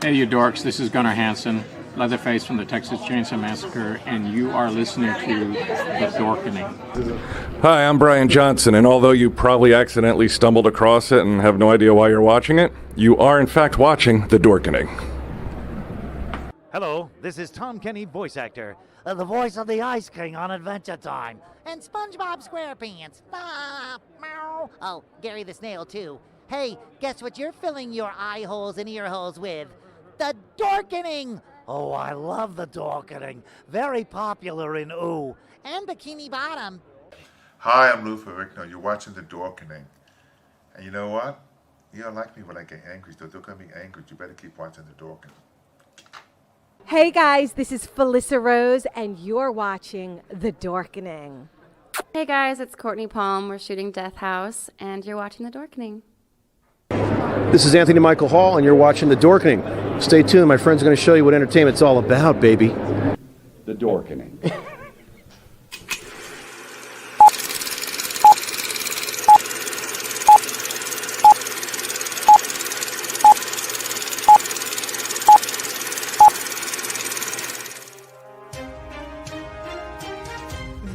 Hey, you dorks, this is Gunnar Hansen, Leatherface from the Texas Chainsaw Massacre, and you are listening to The Dorkening. Hi, I'm Brian Johnson, and although you probably accidentally stumbled across it and have no idea why you're watching it, you are in fact watching The Dorkening. Hello, this is Tom Kenny, voice actor. The voice of the Ice King on Adventure Time. And SpongeBob SquarePants. Ah, meow. Oh, Gary the Snail, too. Hey, guess what you're filling your eye holes and ear holes with? The Dorkening! Oh, I love the Dorkening. Very popular in Ooh. And Bikini Bottom. Hi, I'm Lou Ferrigno. You're watching The Dorkening. And you know what? You don't like me when I get angry, so don't get me angry. You better keep watching The Dorkening. Hey guys, this is Felissa Rose, and you're watching The Dorkening. Hey guys, it's Courtney Palm. We're shooting Death House, and you're watching The Dorkening. This is Anthony Michael Hall, and you're watching The Dorkening. Stay tuned. My friend's going to show you what entertainment's all about, baby. The Dorkening.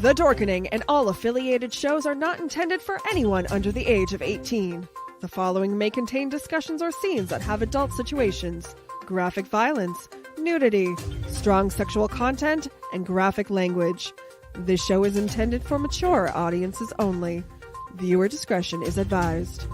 The Dorkening and all affiliated shows are not intended for anyone under the age of 18. The following may contain discussions or scenes that have adult situations, graphic violence, nudity, strong sexual content, and graphic language. This show is intended for mature audiences only. Viewer discretion is advised.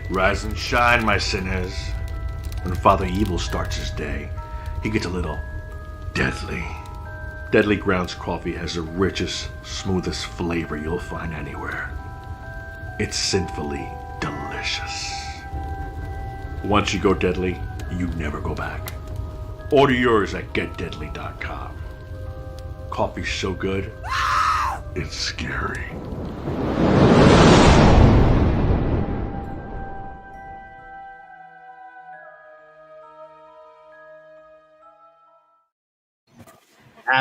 Rise and shine, my sinners. When Father Evil starts his day, he gets a little deadly. Deadly Grounds coffee has the richest, smoothest flavor you'll find anywhere. It's sinfully delicious. Once you go deadly, you never go back. Order yours at getdeadly.com. Coffee's so good, it's scary.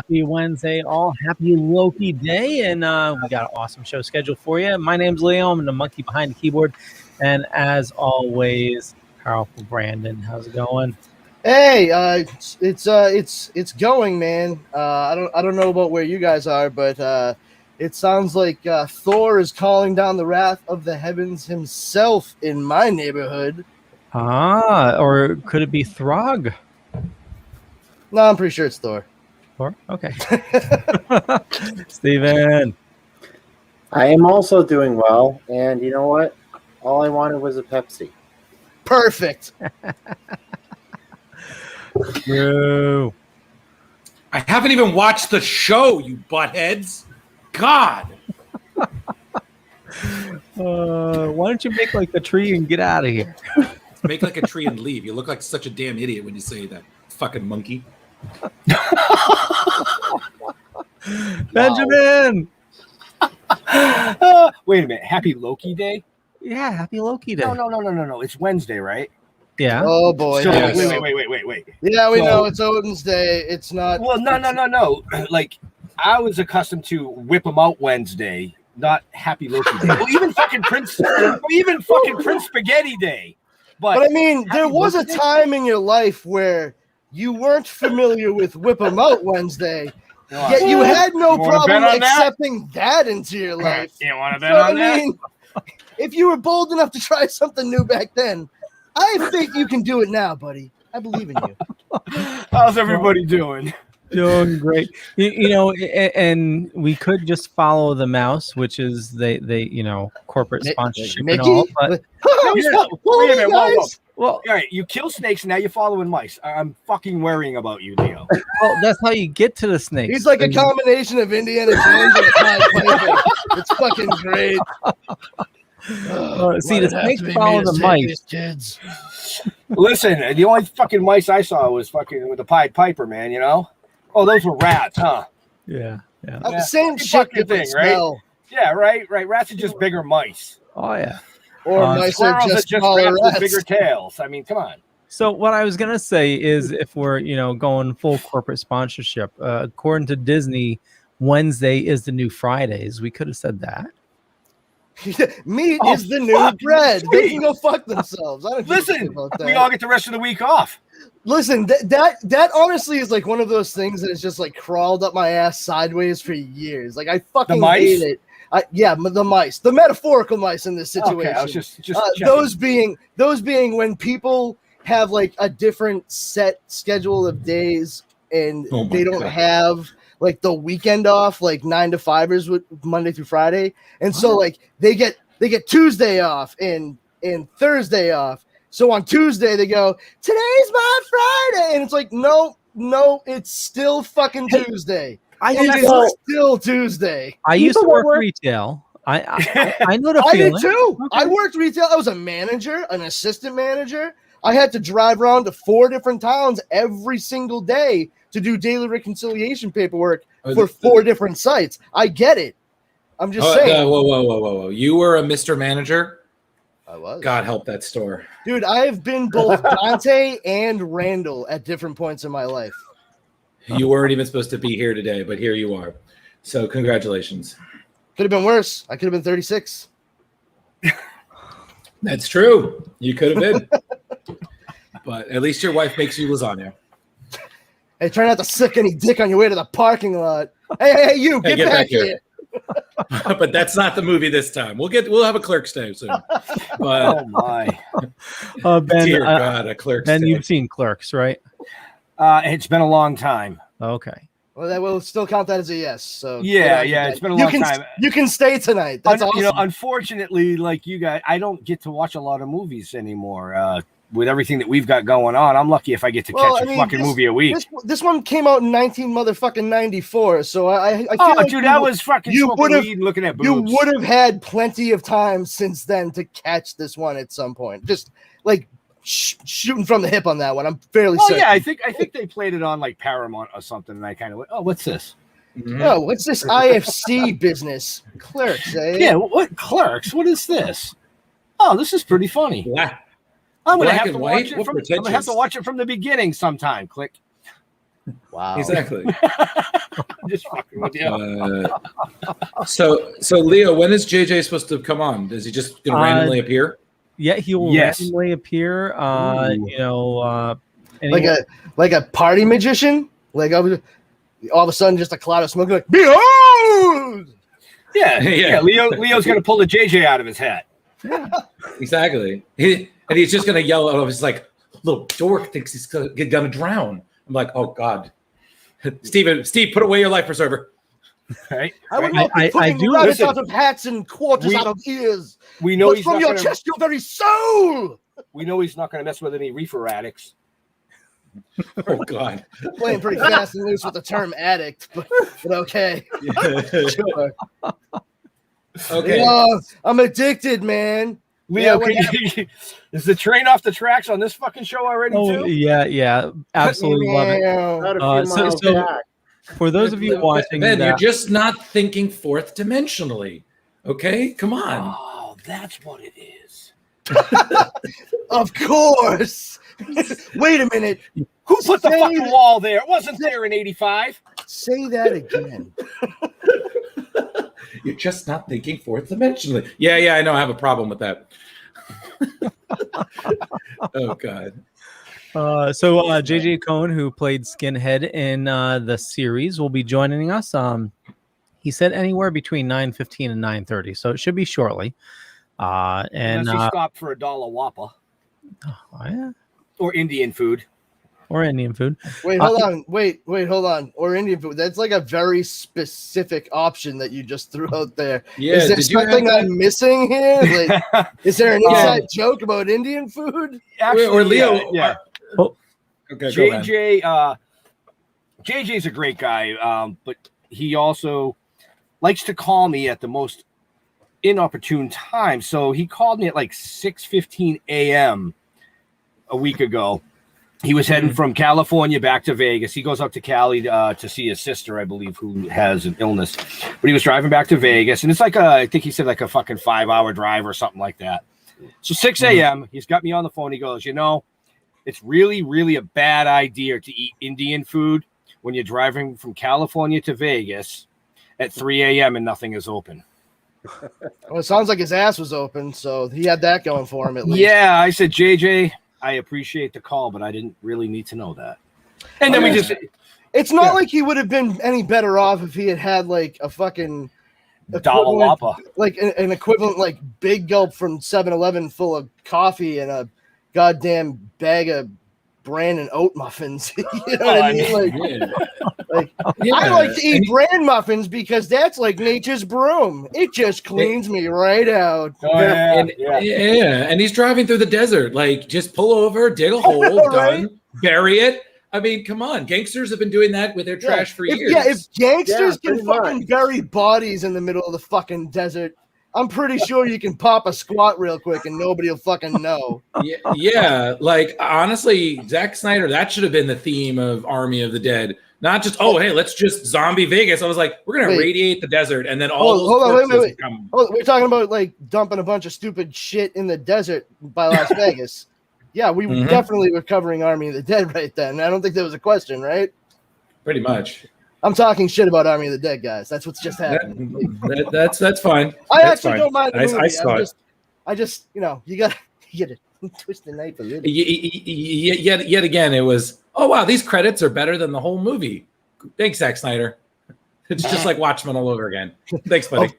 Happy Wednesday, all. Happy Loki Day, and we got an awesome show scheduled for you. My name's Leo. I'm the monkey behind the keyboard, and as always, powerful Brandon. How's it going? Hey, it's going, man. I don't know about where you guys are, but it sounds like Thor is calling down the wrath of the heavens himself in my neighborhood. Or could it be Throg? No, I'm pretty sure it's Thor. Thor? Okay. Steven. I am also doing well, and you know what? All I wanted was a Pepsi. Perfect. True. I haven't even watched the show, you buttheads. God. Why don't you make like a tree and get out of here? Make like a tree and leave. You look like such a damn idiot when you say that. Fucking monkey. Benjamin. Wait a minute. Happy Loki Day? Yeah, happy Loki Day. No. It's Wednesday, right? Yeah. Oh boy. So, Yes. wait. Yeah, we know it's Odin's Day. It's not. Well, no. Like, I was accustomed to Whip 'em Out Wednesday, not Happy Loki Day. Well, even fucking Prince Spaghetti Day. But I mean, there was a time in your life where you weren't familiar with Whip 'em Out Wednesday, yet you had no problem accepting that into your life. You want to bet on that? Mean, if you were bold enough to try something new back then, I think you can do it now, buddy. I believe in you. How's everybody doing? Doing great. You know, and we could just follow the mouse, which is they corporate sponsorship Mickey? and all. But Wait a minute. Whoa. Well, all right, you kill snakes, now you're following mice. I'm fucking worrying about you, Leo. well, that's how you get to the snakes. He's like a combination of Indiana Jones and a Pied Piper. It's fucking great. See, the snakes follow the mice. Kids. Listen, the only fucking mice I saw was fucking with the Pied Piper, man, you know? Oh, those were rats, huh? Yeah. The same shit, different smell. Yeah, right. Rats are just bigger mice. Oh, yeah. Or mice are Squirrels just smaller rats with rats. bigger tails. I mean, come on. So what I was gonna say is, if we're going full corporate sponsorship, according to Disney, Wednesday is the new Fridays. We could have said that. Meat is the new bread. They can go fuck themselves. I don't give a shit Listen, about that. we all get the rest of the week off. Listen, that honestly is like one of those things that has just like crawled up my ass sideways for years. Like I fucking mice? hate it. The mice, the metaphorical mice in this situation. Okay, I was just those being when people have like a different set schedule of days and they don't have like the weekend off, like 9 to 5ers with Monday through Friday, and so like they get Tuesday off and Thursday off. So on Tuesday they go, today's my Friday, and it's like no, it's still fucking Tuesday. It's still Tuesday. I used to work retail. I know the I feeling. did too. Okay. I worked retail. I was a manager, an assistant manager. I had to drive around to 4 different towns every single day to do daily reconciliation paperwork for 4 different sites. I get it. I'm just saying. Whoa. You were a Mr. Manager? I was. God help that store. Dude, I have been both Dante and Randall at different points in my life. You weren't even supposed to be here today, but here you are. So congratulations. Could have been worse. I could have been 36. That's true. You could have been. But at least your wife makes you lasagna. Hey, try not to suck any dick on your way to the parking lot. Hey, you, get back here. But that's not the movie this time. We'll have a Clerks Day soon. But, oh my. Ben, dear God, a Clerks Ben, Day. you've seen Clerks, right? It's been a long time. Okay. Well, that will still count that as a yes. So Yeah, it's been a long time. You can stay tonight. That's awesome. Unfortunately, like you guys, I don't get to watch a lot of movies anymore. With everything that we've got going on, I'm lucky if I get to catch a fucking movie a week. This one came out in 94, so I feel like dude, that was fucking smoking weed and looking at boobs. You would have had plenty of time since then to catch this one at some point. Just like shooting from the hip on that one. I'm fairly certain. Yeah, I think they played it on like Paramount or something, and I kind of went, "Oh, what's this? Oh, what's this IFC business? Clerks, eh? Yeah, what Clerks? What is this? Oh, this is pretty funny. Yeah. I'm gonna Black have and to white? watch it. What I'm gonna have to pretentious. watch it from the beginning sometime. Click. Wow. Exactly. Just fucking with you. So Leo, when is JJ supposed to come on? Is he just going to randomly appear? Yeah, he will randomly appear. Like a party magician. Like all of a sudden, just a cloud of smoke. Like, behold! Yeah. Leo's going to pull the JJ out of his hat. Exactly. And he's just going to yell out of his like, little dork thinks he's going to drown. I'm like, oh God. Steve, put away your life preserver. Right. I would not be putting rabbits out of hats and quarters out of ears. We know but he's from not your gonna, chest, your very soul. We know he's not going to mess with any reefer addicts. Oh God. Playing pretty fast and loose with the term addict, but okay. Sure. Okay. I'm addicted, man. Leo, is the train off the tracks on this fucking show already too? Yeah, absolutely love it. So for those of you watching, Ben, you're just not thinking fourth dimensionally. Okay, come on. Oh, that's what it is. Of course. Wait a minute. Who put the fucking wall there? It wasn't there in '85. Say that again. You're just not thinking fourth dimensionally. Yeah, I know. I have a problem with that. Oh God. So JJ Cohen, who played Skinhead in the series, will be joining us. He said anywhere between 9:15 and 9:30, so it should be shortly. And Unless he stopped for $1 Whopper. Oh, yeah. Or Indian food. Or Indian food. Wait, hold on. Wait, hold on. Or Indian food. That's like a very specific option that you just threw out there. Yeah, is there something I'm missing here? Like, is there an inside joke about Indian food? Actually, or Leo? Yeah. Okay, JJ. JJ's a great guy, but he also likes to call me at the most inopportune time. So he called me at like 6:15 a.m. a week ago. He was heading from California back to Vegas. He goes up to Cali to see his sister, I believe, who has an illness. But he was driving back to Vegas, and it's like I think he said like a fucking 5-hour drive or something like that. So 6 a.m., he's got me on the phone. He goes, it's really, really a bad idea to eat Indian food when you're driving from California to Vegas at 3 a.m. and nothing is open. Well, it sounds like his ass was open, so he had that going for him at least. Yeah, I said, JJ, I appreciate the call, but I didn't really need to know that. And then it's not like he would have been any better off if he had like a fucking $1 Whopper, like an equivalent like big gulp from 7-Eleven full of coffee and a goddamn bag of bran and oat muffins. You know what I mean? I like to eat bran muffins because that's like nature's broom. It just cleans me right out. And he's driving through the desert. Like, just pull over, dig a hole, done, bury it. I mean, come on. Gangsters have been doing that with their trash for years. If gangsters can fucking bury bodies in the middle of the fucking desert, I'm pretty sure you can pop a squat real quick and nobody will fucking know. Yeah, like honestly, Zack Snyder, that should have been the theme of Army of the Dead. Not just, hey, let's just zombie Vegas. I was like, we're going to radiate the desert and then wait. We're talking about like dumping a bunch of stupid shit in the desert by Las Vegas. Yeah, we definitely were covering Army of the Dead right then. I don't think there was a question, right? Pretty much. I'm talking shit about Army of the Dead, guys. That's what's just happened. That's fine. That's fine. Don't mind the movie. I just, you got to twist the knife a little. Yet again, it was, oh wow, these credits are better than the whole movie. Thanks, Zack Snyder. It's just like Watchmen all over again. Thanks, buddy.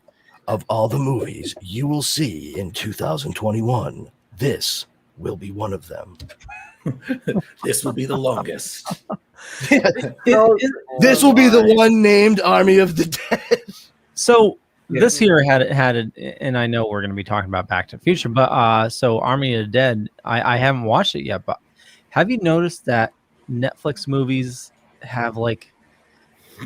Of all the movies you will see in 2021, this will be one of them. This will be the longest. This will be the one named Army of the Dead. So this here had it, and I know we're going to be talking about Back to the Future, but so Army of the Dead, I haven't watched it yet, but have you noticed that Netflix movies have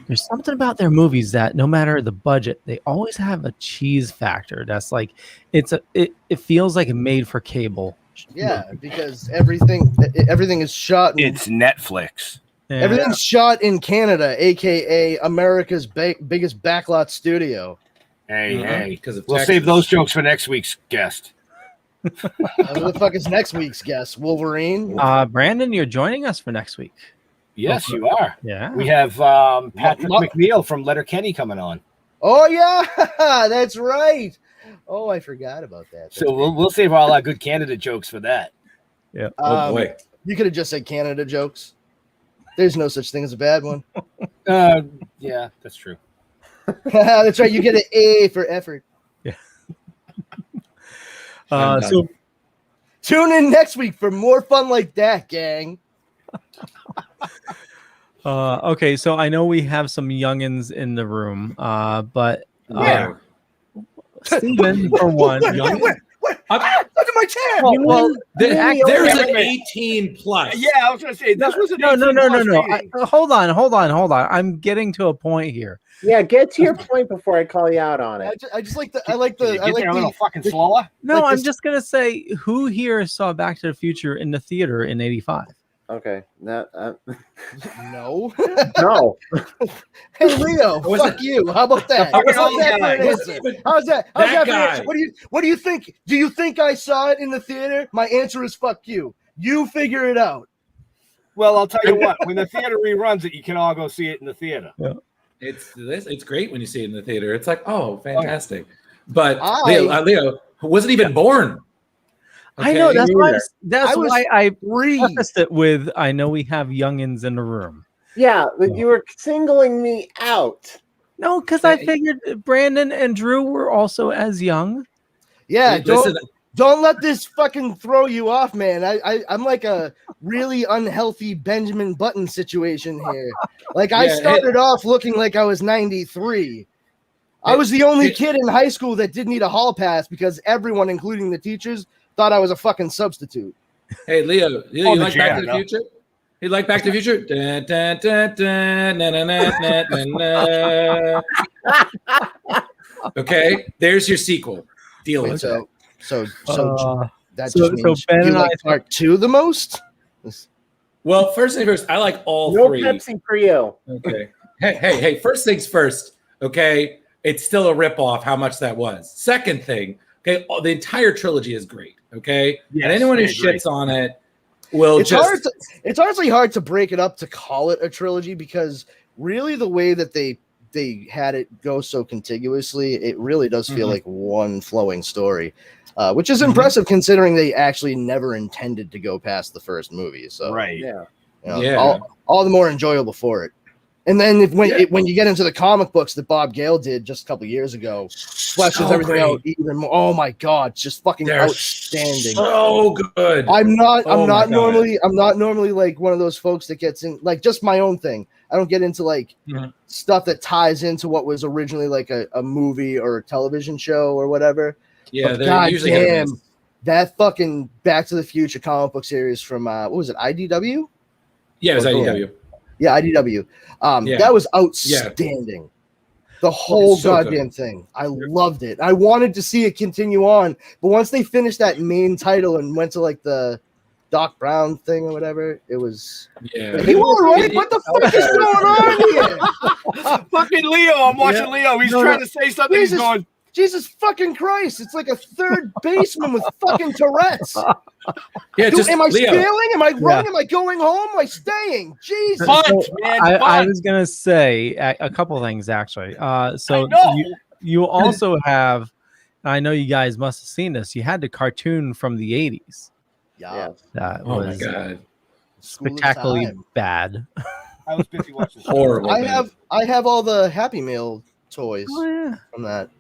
there's something about their movies that no matter the budget, they always have a cheese factor. That's like it feels like it made for cable. Yeah, because everything is shot. It's Netflix. Yeah. Everything's shot in Canada, aka America's biggest backlot studio. Hey, we'll save those jokes for next week's guest. Who the fuck is next week's guest? Wolverine? Brandon, you're joining us for next week. Yes, you are. Yeah. We have Patrick McNeil from Letterkenny coming on. Oh yeah, that's right. Oh, I forgot about that. So we'll save all our good Canada jokes for that. Yeah. Oh boy. You could have just said Canada jokes. There's no such thing as a bad one. Yeah, that's true. That's right. You get an A for effort. Yeah. So tune in next week for more fun like that, gang. Okay, so I know we have some youngins in the room, but Steven, for one. Under my chair. Well, there's an 18 plus. Yeah, I was going to say this was an no. 18 plus rating. Hold on. I'm getting to a point here. Yeah, get to your point before I call you out on it. I just like the. I like the. I like a little fucking slower. No, like I'm just gonna say, who here saw Back to the Future in the theater in '85? Okay, No. no. Hey Leo, fuck you. How about that? How's that for an answer? How's that? How's that for an answer? What do you think? Do you think I saw it in the theater? My answer is fuck you. You figure it out. Well, I'll tell you what. When the theater reruns it, you can all go see it in the theater. Yeah. It's great when you see it in the theater. It's like, oh, fantastic. But Leo wasn't even born. Okay. I know that's why I prefaced it with, I know we have youngins in the room. Yeah, but you were singling me out. No, because I figured Brandon and Drew were also as young. Yeah, don't let this fucking throw you off, man. I'm like a really unhealthy Benjamin Button situation here. Like I started off looking like I was 93. I was the only kid in high school that didn't need a hall pass because everyone, including the teachers, thought I was a fucking substitute. Hey, Leo, you like Back to the Future? You like Back to the Future? Dun, dun, dun, dun, na, na, na, na, na. Okay, there's your sequel. Deal with it. So that just means Ben you like part 2 the most? Well, first thing first, I like all three. No Pepsi for you. Okay. Hey, first things first, okay? It's still a ripoff how much that was. Second thing, okay, the entire trilogy is great, okay? Yes, and anyone who shits on it will it's honestly hard to break it up to call it a trilogy because really the way that they had it go so contiguously, it really does feel like one flowing story. Which is impressive considering they actually never intended to go past the first movie. So right, all the more enjoyable for it. And then when you get into the comic books that Bob Gale did just a couple years ago, fleshes everything out even more. Oh my god, it's just fucking outstanding. So good. I'm not normally like one of those folks that gets in like just my own thing. I don't get into like stuff that ties into what was originally like a movie or a television show or whatever. Yeah, but they're god usually damn, that fucking Back to the Future comic book series from what was it, IDW? Yeah, it was IDW. Yeah, IDW. That was outstanding. Yeah. The whole goddamn thing. I loved it. I wanted to see it continue on, but once they finished that main title and went to like the Doc Brown thing or whatever, it was. Yeah. You all right? What the fuck is going on here? Fucking Leo. I'm watching Leo. He's trying to say something. He's going. Jesus fucking Christ! It's like a third baseman with fucking Tourette's. Yeah, am I Leo. stealing? Am I running? Yeah. Am I going home? Am I staying? Jesus! I was gonna say a couple things actually. So you also have. I know you guys must have seen this. You had the cartoon from the '80s. Yeah, that was my god, spectacularly bad. I was busy watching. Horrible. I have all the Happy Meal toys from that.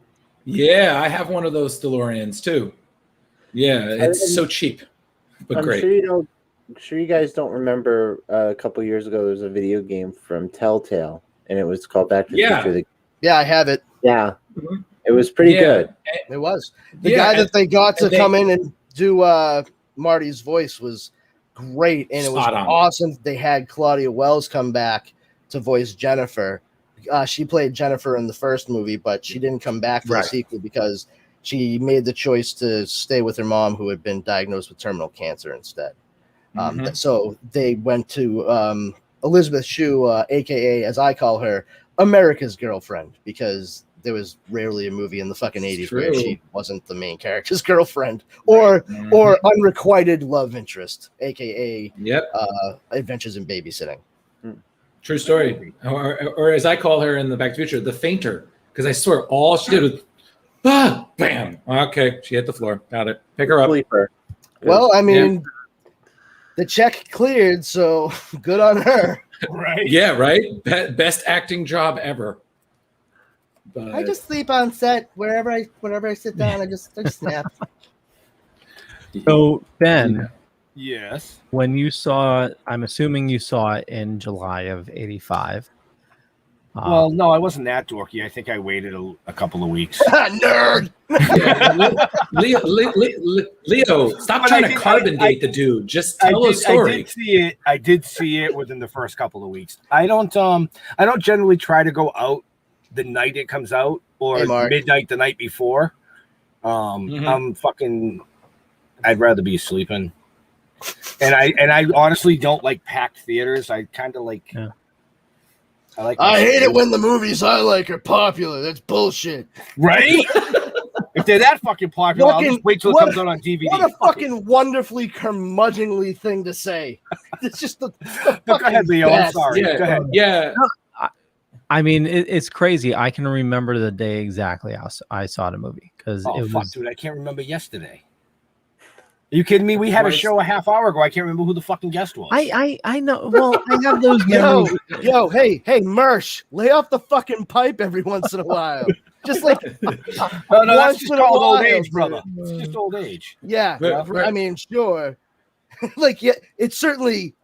Yeah, I have one of those DeLoreans too. Yeah, it's so cheap, but great. I'm sure you guys don't remember a couple years ago there was a video game from Telltale and it was called Back to the Future. Yeah, I have it. Yeah. It was pretty good. It was. The guy that they got to come in and do Marty's voice was great, and it was awesome. They had Claudia Wells come back to voice Jennifer. She played Jennifer in the first movie, but she didn't come back for the sequel because she made the choice to stay with her mom, who had been diagnosed with terminal cancer instead. So they went to Elizabeth Shue, a.k.a., as I call her, America's girlfriend, because there was rarely a movie in the fucking 80s where she wasn't the main character's girlfriend or unrequited love interest, a.k.a. Adventures in Babysitting. True story. Or as I call her in the Back to the Future, the fainter. Because I swear all she did was, bam. Okay, she hit the floor. Got it. Pick her up. Sleeper. Well, I mean, the check cleared, so good on her. Right. Yeah, right? Best acting job ever. But I just sleep on set wherever I sit down. I just snap. So Ben, Yes. when you saw, I'm assuming you saw it in July of '85. Well, no, I wasn't that dorky. I think I waited a couple of weeks. Nerd. Leo, stop trying to carbon date the dude. Just tell a story. I did see it within the first couple of weeks. I don't generally try to go out the night it comes out or midnight the night before. I'd rather be sleeping. And I honestly don't like packed theaters. I kind of like. Yeah. I hate it when the movies I like are popular. That's bullshit. Right? If they're that fucking popular, I'll just wait till it comes out on DVD. What a fucking wonderfully curmudgeonly thing to say. It's just the go ahead, Leo. I'm sorry. Yeah. Go ahead. Yeah. I mean, it's crazy. I can remember the day exactly I saw the movie because it was. Dude, I can't remember yesterday. Are you kidding me? We had a show a half hour ago. I can't remember who the fucking guest was. I know. Well, I have those memories. Hey, Mersh, lay off the fucking pipe every once in a while. Just like no, that's just called old age, brother. It's just old age. Yeah, I mean, sure. Like, yeah, it's certainly,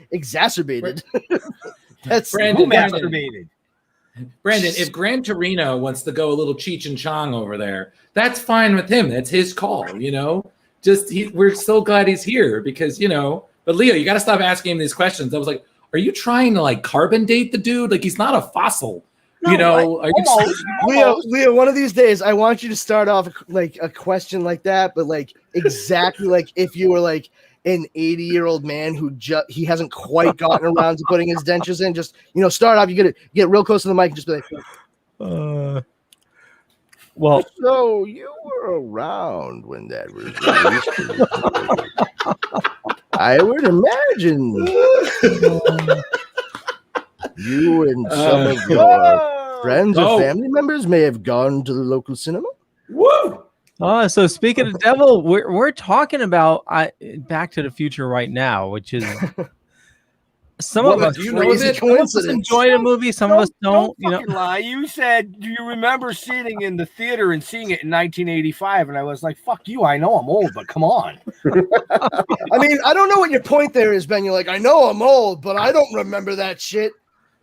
exacerbated. That's exacerbated. Brandon, if Gran Torino wants to go a little Cheech and Chong over there, that's fine with him. That's his call, we're so glad he's here because, but Leo, you got to stop asking him these questions. I was like, are you trying to like carbon date the dude? Like, he's not a fossil, Leo, one of these days, I want you to start off like a question like that, but like exactly like if you were like an 80-year-old man who he hasn't quite gotten around to putting his dentures in. Just start off. You get real close to the mic and just be like, well, so you were around when that was released. I would imagine you and some of your friends or family members may have gone to the local cinema. Woo! So speaking of devil, we're talking about Back to the Future right now, which is some of us enjoy the movie, some of us don't. Lie. You said, do you remember sitting in the theater and seeing it in 1985? And I was like, fuck you. I know I'm old, but come on. I mean, I don't know what your point there is, Ben. You're like, I know I'm old, but I don't remember that shit.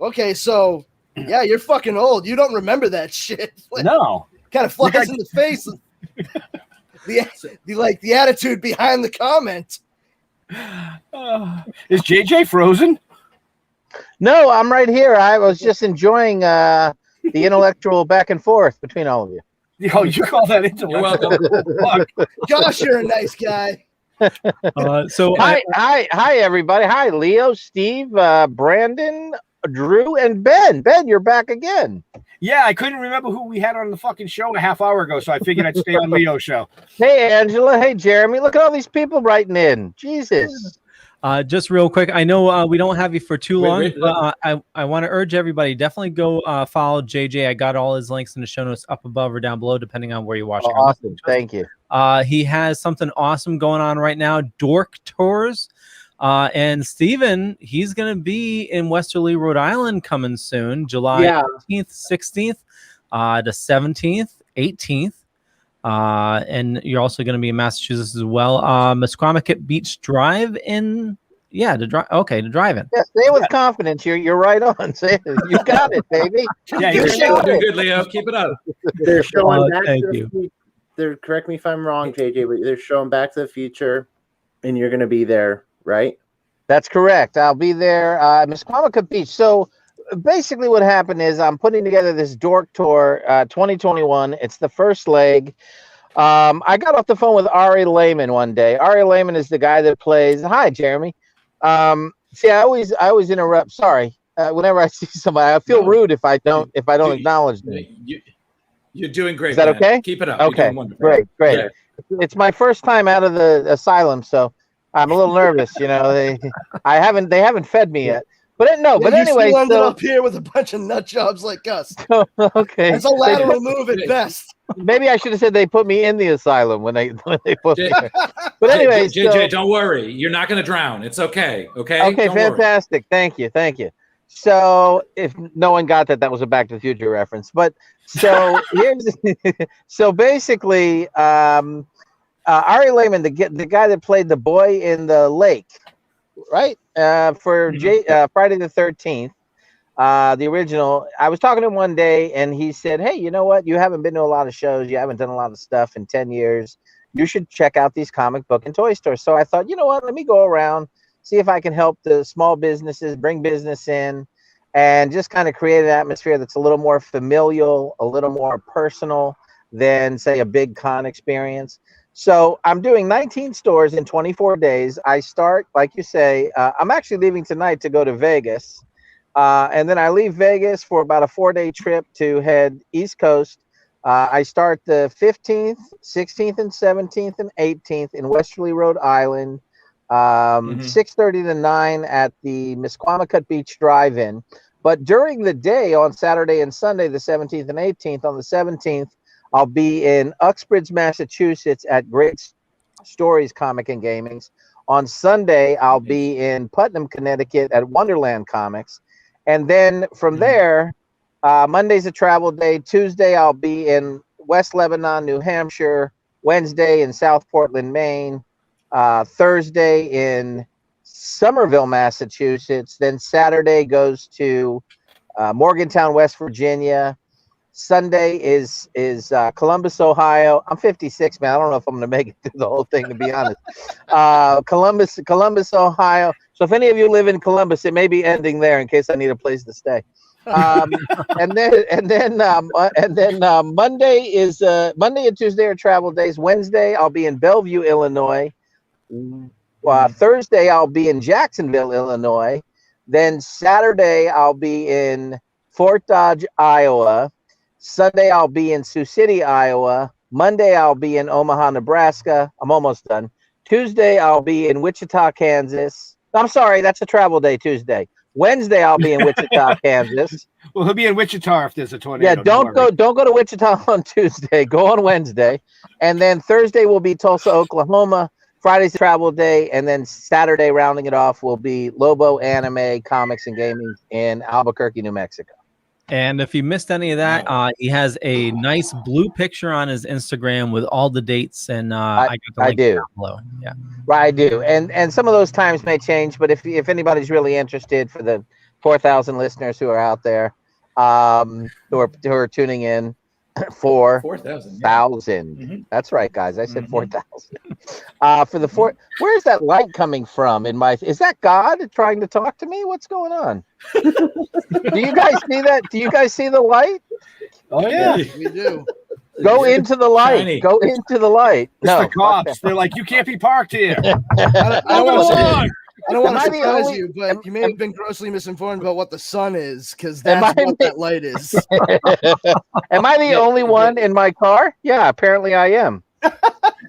Okay, so yeah, you're fucking old. You don't remember that shit. No. Kind of flies in the face. The attitude behind the comment. Is JJ frozen? No, I'm right here. I was just enjoying the intellectual back and forth between all of you. Yo, you call that intellectual? You're welcome. Gosh, you're a nice guy. Hi, everybody. Hi, Leo, Steve, Brandon, Drew, and Ben. Ben, you're back again. Yeah, I couldn't remember who we had on the fucking show a half hour ago, so I figured I'd stay on Leo's show. Hey, Angela. Hey, Jeremy. Look at all these people writing in. Jesus. Just real quick, I know we don't have you for too long, but I want to urge everybody, definitely go follow JJ. I got all his links in the show notes up above or down below, depending on where you're watching. Awesome. Thank you. He has something awesome going on right now, DORK Tours. And Steven, he's going to be in Westerly, Rhode Island coming soon, July 18th, 16th, the 17th, 18th. And you're also going to be in Massachusetts as well. Musquamacut Beach Drive in, the drive-in. Yeah, say it with confidence. You're right on. Say it. You got it, baby. Yeah, you're doing good, Leo. Keep it up. They're showing back thank you. Correct me if I'm wrong, JJ, but they're showing Back to the Future, and you're going to be there, right? That's correct. I'll be there. Musquamacut Beach. So basically what happened is I'm putting together this DORK tour 2021. It's the first leg. I got off the phone with Ari Lehman one day. Ari Lehman is the guy that plays. Hi, Jeremy. See, I always interrupt. Sorry. Whenever I see somebody, I feel rude if I don't acknowledge them. You're doing great. Is that okay? Keep it up. Okay. Great. Yeah. It's my first time out of the asylum, so I'm a little nervous. You know, they haven't fed me yet. But but you anyway, still ended up here with a bunch of nut jobs like us. Okay, It's a lateral move at best. Maybe I should have said they put me in the asylum when they put me there. But anyway, JJ, don't worry. You're not going to drown. It's okay. Okay. Okay, Don't worry. fantastic. Thank you. So, if no one got that was a Back to the Future reference. But so so basically, Ari Lehman, the guy that played the boy in the lake, right? For Friday the 13th, the original. I was talking to him one day, and he said, "Hey, you know what? You haven't been to a lot of shows. You haven't done a lot of stuff in 10 years. You should check out these comic book and toy stores." So I thought, you know what? Let me go around, see if I can help the small businesses, bring business in, and just kind of create an atmosphere that's a little more familial, a little more personal than, say, a big con experience. So I'm doing 19 stores in 24 days. I start, like you say, I'm actually leaving tonight to go to Vegas. And then I leave Vegas for about a 4-day trip to head East Coast. I start the 15th, 16th, and 17th, and 18th in Westerly, Rhode Island. 6:30 to 9 at the Misquamicut Beach Drive-In. But during the day on Saturday and Sunday, the 17th and 18th, on the 17th, I'll be in Uxbridge, Massachusetts at Great Stories Comic and Gamings. On Sunday, I'll be in Putnam, Connecticut at Wonderland Comics. And then from there, Monday's a travel day. Tuesday, I'll be in West Lebanon, New Hampshire. Wednesday in South Portland, Maine. Thursday in Somerville, Massachusetts. Then Saturday goes to Morgantown, West Virginia. Sunday is Columbus, Ohio. I'm 56, man. I don't know if I'm going to make it through the whole thing, to be honest. Columbus, Ohio. So if any of you live in Columbus, it may be ending there in case I need a place to stay. And then Monday and Tuesday are travel days. Wednesday I'll be in Bellevue, Illinois. Thursday I'll be in Jacksonville, Illinois. Then Saturday I'll be in Fort Dodge, Iowa. Sunday I'll be in Sioux City, Iowa. Monday I'll be in Omaha, Nebraska. I'm almost done. Tuesday I'll be in Wichita, Kansas. I'm sorry, that's a travel day, Tuesday. Wednesday I'll be in Wichita, Kansas. Well, he'll be in Wichita if there's a tornado. Yeah, don't go to Wichita on Tuesday. Go on Wednesday. And then Thursday will be Tulsa, Oklahoma. Friday's travel day, and then Saturday, rounding it off, will be Lobo Anime Comics and Gaming in Albuquerque, New Mexico. And if you missed any of that, he has a nice blue picture on his Instagram with all the dates, and I do. Down below. Yeah, right, I do. And some of those times may change, but if anybody's really interested, for the 4,000 listeners who are out there, who are tuning in, 4,000. Yeah. That's right, guys. I said 4,000. Where's that light coming from? Is that God trying to talk to me? What's going on? Do you guys see that? Do you guys see the light? Oh yeah, we do. Go into the light. Shiny. Go into the light. It's the cops. They're like, you can't be parked here. I don't want to surprise you, but you may have been grossly misinformed about what the sun is, because that's what that light is. Am I the only one in my car? Yeah, apparently I am.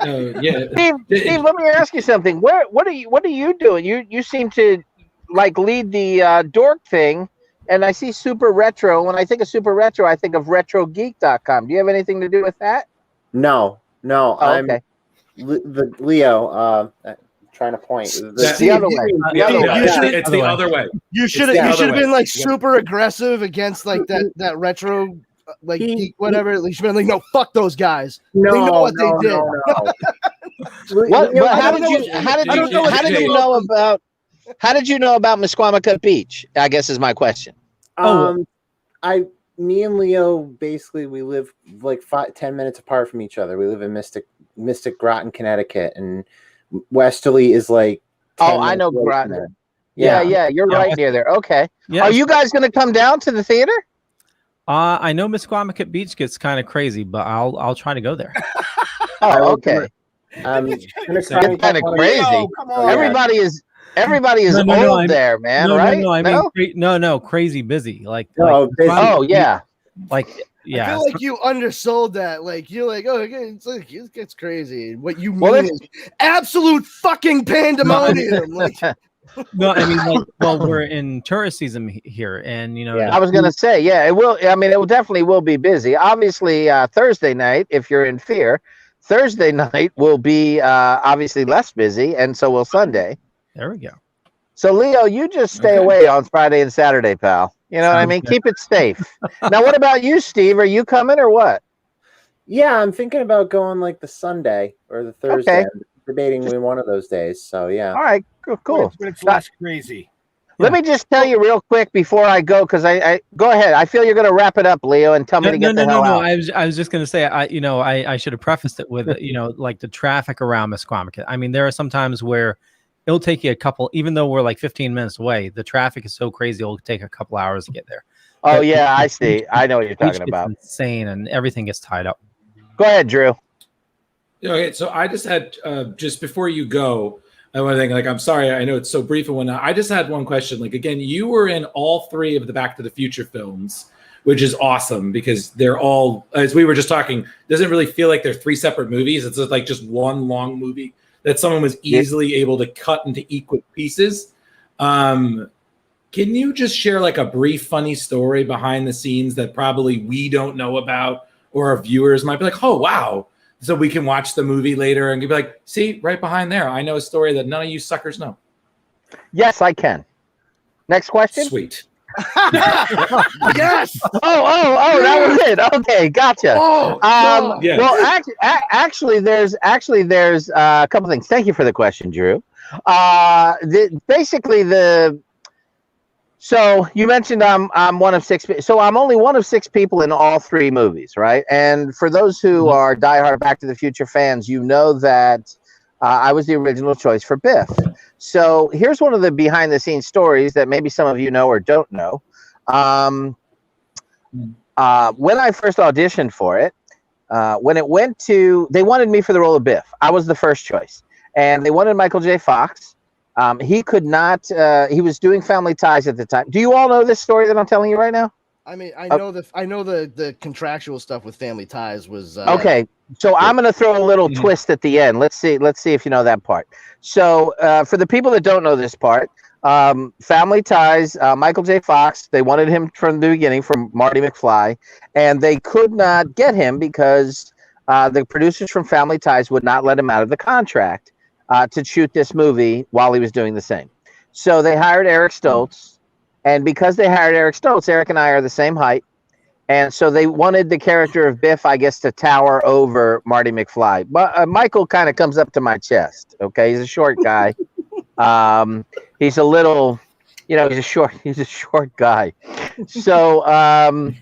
Yeah. Steve, let me ask you something. What are you doing? You seem to lead the dork thing, and I see Super Retro. When I think of Super Retro, I think of RetroGeek.com. Do you have anything to do with that? Oh, No. okay. The Leo. Trying to point. The other way. It's the other way. You should have been like super aggressive against that retro geek, whatever. You should have been like, no, fuck those guys. They know what they did. How did you know about Misquamicut Beach? I guess is my question. Me and Leo, basically, we live like 10 minutes apart from each other. We live in Mystic Groton, Connecticut, and Westerly is like. Oh, I know Groton. Yeah, you're right near there. Okay. Yeah. Are you guys going to come down to the theater? I know Misquamicut Beach gets kind of crazy, but I'll try to go there. Oh, okay. It's kind of crazy. Oh, everybody is old there, man. Right? No, I mean, no, crazy busy. Oh yeah. Like, I yeah. feel like you undersold that. Like you're like, oh, it's crazy. What you mean Well, is absolute fucking pandemonium. Like, No, I mean, like, well, we're in tourist season here, and you know, I was gonna say, it will. I mean, it will definitely will be busy. Obviously, Thursday night, if you're in fear, Thursday night will be obviously less busy, and so will Sunday. There we go. So, Leo, you just stay away on Friday and Saturday, pal. You know what I mean? Keep it safe. Now, what about you, Steve? Are you coming or what? Yeah, I'm thinking about going like the Sunday or the Thursday. Okay. I'm debating one of those days. So yeah. All right, cool. When it's less crazy. Let me just tell you real quick before I go, because I go ahead. I feel you're going to wrap it up, Leo, and tell me to get the hell out. I was just going to say, I should have prefaced it with, like the traffic around Misquamicut. I mean, there are some times where it'll take you a couple, even though we're like 15 minutes away, the traffic is so crazy, it'll take a couple hours to get there. Oh, yeah, I see. I know what you're talking about. Insane, and everything gets tied up. Go ahead, Drew. Okay, so I just had, just before you go, I want to think, like, I'm sorry, I know it's so brief and whatnot. I just had one question. Like, again, you were in all three of the Back to the Future films, which is awesome because they're all, as we were just talking, doesn't really feel like they're three separate movies. It's just like just one long movie that someone was easily able to cut into equal pieces. Can you just share like a brief funny story behind the scenes that probably we don't know about, or our viewers might be like, oh, wow. So we can watch the movie later and be like, see, right behind there, I know a story that none of you suckers know. Yes, I can. Next question. Sweet. Yes. Oh, that was it. Okay, gotcha. Yes. Well, actually, there's a couple things. Thank you for the question, Drew. So you mentioned I'm one of six. So I'm only one of six people in all three movies, right? And for those who are diehard Back to the Future fans, you know that I was the original choice for Biff. So here's one of the behind-the-scenes stories that maybe some of you know or don't know. When I first auditioned for it, when it went to, they wanted me for the role of Biff. I was the first choice, and they wanted Michael J. Fox. He could not. He was doing Family Ties at the time. Do you all know this story that I'm telling you right now? I mean, I know the contractual stuff with Family Ties was okay. So I'm going to throw a little twist at the end. Let's see if you know that part. So for the people that don't know this part, Family Ties, Michael J. Fox, they wanted him from the beginning, from Marty McFly, and they could not get him because the producers from Family Ties would not let him out of the contract to shoot this movie while he was doing the same. So they hired Eric Stoltz. And because they hired Eric Stoltz, Eric and I are the same height. And so they wanted the character of Biff, I guess, to tower over Marty McFly. But Michael kind of comes up to my chest. Okay, he's a short guy. He's a little, he's a short guy. So I'm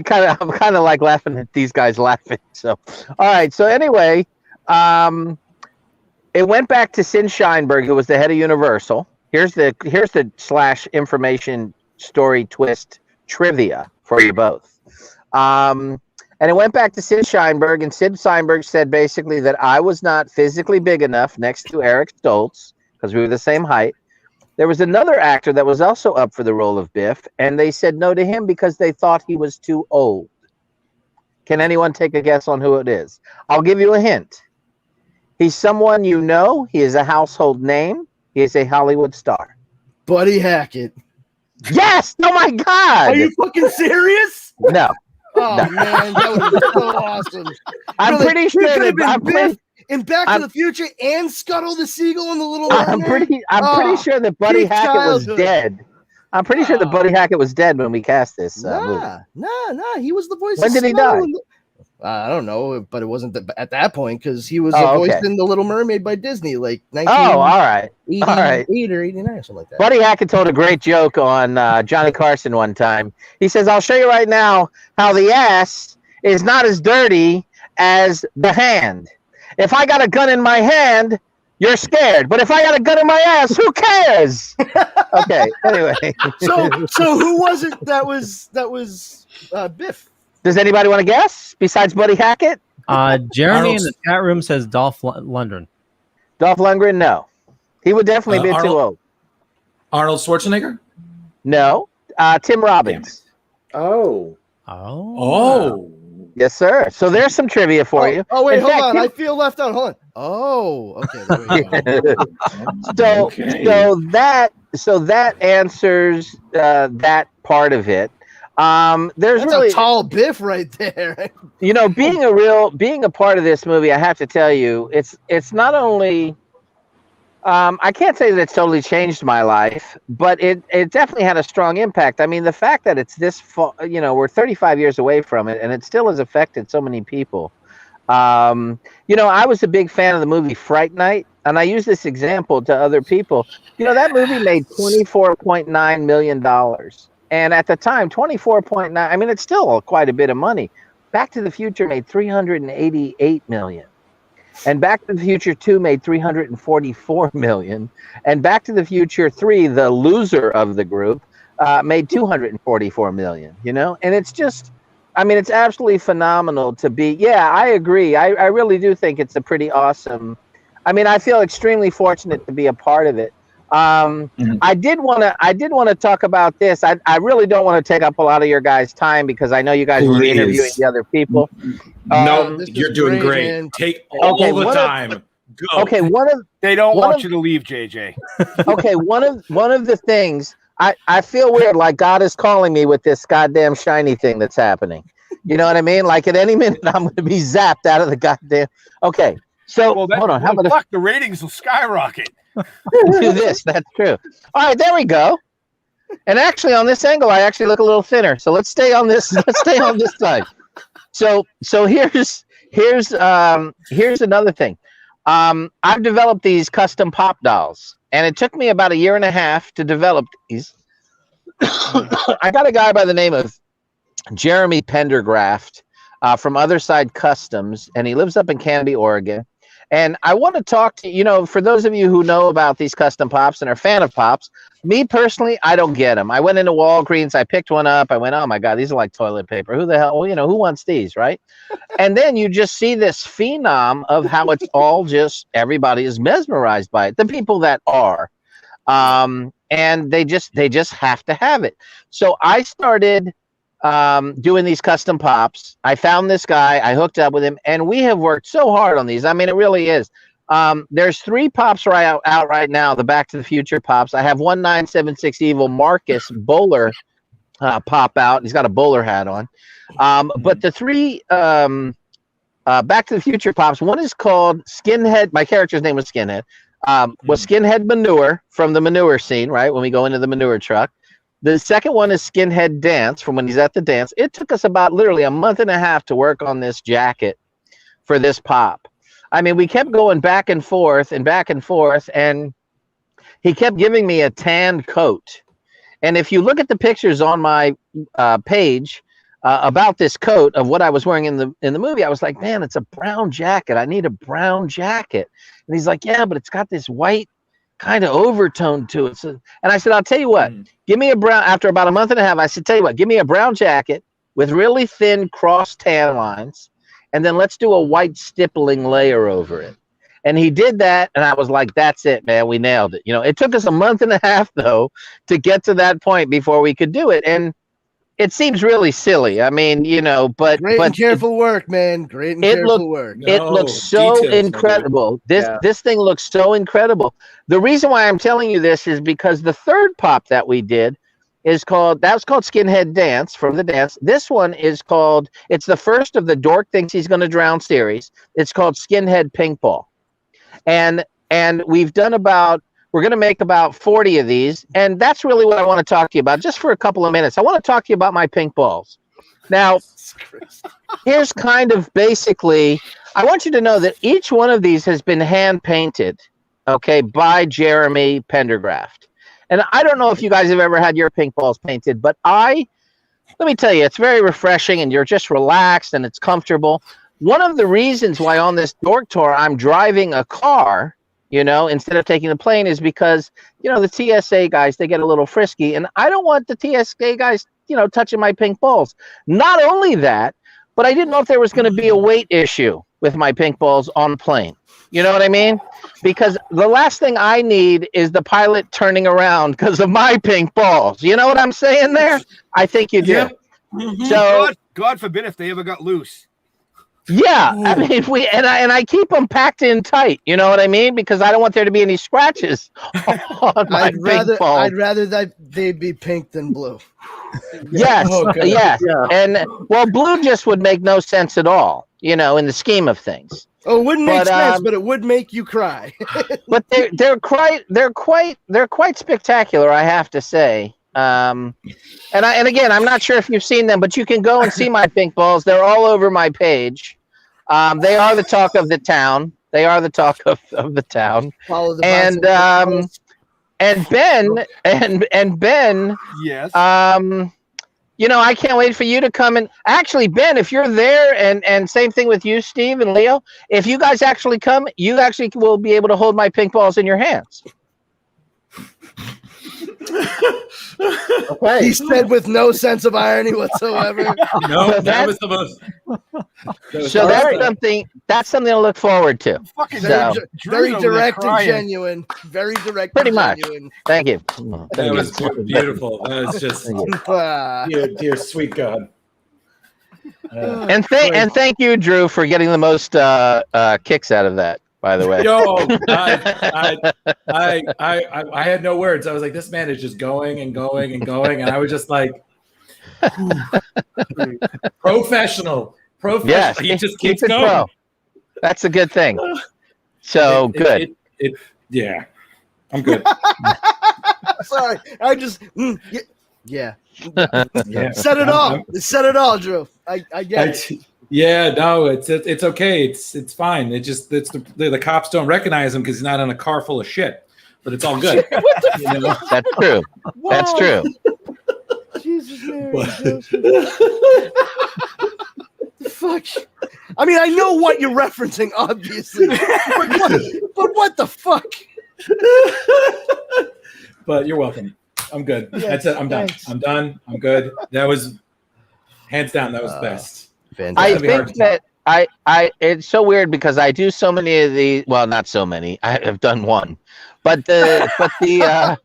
kind of like laughing at these guys laughing. So, all right. So anyway, it went back to Sin Sheinberg, who was the head of Universal. Here's the / information story twist trivia for you both. And it went back to Sid Sheinberg, and Sid Sheinberg said basically that I was not physically big enough next to Eric Stoltz because we were the same height. There was another actor that was also up for the role of Biff, and they said no to him because they thought he was too old. Can anyone take a guess on who it is? I'll give you a hint. He's someone you know. He is a household name. He is a Hollywood star. Buddy Hackett. Yes! Oh my God! Are you fucking serious? No. Oh no. Man, that would be so awesome. I'm pretty sure that Biff in Back to the Future and Scuttle the Seagull and the Little I'm pretty sure that Buddy Hackett was dead. I'm pretty sure that Buddy Hackett was dead when we cast this movie. Nah. He was the voice. When did he die? I don't know, but it wasn't at that point because he was voiced in The Little Mermaid by Disney, like 1988 or 89 or something like that. Buddy Hackett told a great joke on Johnny Carson one time. He says, "I'll show you right now how the ass is not as dirty as the hand. If I got a gun in my hand, you're scared, but if I got a gun in my ass, who cares?" Okay. Anyway, so who was it that was Biff? Does anybody want to guess besides Buddy Hackett? Jeremy in the chat room says Dolph Lundgren. Dolph Lundgren, no. He would definitely be too old. Arnold Schwarzenegger? No. Tim Robbins. Oh. Oh. Yes, sir. So there's some trivia for you. Oh wait, In hold fact, on. I feel left out. Hold on. Oh, okay. There we go. So that answers that part of it. There's That's really a tall biff right there. being a part of this movie, I have to tell you, it's not only I can't say that it's totally changed my life, but it definitely had a strong impact. I mean, the fact that it's this we're 35 years away from it and it still has affected so many people. I was a big fan of the movie Fright Night, and I use this example to other people. That movie made $24.9 million. And at the time, 24.9, I mean, it's still quite a bit of money. Back to the Future made $388 million. And Back to the Future 2 made $344 million. And Back to the Future 3, the loser of the group, made $244 million, And it's just, I mean, it's absolutely phenomenal to be, I agree. I really do think it's a pretty awesome, I mean, I feel extremely fortunate to be a part of it. I did want to talk about this. I really don't want to take up a lot of your guys' time because I know you guys were interviewing the other people. No, you're doing great. Man. Take all the time. Go. Okay, they don't want you to leave, JJ. Okay, one of the things I feel weird, like God is calling me with this goddamn shiny thing that's happening. You know what I mean? Like at any minute I'm going to be zapped out of the goddamn. Okay, so hold on. How about the ratings will skyrocket? Do this. That's true. All right, there we go. And actually, on this angle, I actually look a little thinner. So let's stay on this. Let's stay on this side. So here's another thing. I've developed these custom pop dolls, and it took me about a year and a half to develop these. I got a guy by the name of Jeremy Pendergraft from Other Side Customs, and he lives up in Canby, Oregon. And I want to talk to, for those of you who know about these custom pops and are a fan of pops, me personally, I don't get them. I went into Walgreens, I picked one up. I went, oh my God, these are like toilet paper. Who the hell, who wants these, right? And then you just see this phenom of how it's all just, everybody is mesmerized by it. The people that are, and they just have to have it. So I started doing these custom pops. I found this guy, I hooked up with him, and we have worked so hard on these. I mean, it really is. There's 3 pops out right now, the Back to the Future pops. I have 1976 Evil Marcus Bowler pop out. He's got a bowler hat on. But the 3 Back to the Future pops, one is called Skinhead. My character's name was Skinhead. Was Skinhead Manure from the manure scene, right? When we go into the manure truck. The second one is Skinhead Dance from when he's at the dance. It took us about literally a month and a half to work on this jacket for this pop. I mean, we kept going back and forth, and he kept giving me a tanned coat. And if you look at the pictures on my page about this coat of what I was wearing in the movie, I was like, man, it's a brown jacket. I need a brown jacket. And he's like, yeah, but it's got this white kind of overtone to it. So, and I said, I'll tell you what, give me a brown, after about a month and a half, I said, tell you what, give me a brown jacket with really thin cross tan lines, and then let's do a white stippling layer over it. And he did that, and I was like, that's it, man, we nailed it. It took us a month and a half, though, to get to that point before we could do it. And it seems really silly. I mean, but great and careful work, man. Great and careful work. It looks so incredible. This thing looks so incredible. The reason why I'm telling you this is because the third pop that we did was called Skinhead Dance from the dance. This one is called, it's the first of the Dork Thinks He's Gonna Drown series. It's called Skinhead Pink Ball. And we've done we're going to make about 40 of these, and that's really what I want to talk to you about, just for a couple of minutes. I want to talk to you about my pink balls. Now, here's kind of basically, I want you to know that each one of these has been hand-painted, okay, by Jeremy Pendergraft. And I don't know if you guys have ever had your pink balls painted, but let me tell you, it's very refreshing, and you're just relaxed, and it's comfortable. One of the reasons why on this Dork Tour I'm driving a car, instead of taking the plane, is because, the TSA guys, they get a little frisky, and I don't want the TSA guys, touching my pink balls. Not only that, but I didn't know if there was going to be a weight issue with my pink balls on the plane. You know what I mean? Because the last thing I need is the pilot turning around because of my pink balls. You know what I'm saying there? I think you do. So God forbid if they ever got loose. yeah, I mean I keep them packed in tight. You know what I mean? Because I don't want there to be any scratches on my big ball. I'd rather that they be pink than blue. Yes, yes, and well, blue just would make no sense at all. You know, in the scheme of things. Oh, it wouldn't make sense, but it would make you cry. But they're quite spectacular, I have to say. And again, I'm not sure if you've seen them, but you can go and see my pink balls. They're all over my page. They are the talk of the town. They are the talk of the town. Follow the and Ben. Yes. You know, I can't wait for you to come and actually, Ben, if you're there, and same thing with you, Steve and Leo. If you guys actually come, you actually will be able to hold my pink balls in your hands. Okay. He said with no sense of irony whatsoever. No, that was the most. So that's something to look forward to. Very direct and genuine. Very direct. Pretty and much. Genuine. Thank you. That was beautiful. That was just dear sweet God. And thank you, Drew, for getting the most kicks out of that. By the way, yo, I had no words. I was like, this man is just going and going and going, and I was just like, professional. Yes, he just keeps keep it going. Pro. That's a good thing. So good. Yeah, I'm good. Sorry, I just yeah. Said it all. Said it all, Drew. I get it. Yeah, no, it's okay. It's fine. The cops don't recognize him because he's not in a car full of shit. But it's all good. You know? That's true. Whoa. That's true. Jesus Mary. Fuck. I mean, I know what you're referencing, obviously, but what the fuck? But you're welcome. I'm good. That's it. I'm done. I'm done. I'm good. That was hands down. That was the best. I think that it's so weird because I do so many of the, well, not so many. I have done one, but I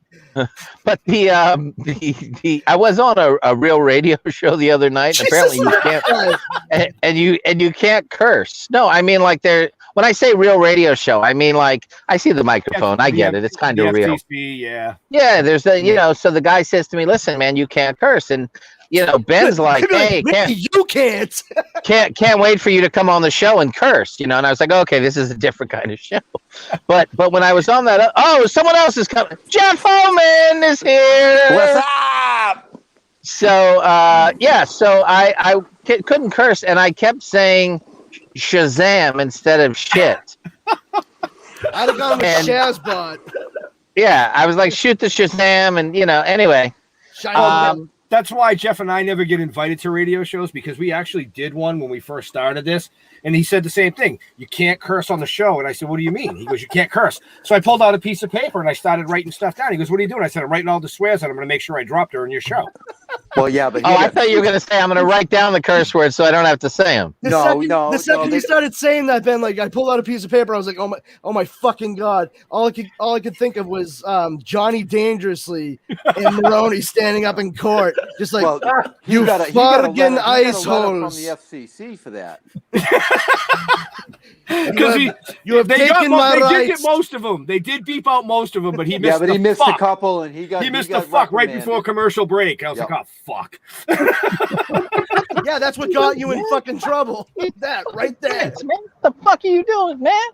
was on a real radio show the other night. Apparently you can't, and you can't curse. No, I mean like when I say real radio show, I mean like I see the microphone. I get it. It's kind of real. Yeah. Yeah. There's so the guy says to me, "Listen, man, you can't curse," and Ben's like, "Hey, you can't wait for you to come on the show and curse," And I was like, "Okay, this is a different kind of show." But when I was on that, someone else is coming. Jeff Holman is here. What's up? So so I couldn't curse, and I kept saying Shazam instead of shit. I'd have gone with Shazbot. Yeah, I was like, shoot the Shazam, and anyway. That's why Jeff and I never get invited to radio shows, because we actually did one when we first started this, and he said the same thing. You can't curse on the show. And I said, what do you mean? He goes, you can't curse. So I pulled out a piece of paper and I started writing stuff down. He goes, what are you doing? I said, I'm writing all the swears and I'm going to make sure I drop during your show. Well, yeah, but I thought you were going to say I'm going to write down the curse words so I don't have to say them. The second you started saying that, Ben, like I pulled out a piece of paper. I was like, oh my fucking God. All I could think of was Johnny Dangerously and Maroney standing up in court, just like you fucking ice hose from the FCC for that. Because they did get most of them. They did beep out most of them, but he missed. He missed a couple, and he missed the fuck right before commercial break. I was like, oh fuck. Yeah, that's what got you in fucking trouble. That right there. Man, what the fuck are you doing, man?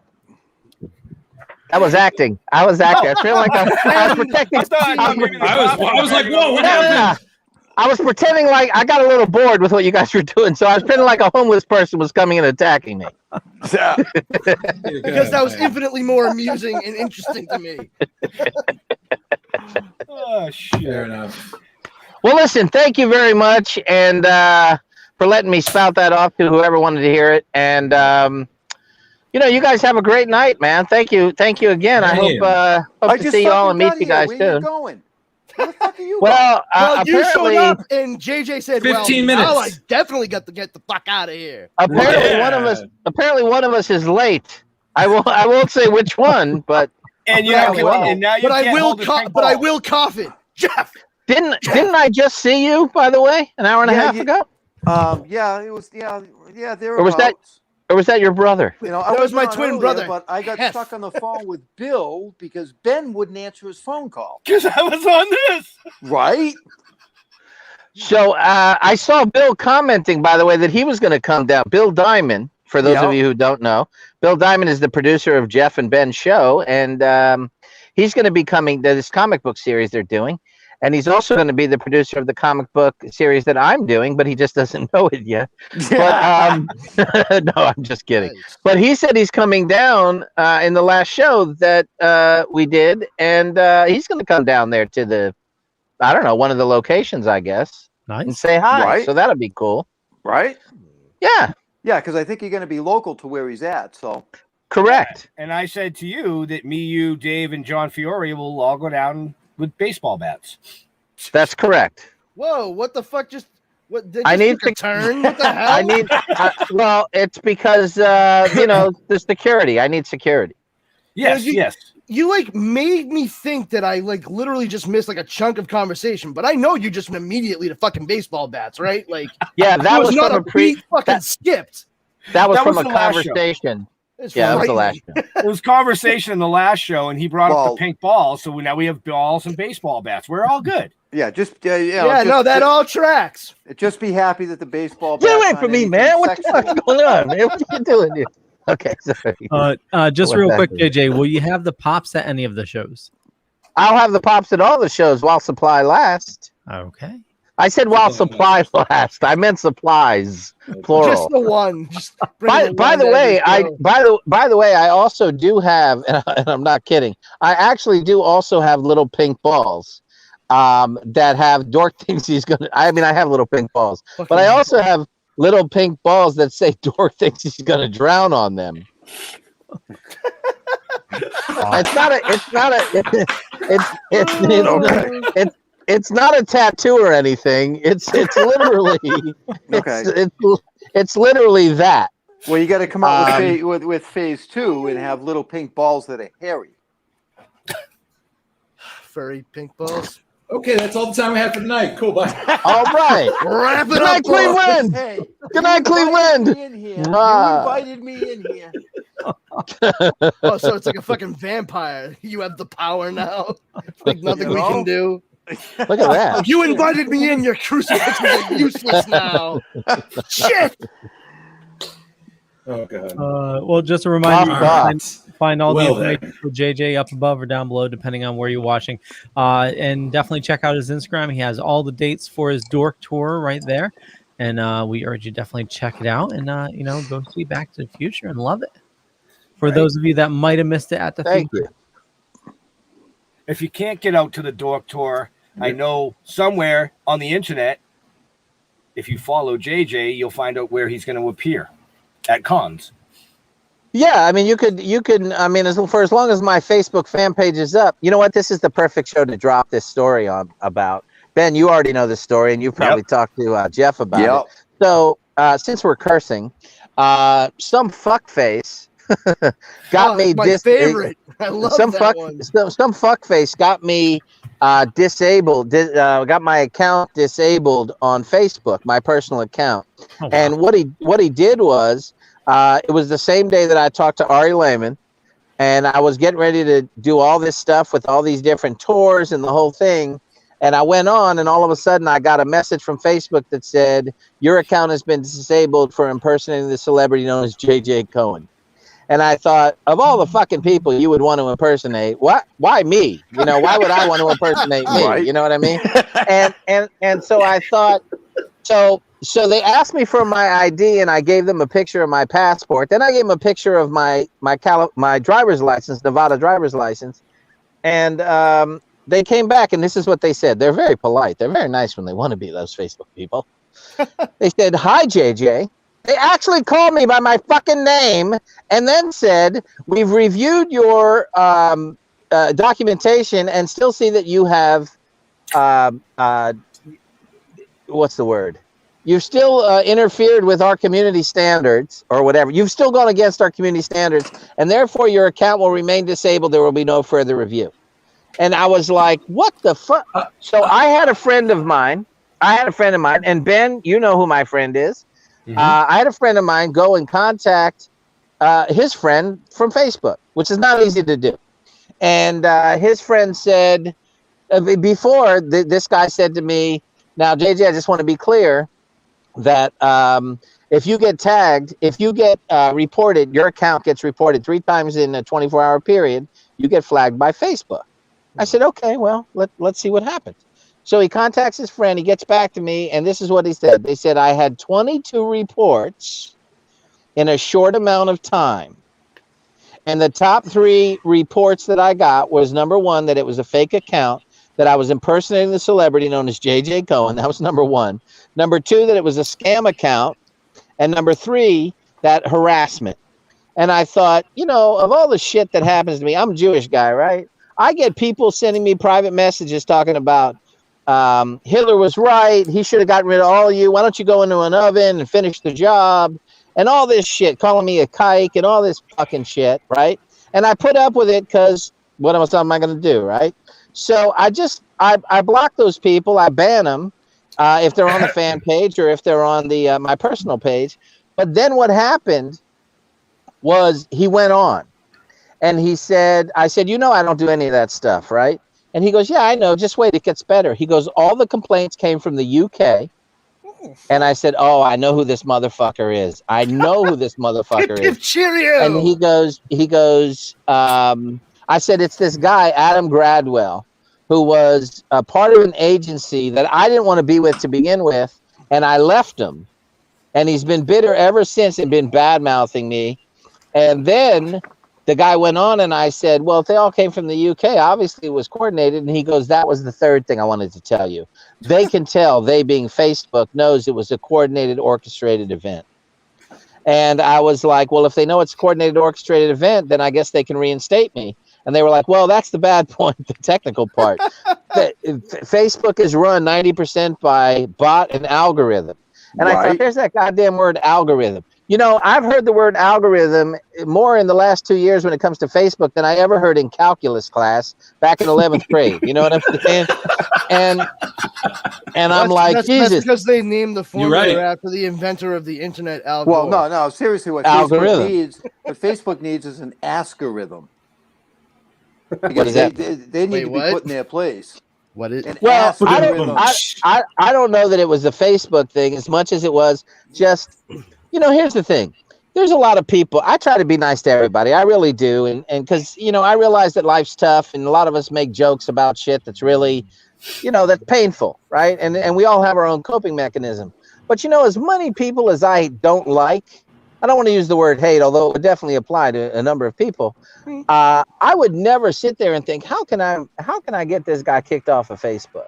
I was acting. I feel like I was protecting. I was like, whoa, what happened? I was pretending like I got a little bored with what you guys were doing, so I was pretending like a homeless person was coming and attacking me. Because that was infinitely more amusing and interesting to me. Oh shit! Fair enough. Well, listen, thank you very much, and for letting me spout that off to whoever wanted to hear it. And you guys have a great night, man. Thank you again. I hope to see you all and meet you guys soon. Where are you going? Where the fuck are you well, you showed up and JJ said, 15 minutes. Now I definitely got to get the fuck out of here. Apparently one of us is late. I won't say which one, but I will cough it. Jeff, Didn't I just see you, by the way, an hour and a half ago? Yeah, it was. Yeah, there. Or was that your brother? You know, That was my twin brother. But I got stuck on the phone with Bill because Ben wouldn't answer his phone call. Because I was on this. Right. So I saw Bill commenting, by the way, that he was going to come down. Bill Diamond, for those of you who don't know, Bill Diamond is the producer of Jeff and Ben's show, and he's going to be coming to this comic book series they're doing. And he's also going to be the producer of the comic book series that I'm doing, but he just doesn't know it yet. But, no, I'm just kidding. But he said he's coming down in the last show that we did, and he's going to come down there to the, I don't know, one of the locations, I guess, and say hi. Right. So that'll be cool. Right? Yeah. Yeah, because I think you're going to be local to where he's at. So. Correct. And I said to you that me, you, Dave, and John Fiore will all go down with baseball bats. That's correct. Whoa! What the fuck? What? I need to turn. What the hell? I need. Well, it's because the security. I need security. Yes. Yes. You like made me think that I like literally just missed like a chunk of conversation, but I know you just went immediately to fucking baseball bats, right? Like, yeah, that was not from a beat fucking skipped. That was from the a last show. conversation. Yeah, that was the last show. It was conversation in the last show, and he brought up the pink balls. So now we have balls and baseball bats. We're all good. Yeah, that all tracks. Just be happy that the baseball. Get away from me, man! What the fuck's going on, man? What are you doing here? Okay, sorry. Just real quick, JJ, will you have the pops at any of the shows? I'll have the pops at all the shows while supply lasts. Okay. I said while supply lasts. I meant supplies, plural. Just the one. Just by the way, I also do have, and I'm not kidding. I actually do also have little pink balls that have Dork thinks he's gonna. I mean, I have little pink balls, but I also have little pink balls that say Dork thinks he's gonna drown on them. It's not a tattoo or anything. It's literally it's literally that. Well, you got to come out with phase 2 and have little pink balls that are hairy. Furry pink balls. Okay, that's all the time we have for tonight. Cool, bye. All right. Wrap it Good up, night, Cleveland. Hey, Good night, Cleveland. You invited me in here. Oh, so it's like a fucking vampire. You have the power now. Like nothing we can do. Look at that. You invited me in. Your crucifixes are useless now. Shit. Oh god. Well, just a reminder, you can find all the information for JJ up above or down below, depending on where you're watching. And definitely check out his Instagram. He has all the dates for his Dork tour right there. And we urge you definitely check it out and go see Back to the Future and love it. For those of you that might have missed it at the Thank you. If you can't get out to the Dork tour, I know somewhere on the internet, if you follow JJ, you'll find out where he's going to appear at cons. Yeah, I mean, you could. I mean, for as long as my Facebook fan page is up, you know what? This is the perfect show to drop this story on about. Ben, you already know the story, and you've probably talked to Jeff about it. So, since we're cursing, some fuckface got me. My favorite. I love some that one. Some fuckface got me disabled. Got my account disabled on Facebook, my personal account. Oh, wow. And what he did was, it was the same day that I talked to Ari Lehman, and I was getting ready to do all this stuff with all these different tours and the whole thing. And I went on, and all of a sudden I got a message from Facebook that said, your account has been disabled for impersonating the celebrity known as JJ Cohen. And I thought, of all the fucking people you would want to impersonate, why me? Why would I want to impersonate me? Right. You know what I mean? And so I thought, so they asked me for my ID, and I gave them a picture of my passport. Then I gave them a picture of my driver's license, Nevada driver's license. And they came back, and this is what they said. They're very polite. They're very nice when they want to be, those Facebook people. They said, hi, JJ. They actually called me by my fucking name and then said, we've reviewed your documentation and still see that you have, what's the word? You've still interfered with our community standards or whatever. You've still gone against our community standards, and therefore your account will remain disabled. There will be no further review. And I was like, what the fuck? So I had a friend of mine, and Ben, you know who my friend is. I had a friend of mine go and contact his friend from Facebook, which is not easy to do. And his friend said, before this guy said to me, now, JJ, I just want to be clear that if you get tagged, if you get reported, your account gets reported 3 times in a 24-hour period, you get flagged by Facebook. I said, okay, well, let's see what happens. So he contacts his friend, he gets back to me, and this is what he said. They said, I had 22 reports in a short amount of time. And the top 3 reports that I got was, number 1, that it was a fake account, that I was impersonating the celebrity known as JJ Cohen. That was number 1. Number 2, that it was a scam account. And number 3, that harassment. And I thought, you know, of all the shit that happens to me, I'm a Jewish guy, right? I get people sending me private messages talking about Hitler was right. He should have gotten rid of all of you. Why don't you go into an oven and finish the job? And all this shit, calling me a kike and all this fucking shit, right? And I put up with it because what else am I going to do, right? So I block those people. I ban them if they're on the fan page or if they're on the my personal page. But then what happened was he went on. And he said, I said, you know, I don't do any of that stuff, right? And he goes, yeah, I know. Just wait. It gets better. He goes, all the complaints came from the UK. And I said, oh, I know who this motherfucker is. I know who this motherfucker is. Cheerio. And he goes, I said, it's this guy, Adam Gradwell, who was a part of an agency that I didn't want to be with to begin with. And I left him. And he's been bitter ever since and been bad-mouthing me. And then the guy went on and I said, well, if they all came from the UK, obviously it was coordinated. And he goes, that was the third thing I wanted to tell you. They can tell, they being Facebook, knows it was a coordinated, orchestrated event. And I was like, well, if they know it's a coordinated, orchestrated event, then I guess they can reinstate me. And they were like, well, that's the bad point, the technical part. Facebook is run 90% by bot and algorithm. And I thought, there's that goddamn word algorithm. You know, I've heard the word algorithm more in the last 2 years when it comes to Facebook than I ever heard in calculus class back in 11th grade. You know what I'm saying? And I'm like, Jesus. That's because they named the formula after the inventor of the internet algorithm. Well, no, seriously, what Facebook needs is an algorithm. What is that? They need to be put in their place. What is? Well, I don't know that it was the Facebook thing as much as it was just. You know, here's the thing. There's a lot of people. I try to be nice to everybody. I really do. And because, you know, I realize that life's tough and a lot of us make jokes about shit that's really, you know, that's painful, right? And we all have our own coping mechanism. But, you know, as many people as I don't like, I don't want to use the word hate, although it would definitely apply to a number of people. I would never sit there and think, how can I get this guy kicked off of Facebook?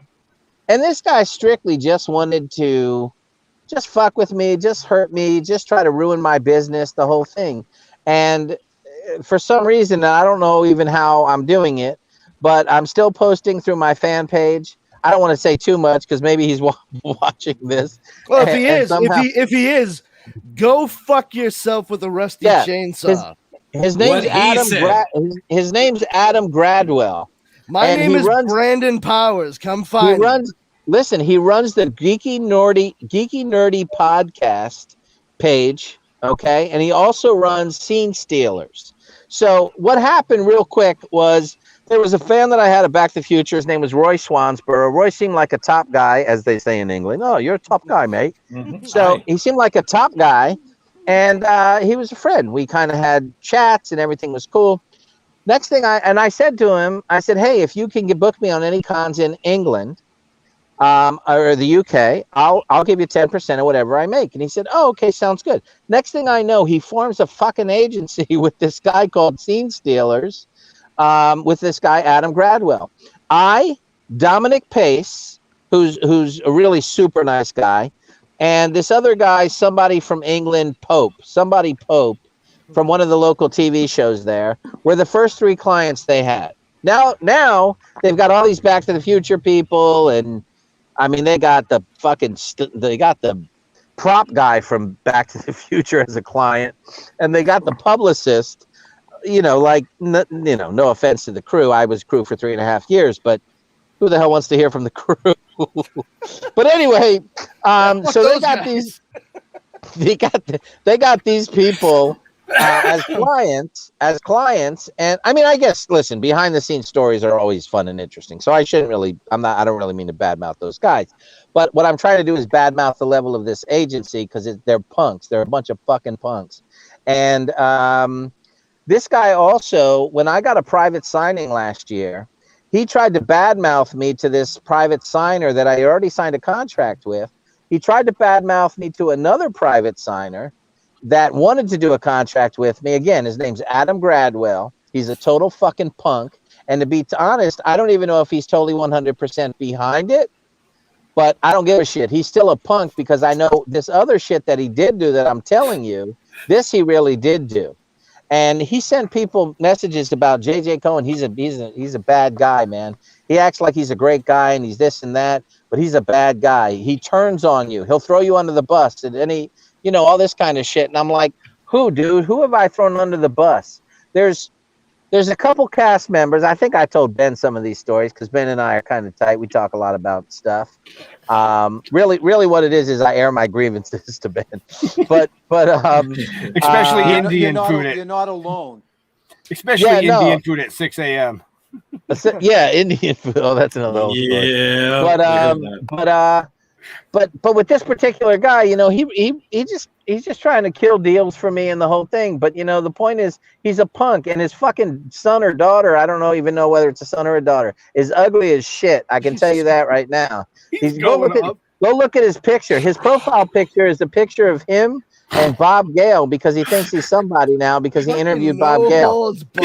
And this guy strictly just wanted to just fuck with me, just hurt me, just try to ruin my business, the whole thing. And for some reason, I don't know even how I'm doing it, but I'm still posting through my fan page. I don't want to say too much because maybe he's watching this. Well, if he is, go fuck yourself with a rusty chainsaw. His name's his name's Adam Gradwell. My name is Brandon Powers. Come find me. Listen, he runs the Geeky Nerdy podcast page, okay? And he also runs Scene Stealers. So what happened real quick was there was a fan that I had of Back to the Future. His name was Roy Swansborough. Roy seemed like a top guy, as they say in England. Oh, you're a top guy, mate. Mm-hmm. So he seemed like a top guy, and he was a friend. We kind of had chats, and everything was cool. Next thing I said to him, I said, hey, if you can book me on any cons in England, or the UK, I'll give you 10% of whatever I make. And he said, oh, okay, sounds good. Next thing I know, he forms a fucking agency with this guy called Scene Stealers, with this guy, Adam Gradwell. Dominic Pace, who's a really super nice guy, and this other guy, somebody from England, Pope from one of the local TV shows there, were the first 3 clients they had. Now they've got all these Back to the Future people, and I mean, they got the fucking, they got the prop guy from Back to the Future as a client, and they got the publicist, no offense to the crew. I was crew for 3.5 years, but who the hell wants to hear from the crew? But anyway, so they got these, they got these people as clients, and I mean, I guess, listen, behind the scenes stories are always fun and interesting. So I don't really mean to badmouth those guys, but what I'm trying to do is badmouth the level of this agency because they're punks. They're a bunch of fucking punks, and this guy also, when I got a private signing last year, he tried to badmouth me to this private signer that I already signed a contract with. He tried to badmouth me to another private signer that wanted to do a contract with me. Again, his name's Adam Gradwell. He's a total fucking punk. And to be honest, I don't even know if he's totally 100% behind it, but I don't give a shit. He's still a punk because I know this other shit that he did do that I'm telling you, this he really did do. And he sent people messages about JJ Cohen. He's a bad guy, man. He acts like he's a great guy and he's this and that, but he's a bad guy. He turns on you. He'll throw you under the bus and any, all this kind of shit. And I'm like, who, dude? Who have I thrown under the bus? There's a couple cast members. I think I told Ben some of these stories because Ben and I are kind of tight. We talk a lot about stuff. Really what it is I air my grievances to Ben. But especially Indian food. You're not alone. Especially Indian food at 6 a.m. Yeah, Indian food. Oh, that's another old story. But with this particular guy, he's just trying to kill deals for me and the whole thing. But the point is, he's a punk, and his fucking son or daughter, I don't even know whether it's a son or a daughter, is ugly as shit. I can tell you that right now. Go look at his picture. His profile picture is a picture of him and Bob Gale because he thinks he's somebody now because he interviewed Bob Gale. But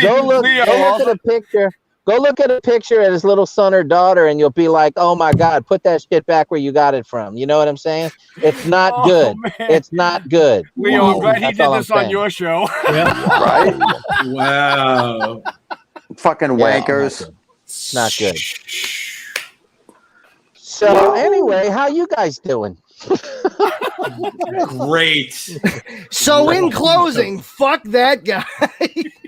go look at a picture. Go look at a picture of his little son or daughter, and you'll be like, "Oh my God, put that shit back where you got it from." You know what I'm saying? It's not good. Man. It's not good. Leo, I'm glad he did this on your show. Yeah. Right? Wow. Fucking wankers. It's not good. So anyway, how you guys doing? Great. So in closing, fuck that guy.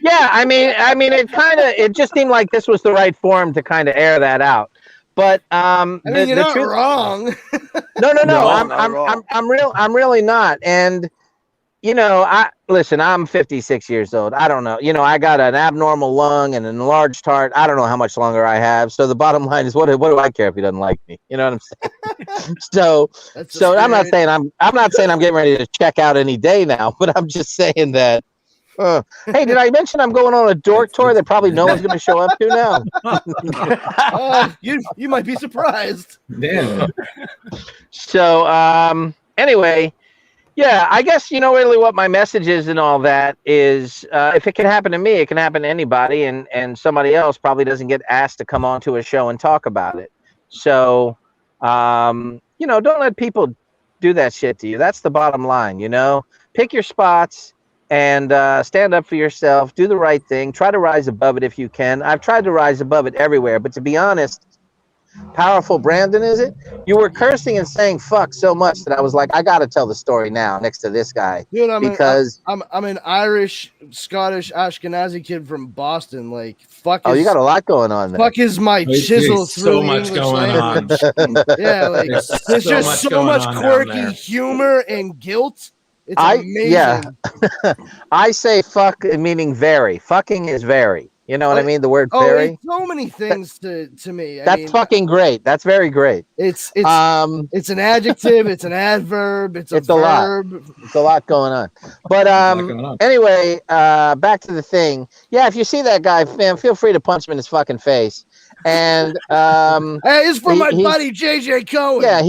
Yeah, I mean, it just seemed like this was the right forum to kind of air that out. But you're not wrong. No, I'm really not. And listen, I'm 56 years old. I don't know. I got an abnormal lung and an enlarged heart. I don't know how much longer I have. So the bottom line is, what do I care if he doesn't like me? You know what I'm saying? so I'm not saying I'm getting ready to check out any day now, but I'm just saying that. Hey, did I mention I'm going on a dork tour that probably no one's going to show up to now? You might be surprised. Damn. So anyway. Yeah, I guess really what my message is and all that is if it can happen to me, it can happen to anybody, and somebody else probably doesn't get asked to come on to a show and talk about it. So, don't let people do that shit to you. That's the bottom line, Pick your spots and stand up for yourself. Do the right thing. Try to rise above it if you can. I've tried to rise above it everywhere, but to be honest, Powerful Brandon, is it? You were cursing and saying fuck so much that I was like, I got to tell the story now next to this guy. Dude, I'm an Irish, Scottish, Ashkenazi kid from Boston. Like, fuck. You got a lot going on there. Fuck is my chisel through so the much English going language. on. Yeah, like there's just so much quirky humor and guilt. It's amazing. Yeah. I say fuck meaning very. Fucking is very. You know what I mean? The word very. It's so many things to me. That's fucking great. That's very great. It's an adjective. It's an adverb. It's a verb. Lot. It's a lot going on. But anyway, back to the thing. Yeah, if you see that guy, man, feel free to punch him in his fucking face. And hey, it's from my buddy JJ Cohen. Yeah,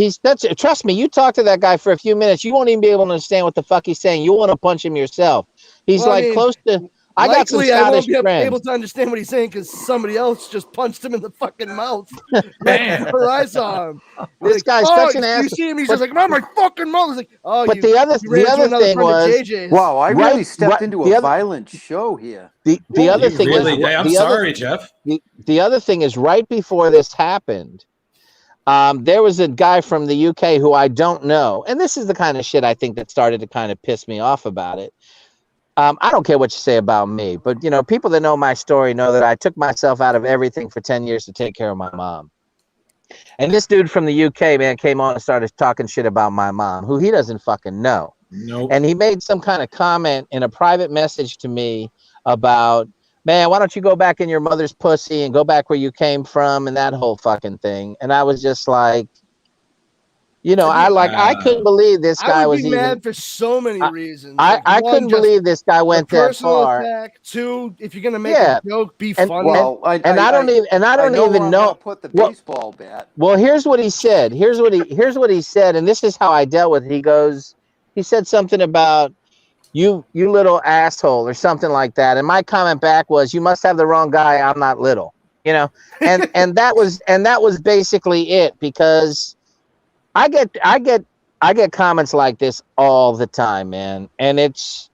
trust me, you talk to that guy for a few minutes, you won't even be able to understand what the fuck he's saying. You want to punch him yourself. He's close to. I got some Scottish I won't be friends. able to understand what he's saying because somebody else just punched him in the fucking mouth. Before I saw him. This guy's such an ass. You see him? He's just like, "Oh my fucking mouth!" He's like, "Oh." But the other thing was, wow, I really stepped into a violent show here. The other thing is, I'm sorry, Jeff. The other thing is, right before this happened, there was a guy from the UK who I don't know, and this is the kind of shit I think that started to kind of piss me off about it. I don't care what you say about me, but you know, people that know my story know that I took myself out of everything for 10 years to take care of my mom. And this dude from the UK, man, came on and started talking shit about my mom, who he doesn't fucking know. Nope. And he made some kind of comment in a private message to me about, man, why don't you go back in your mother's pussy and go back where you came from and that whole fucking thing. And I was just like, you know, I couldn't believe this guy was even mad for so many reasons. I couldn't believe this guy went that far. Attack. Two, if you're gonna make a joke, be funny. I don't even know. Put the baseball bat. Well, here's what he said. Here's what he said, and this is how I dealt with it. He said something about you little asshole or something like that, and my comment back was, you must have the wrong guy. I'm not little, you know, and that was basically it, because I get comments like this all the time, man. And it's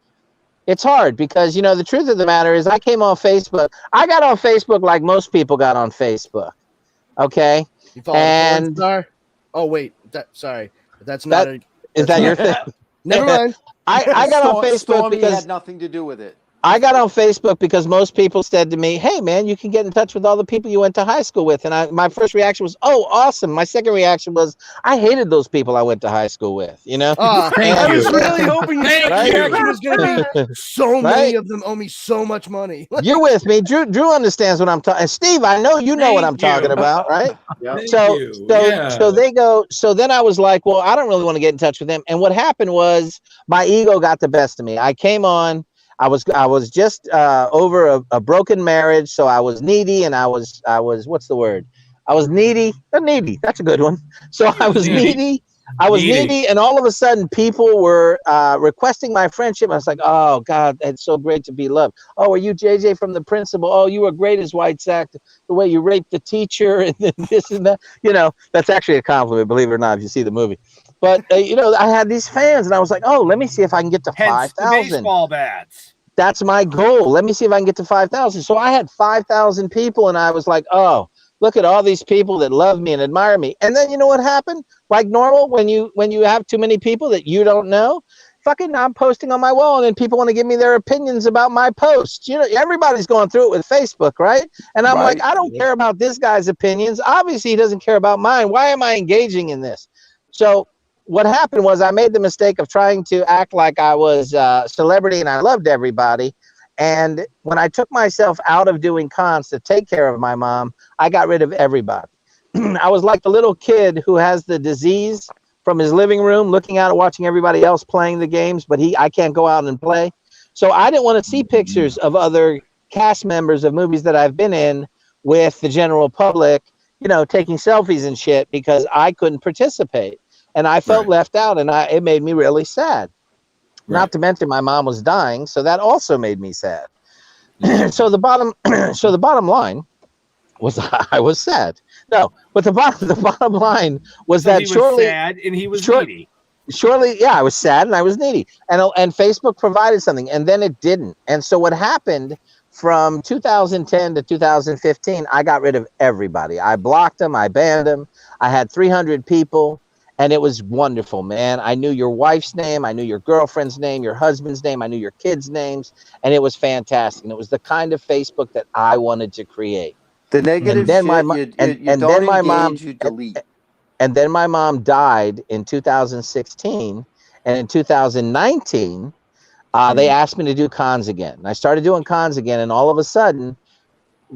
hard because, you know, the truth of the matter is I came on Facebook. I got on Facebook like most people got on Facebook. Okay. You follow a porn star? Oh, wait. Sorry. That's not is that your thing? Never mind. I got on Facebook Stormy because had nothing to do with it. I got on Facebook because most people said to me, hey, man, you can get in touch with all the people you went to high school with. And my first reaction was, oh, awesome. My second reaction was, I hated those people I went to high school with, you know? I was really hoping your reaction was going to be, so many of them owe me so much money. You're with me. Drew understands what I'm talking. And Steve, I know you know what I'm talking about, right? So then I was like, well, I don't really want to get in touch with them. And what happened was my ego got the best of me. I came on. I was just over a broken marriage, so I was needy, and I was what's the word? I was needy. Needy. That's a good one. So I was needy. And all of a sudden, people were requesting my friendship. I was like, oh God, it's so great to be loved. Oh, are you JJ from The Principal? Oh, you were great as White Sack. The way you raped the teacher and this and that. You know, that's actually a compliment, believe it or not, if you see the movie. But, you know, I had these fans, and I was like, oh, let me see if I can get to 5,000. Baseball bats. That's my goal. Let me see if I can get to 5,000. So I had 5,000 people, and I was like, oh, look at all these people that love me and admire me. And then you know what happened? Like normal, when you have too many people that you don't know, fucking I'm posting on my wall, and then people want to give me their opinions about my posts. You know, everybody's going through it with Facebook, right? And I'm like, I don't care about this guy's opinions. Obviously, he doesn't care about mine. Why am I engaging in this? So what happened was I made the mistake of trying to act like I was a celebrity and I loved everybody. And when I took myself out of doing cons to take care of my mom, I got rid of everybody. I was like the little kid who has the disease from his living room, looking out and watching everybody else playing the games, but I can't go out and play. So I didn't want to see pictures of other cast members of movies that I've been in with the general public, you know, taking selfies and shit, because I couldn't participate. And I felt left out, and it made me really sad. Not to mention my mom was dying, so that also made me sad. So the bottom line was I was sad. No, but the bottom line was that he was sad and he was needy. Surely, yeah, I was sad and I was needy, and Facebook provided something, and then it didn't. And so what happened from 2010 to 2015, I got rid of everybody. I blocked them. I banned them. I had 300 people. And it was wonderful, man. I knew your wife's name. I knew your girlfriend's name, your husband's name. I knew your kids' names. And it was fantastic. And it was the kind of Facebook that I wanted to create. The negative and then delete. And then my mom died in 2016. And in 2019, they asked me to do cons again. And I started doing cons again. And all of a sudden,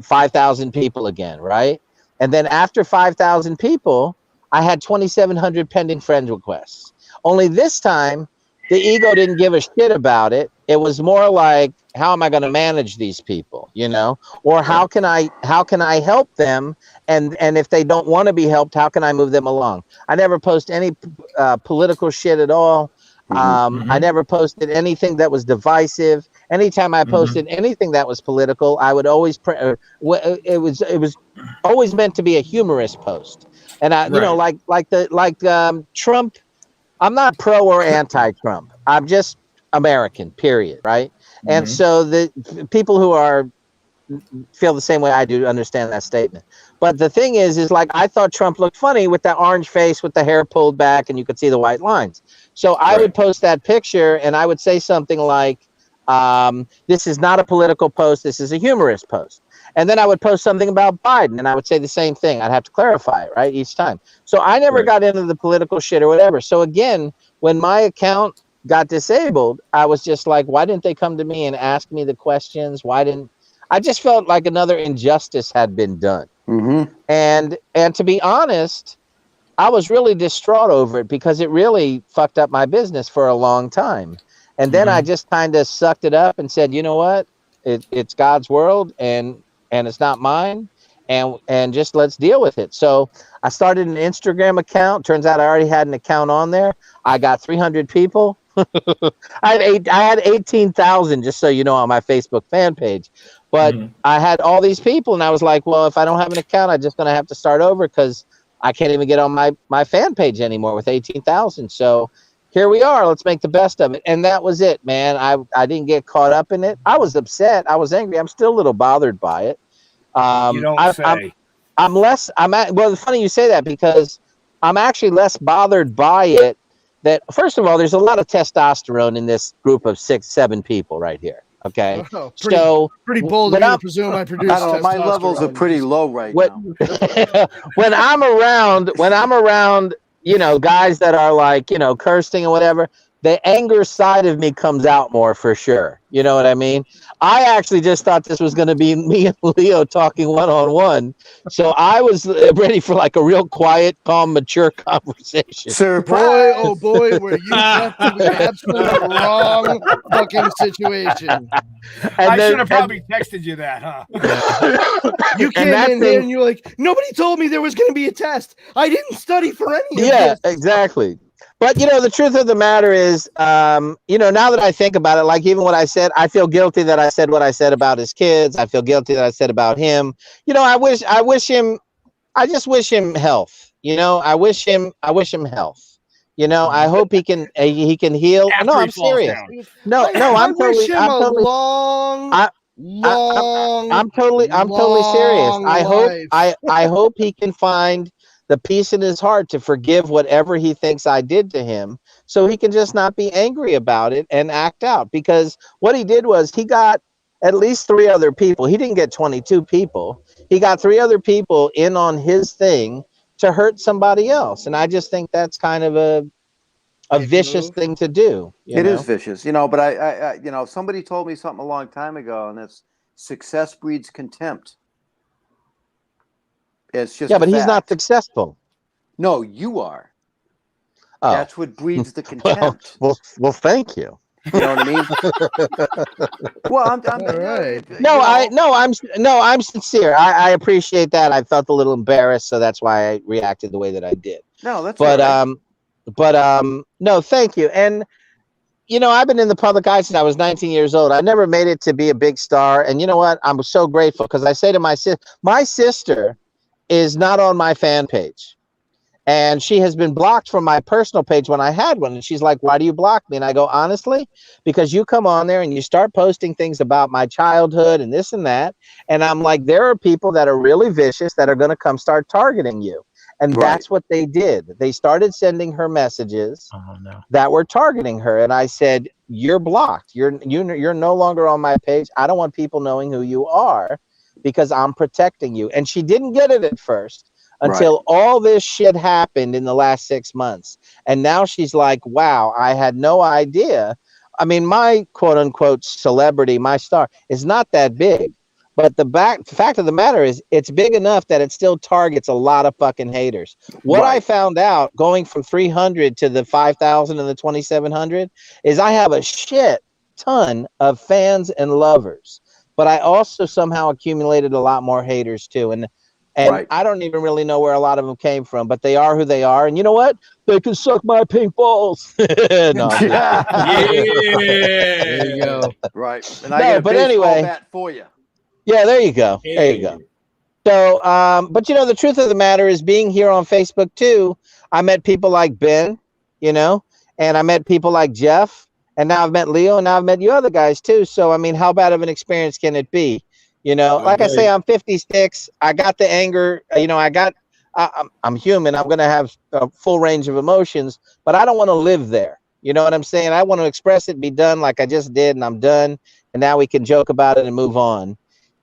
5,000 people again, right? And then after 5,000 people, I had 2,700 pending friend requests. Only this time, the ego didn't give a shit about it. It was more like, how am I going to manage these people, you know? Or how can I help them? And if they don't want to be helped, how can I move them along? I never post any political shit at all. I never posted anything that was divisive. Anytime I posted anything that was political, I would always it was always meant to be a humorous post. And you know, like Trump, I'm not pro or anti-Trump. I'm just American, period, right? And so the people who feel the same way I do understand that statement. But the thing is like, I thought Trump looked funny with that orange face with the hair pulled back and you could see the white lines. So I would post that picture and I would say something like, This is not a political post. This is a humorous post. And then I would post something about Biden, and I would say the same thing. I'd have to clarify it, right, each time. So I never got into the political shit or whatever. So again, when my account got disabled, I was just like, why didn't they come to me and ask me the questions? I just felt like another injustice had been done. Mm-hmm. And to be honest, I was really distraught over it because it really fucked up my business for a long time. And then I just kind of sucked it up and said, you know what? It's God's world and it's not mine. And just let's deal with it. So I started an Instagram account. Turns out I already had an account on there. I got 300 people. I had 18,000, just so you know, on my Facebook fan page. But I had all these people, and I was like, well, if I don't have an account, I'm just going to have to start over because I can't even get on my fan page anymore with 18,000. So here we are. Let's make the best of it. And that was it, man. I didn't get caught up in it. I was upset. I was angry. I'm still a little bothered by it. You don't say. Well, it's funny you say that because I'm actually less bothered by it. That first of all, there's a lot of testosterone in this group of 6-7 people right here. Okay, pretty bold of you to presume I produce. I don't know, my levels are pretty low right now. when I'm around, you know, guys that are like, you know, cursing and whatever, the anger side of me comes out more for sure. You know what I mean? I actually just thought this was going to be me and Leo talking one-on-one. So I was ready for like a real quiet, calm, mature conversation. Boy, oh boy, were you left in the absolute wrong fucking situation. I should have probably texted you that, huh? You came in here and you're like, nobody told me there was going to be a test. I didn't study for any of this. Yeah, exactly. But, you know, the truth of the matter is, you know, now that I think about it, like even what I said, I feel guilty that I said what I said about his kids. I feel guilty that I said about him. You know, I just wish him health. You know, I wish him health. You know, I hope he can heal. No, I'm serious. No, I'm totally serious. I hope he can find the peace in his heart to forgive whatever he thinks I did to him, so he can just not be angry about it and act out. Because what he did was he got at least 3 other people. He didn't get 22 people. He got 3 other people in on his thing to hurt somebody else. And I just think that's kind of a vicious thing to do. It is vicious, you know, but I you know, somebody told me something a long time ago, and it's success breeds contempt. It's just but he's not successful. No, you are. Oh. That's what breeds the contempt. Well, thank you. You know what I mean? Well, I'm right. I'm sincere. I appreciate that. I felt a little embarrassed, so that's why I reacted the way that I did. No, that's right. No, thank you. And you know, I've been in the public eye since I was 19 years old. I never made it to be a big star, and you know what? I'm so grateful because I say to my sister is not on my fan page. And she has been blocked from my personal page when I had one. And she's like, why do you block me? And I go, honestly, because you come on there and you start posting things about my childhood and this and that. And I'm like, there are people that are really vicious that are going to come start targeting you. And that's what they did. They started sending her messages that were targeting her. And I said, you're blocked. You're no longer on my page. I don't want people knowing who you are, because I'm protecting you. And she didn't get it at first until all this shit happened in the last 6 months. And now she's like, wow, I had no idea. I mean, my quote unquote celebrity, my star, is not that big. But the fact of the matter is it's big enough that it still targets a lot of fucking haters. What I found out going from 300 to the 5,000 and the 2,700 is I have a shit ton of fans and lovers. But I also somehow accumulated a lot more haters too. And I don't even really know where a lot of them came from, but they are who they are. And you know what? They can suck my pink balls. No, there you go. Right. And I got a baseball bat for you. Yeah, there you go. Hey. There you go. So, but you know, the truth of the matter is being here on Facebook too, I met people like Ben, you know, and I met people like Jeff. And now I've met Leo, and now I've met you other guys too. So, I mean, how bad of an experience can it be? You know, like I say, I'm 56. I got the anger. You know, I'm human. I'm going to have a full range of emotions, but I don't want to live there. You know what I'm saying? I want to express it, be done like I just did, and I'm done. And now we can joke about it and move on.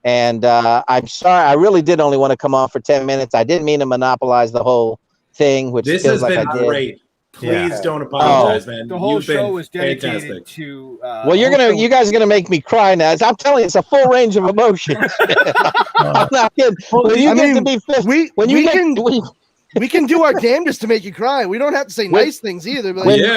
And I'm sorry, I really did only want to come on for 10 minutes. I didn't mean to monopolize the whole thing, which This feels has like been I did. great. Please don't apologize, man. The whole You've show been was dedicated fantastic. to. Well, you guys are gonna make me cry now. I'm telling you, it's a full range of emotions. I'm not kidding. When you get to be 50, we can do our damnedest to make you cry. We don't have to say nice things either. But like, you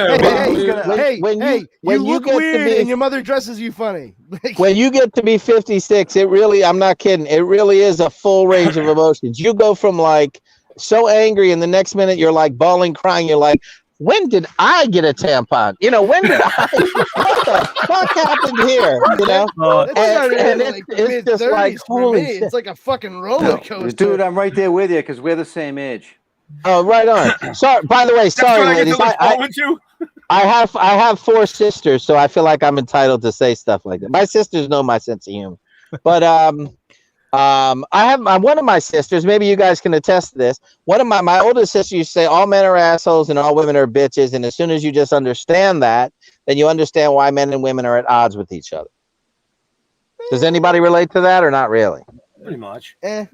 look weird and your mother dresses you funny. When you get to be 56, I'm not kidding. It really is a full range of emotions. You go from like so angry, and the next minute you're like bawling, crying. You're like, when did I get a tampon? You know, when did I? What the fuck happened here? You know, it's just like holy shit. It's like a fucking roller coaster. Dude, I'm right there with you because we're the same age. Oh, right on. Sorry. By the way, sorry, ladies. I have 4 sisters, so I feel like I'm entitled to say stuff like that. My sisters know my sense of humor, but I have one of my sisters. Maybe you guys can attest to this. One of my oldest sisters used to say, "All men are assholes and all women are bitches." And as soon as you just understand that, then you understand why men and women are at odds with each other. Does anybody relate to that or not really? Pretty much. I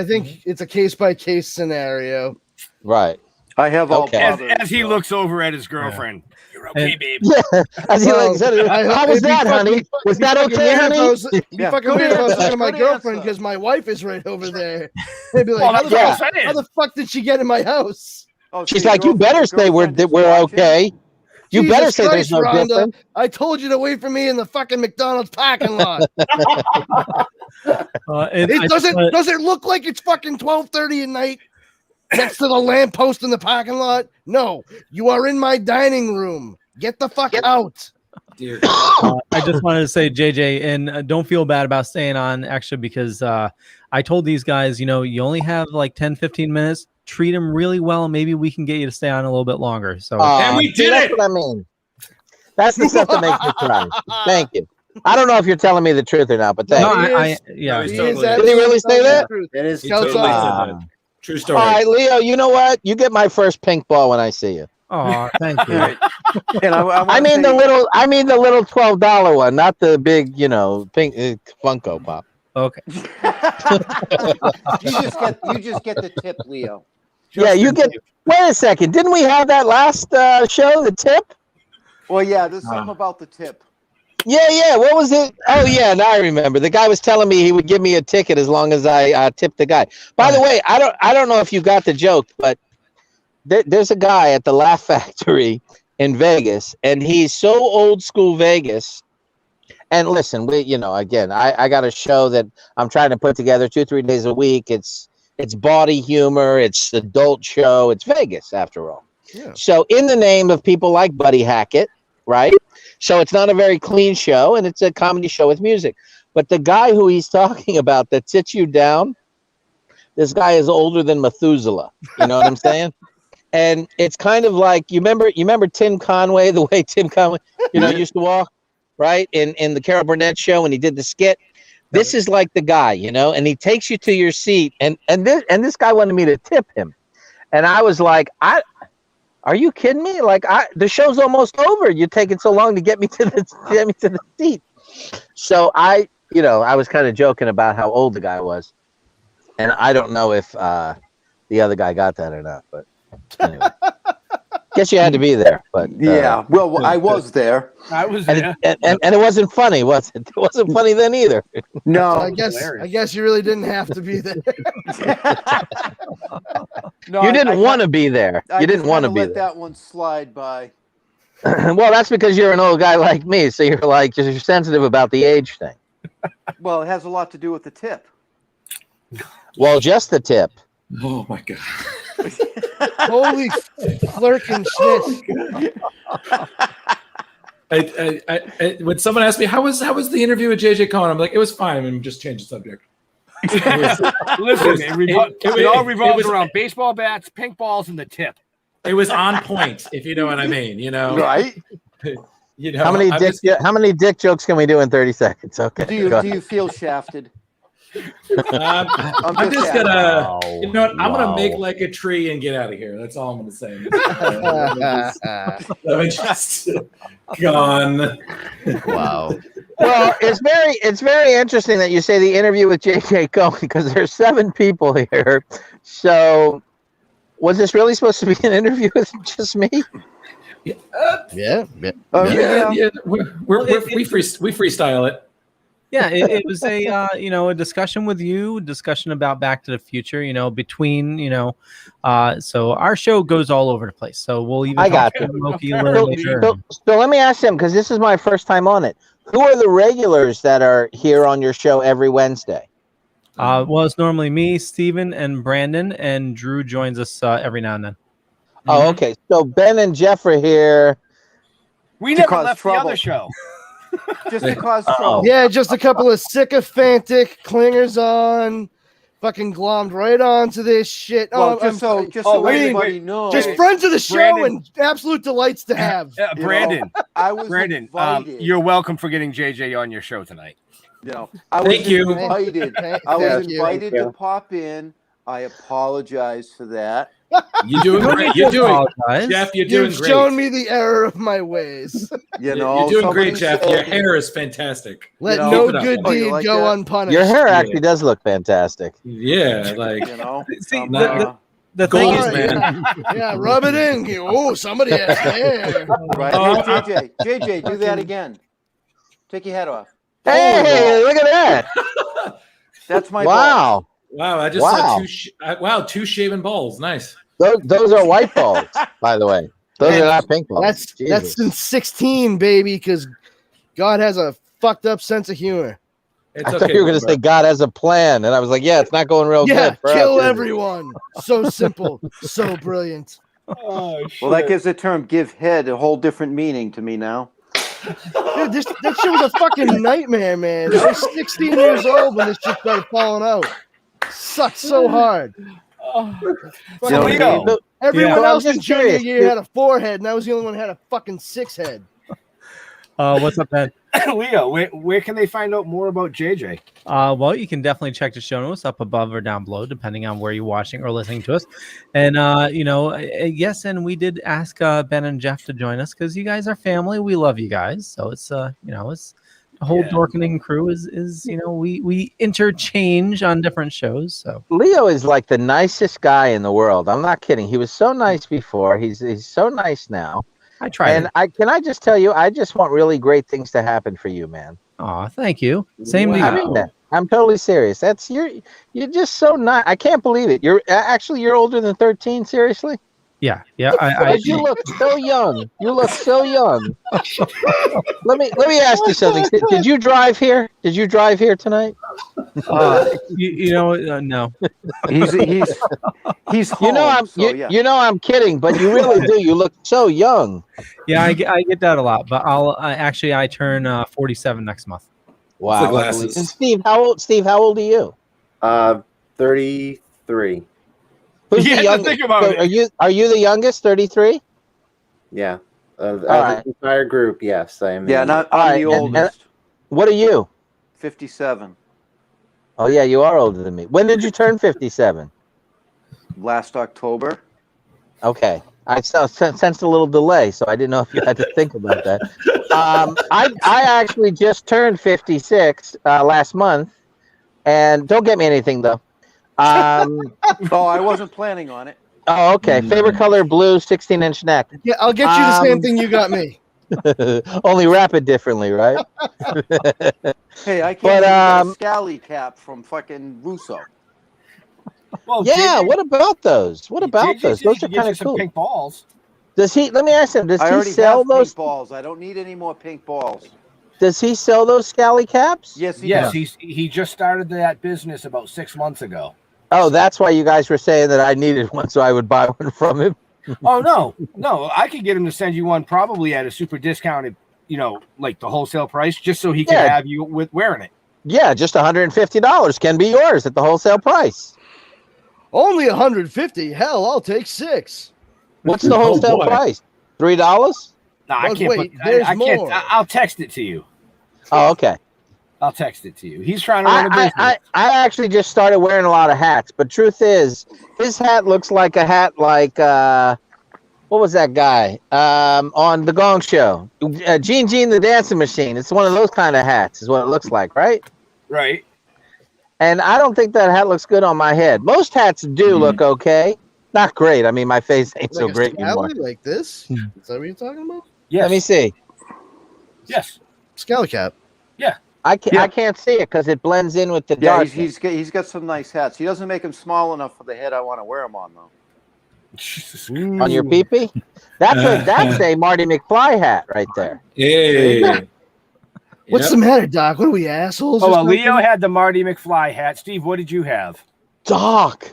think it's a case by case scenario. Right. I have all as he looks over at his girlfriend. You're okay, babe. Yeah. As he looks at her, how was that, honey? Was that okay, honey? It'd be fucking weird if I was looking at my girlfriend because my wife is right over there. They'd be like, how the fuck did she get in my house? She's like, you better say we're okay. You Jesus better say Christ, there's no Rhonda, difference. I told you to wait for me in the fucking McDonald's parking lot. Does it look like it's fucking 12:30 at night next to the lamppost in the parking lot? No, you are in my dining room. Get the fuck out. I just wanted to say, JJ, and don't feel bad about staying on extra because I told these guys, you only have like 10, 15 minutes. Treat them really well, and maybe we can get you to stay on a little bit longer. So, and we did that's it. what I mean. That's the stuff that makes me cry. Thank you. I don't know if you're telling me the truth or not, but thank you. Yeah. Did he really say that? It is true story. All right, Leo. You know what? You get my first pink ball when I see you. Oh, thank you. And I mean the little $12 one, not the big, pink Funko Pop. Okay. you just get the tip, Leo. You get. Wait a second. Didn't we have that last show? The tip. Well, yeah. There's something about the tip. Yeah. What was it? Oh, yeah. Now I remember. The guy was telling me he would give me a ticket as long as I tipped the guy. By the way, I don't know if you got the joke, but there's a guy at the Laugh Factory in Vegas, and he's so old school Vegas. And listen, again, I got a show that I'm trying to put together 2-3 days a week. It's bawdy humor. It's adult show. It's Vegas, after all. Yeah. So in the name of people like Buddy Hackett, right? So it's not a very clean show, and it's a comedy show with music. But the guy who he's talking about that sits you down, this guy is older than Methuselah. You know what I'm saying? And it's kind of like, you remember Tim Conway, the way Tim Conway, used to walk, right? In the Carol Burnett show when he did the skit. This is like the guy, and he takes you to your seat, and this guy wanted me to tip him, and I was like, are you kidding me? Like, the show's almost over. You're taking so long to get me to the seat. So I was kind of joking about how old the guy was, and I don't know if the other guy got that or not, but anyway. Guess you had to be there, but yeah. Well, I was there. I was there, and it wasn't funny, was it? It wasn't funny then either. No, I guess you really didn't have to be there. No, you didn't want to be there. You didn't want to be let there. that one slide by. Well, that's because you're an old guy like me, so you're sensitive about the age thing. Well, it has a lot to do with the tip. Well, just the tip. Oh my god. Holy flirking shit. When someone asked me how was the interview with JJ Cohen, I'm like, it was fine. I'm just change the subject. Listen, it all revolves around baseball bats, pink balls, and the tip. It was on point, if you know what I mean. Right? How many dick jokes can we do in 30 seconds? Okay. Do you feel shafted? I'm just gonna, you know what? I'm gonna make like a tree and get out of here. That's all I'm gonna say. Let me just gone. Wow. Well, it's very interesting that you say the interview with JJ Cohen because there's 7 people here. So, was this really supposed to be an interview with just me? Yeah. We freestyle it. Yeah, it was a a discussion with you, discussion about Back to the Future. Between so our show goes all over the place. So we'll even talk to Loki a little later. So let me ask him because this is my first time on it. Who are the regulars that are here on your show every Wednesday? Well, it's normally me, Steven, and Brandon, and Drew joins us every now and then. Oh, okay. So Ben and Jeff are here. We never left the other show. Just to cause trouble. Yeah, just a couple of sycophantic clingers on, fucking glommed right onto this shit. Well, just so everybody knows, just friends of the show and absolute delights to have. Brandon, I was invited. You're welcome for getting JJ on your show tonight. I was Thank you. invited. I was invited to pop in. I apologize for that. You're doing great. You're doing, Jeff. You're doing You've great. shown me the error of my ways. You know, you're doing great, Jeff. Your hair is fantastic. Let no good deed go unpunished. Your hair actually does look fantastic. Yeah, like See, the thing is, man. Yeah, rub it in. Oh, somebody has hair. Right, hey, JJ, do that again. Take your head off. Hey, look at that. That's my wow. balls. Wow, I just saw 2 shaven balls. Nice. Those are white balls, by the way. Those are not pink balls. That's since 16, baby, because God has a fucked up sense of humor. It's I thought you were going to say God has a plan, and I was like, yeah, it's not going real good. Yeah, kill everyone. So simple, so brilliant. Oh, shit. Well, that gives the term "give head" a whole different meaning to me now. Dude, that shit was a fucking nightmare, man. I was 16 years old when this shit started falling out. Sucked so hard. Everyone else in junior year had a 4-head, and I was the only one who had a fucking 6-head. What's up, Ben? Leo, where can they find out more about JJ? Well, you can definitely check the show notes up above or down below, depending on where you're watching or listening to us. And yes, and we did ask Ben and Jeff to join us because you guys are family. We love you guys, so it's it's the whole Dorkening crew is we interchange on different shows. So Leo is like the nicest guy in the world. I'm not kidding. He was so nice before. He's so nice now. I tried. And I just tell you, I just want really great things to happen for you, man. Aw, thank you. Same to you. I mean that. I'm totally serious. You're just so nice. I can't believe it. You're older than 13. Seriously? Yeah. You look so young. You look so young. Let me ask you something. Did you drive here? Did you drive here tonight? No. He's home, I'm kidding, but you really do. You look so young. Yeah, I get that a lot, but I turn 47 next month. Wow. Glasses. And Steve, how old are you? 33. Who's You the had to youngest? think about So it. Are you the youngest? 33. Yeah. right. The entire group, yes. I am. Yeah, I'm the oldest. What are you? 57. Oh yeah, you are older than me. When did you turn 57? Last October. Okay. I sensed a little delay, so I didn't know if you had to think about that. I actually just turned 56 last month, and don't get me anything though. I wasn't planning on it. Oh, okay. Favorite color, blue, 16-inch neck. Yeah, I'll get you the same thing you got me. Only wrap it differently, right? Hey, I can't get a scally cap from fucking Russo. Well, yeah, JJ, what about those? What about JJ those? said Those he are could get kind you of some cool. pink balls. Does he? Let me ask him. Does I he already sell have those? pink balls. I don't need any more pink balls. Does he sell those scally caps? Yes, Yes, does. he just started that business about 6 months ago. Oh, that's why you guys were saying that I needed one, so I would buy one from him. Oh no, I could get him to send you one probably at a super discounted, like the wholesale price, just so he can have you with wearing it. Yeah, just $150 can be yours at the wholesale price. Only 150. Hell, I'll take 6. What's the wholesale price? $3? No, I But can't. wait, there's I can't. more. I'll text it to you. Oh, okay. I'll text it to you. He's trying to run a business. I actually just started wearing a lot of hats, but truth is, his hat looks like a hat like what was that guy on the Gong Show? Gene the Dancing Machine. It's one of those kind of hats, is what it looks like, right? Right. And I don't think that hat looks good on my head. Most hats do look okay. Not great. I mean, my face ain't so great anymore. Like this? Is that what you're talking about? Yes. Let me see. Yes. Scally cap. Yeah. I can't see it because it blends in with the dark. He's got some nice hats. He doesn't make them small enough for the head I want to wear them on, though. On your pee-pee? That's a Marty McFly hat right there. Yeah. What's the matter, Doc? What are we, assholes? Oh, well, Leo had the Marty McFly hat. Steve, what did you have? Doc.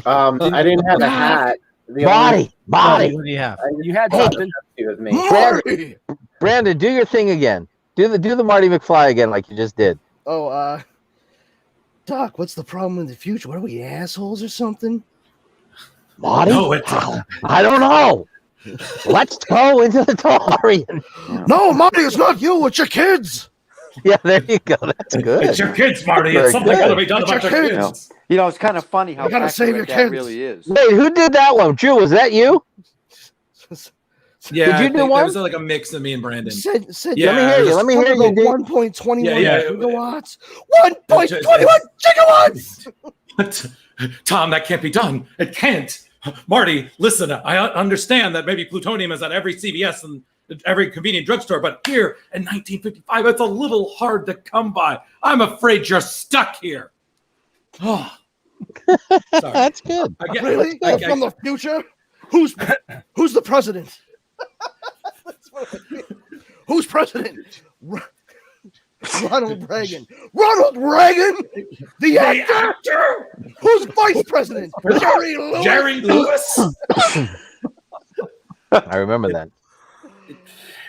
I didn't have a hat. Body. What do you have? You had something with me. Brandon, do your thing again. Do the Marty McFly again like you just did. Oh, Doc, what's the problem in the future? What are we, assholes or something? Marty? I don't know. Let's go into the DeLorean. No, Marty, it's not you. It's your kids. Yeah, there you go. That's good. It's your kids, Marty. Very It's something good. got to be done about your kids. You know, it's kind of funny how You gotta save your accurate that kids. really is. Wait, who did that one? Drew, was that you? Yeah, Did you I do think one? there was like a mix of me and Brandon. Said, Yeah, let me hear you. 1.21 Yeah. gigawatts. 1.21 gigawatts. What? Tom, that can't be done. It can't. Marty, listen, I understand that maybe plutonium is at every CVS and every convenient drugstore, but here in 1955, it's a little hard to come by. I'm afraid you're stuck here. Oh, sorry. That's good. Really? From the future? Who's the president? Who's president? Ronald Reagan. Ronald Reagan? The actor? Who's vice president? Jerry Lewis? Jerry Lewis? I remember that.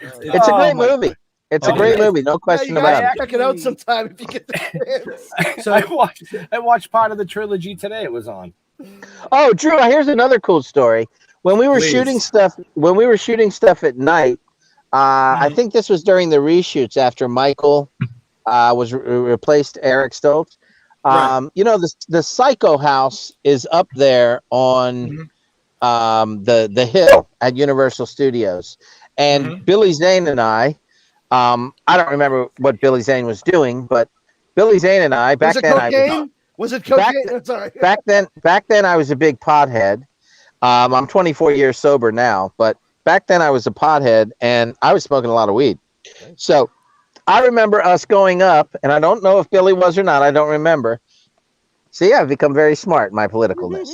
It's a great movie. It's a great movie, no question about it. Check it out sometime if you get the chance. So I watched part of the trilogy today. It was on. Oh, Drew, here's another cool story. When we were shooting stuff at night, I think this was during the reshoots after Michael was replaced Eric Stoltz. You know, the Psycho House is up there on the hill at Universal Studios, and Billy Zane and I don't remember what Billy Zane was doing, but Billy Zane and I back then Was it cocaine? Sorry. Back then I was a big pothead. I'm 24 years sober now, but back then I was a pothead and I was smoking a lot of weed. So I remember us going up, and I don't know if Billy was or not. I don't remember. See, I've become very smart in my politicalness.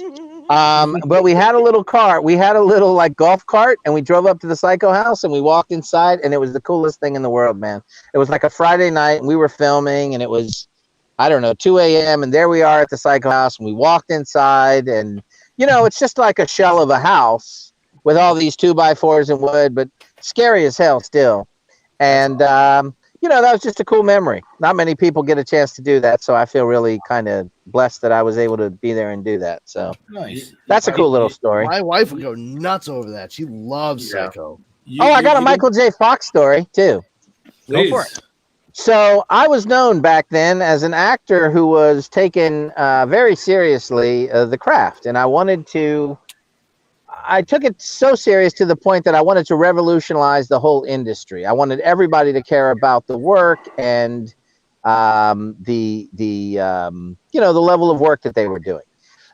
But we had a little car. We had a little like golf cart, and we drove up to the Psycho House, and we walked inside, and it was the coolest thing in the world, man. It was like a Friday night, and we were filming, and it was, I don't know, 2 a.m., and there we are at the Psycho House, and we walked inside, and, you know, it's just like a shell of a house with all these 2x4s and wood, but scary as hell still. And, you know, that was just a cool memory. Not many people get a chance to do that, so I feel really kind of blessed that I was able to be there and do that. So Nice. That's a cool little story. My wife would go nuts over that. She loves Psycho. I got a Michael J. Fox story, too. Go for it. So I was known back then as an actor who was taken very seriously the craft, and I took it so serious to the point that I wanted to revolutionize the whole industry. I wanted everybody to care about the work and the level of work that they were doing.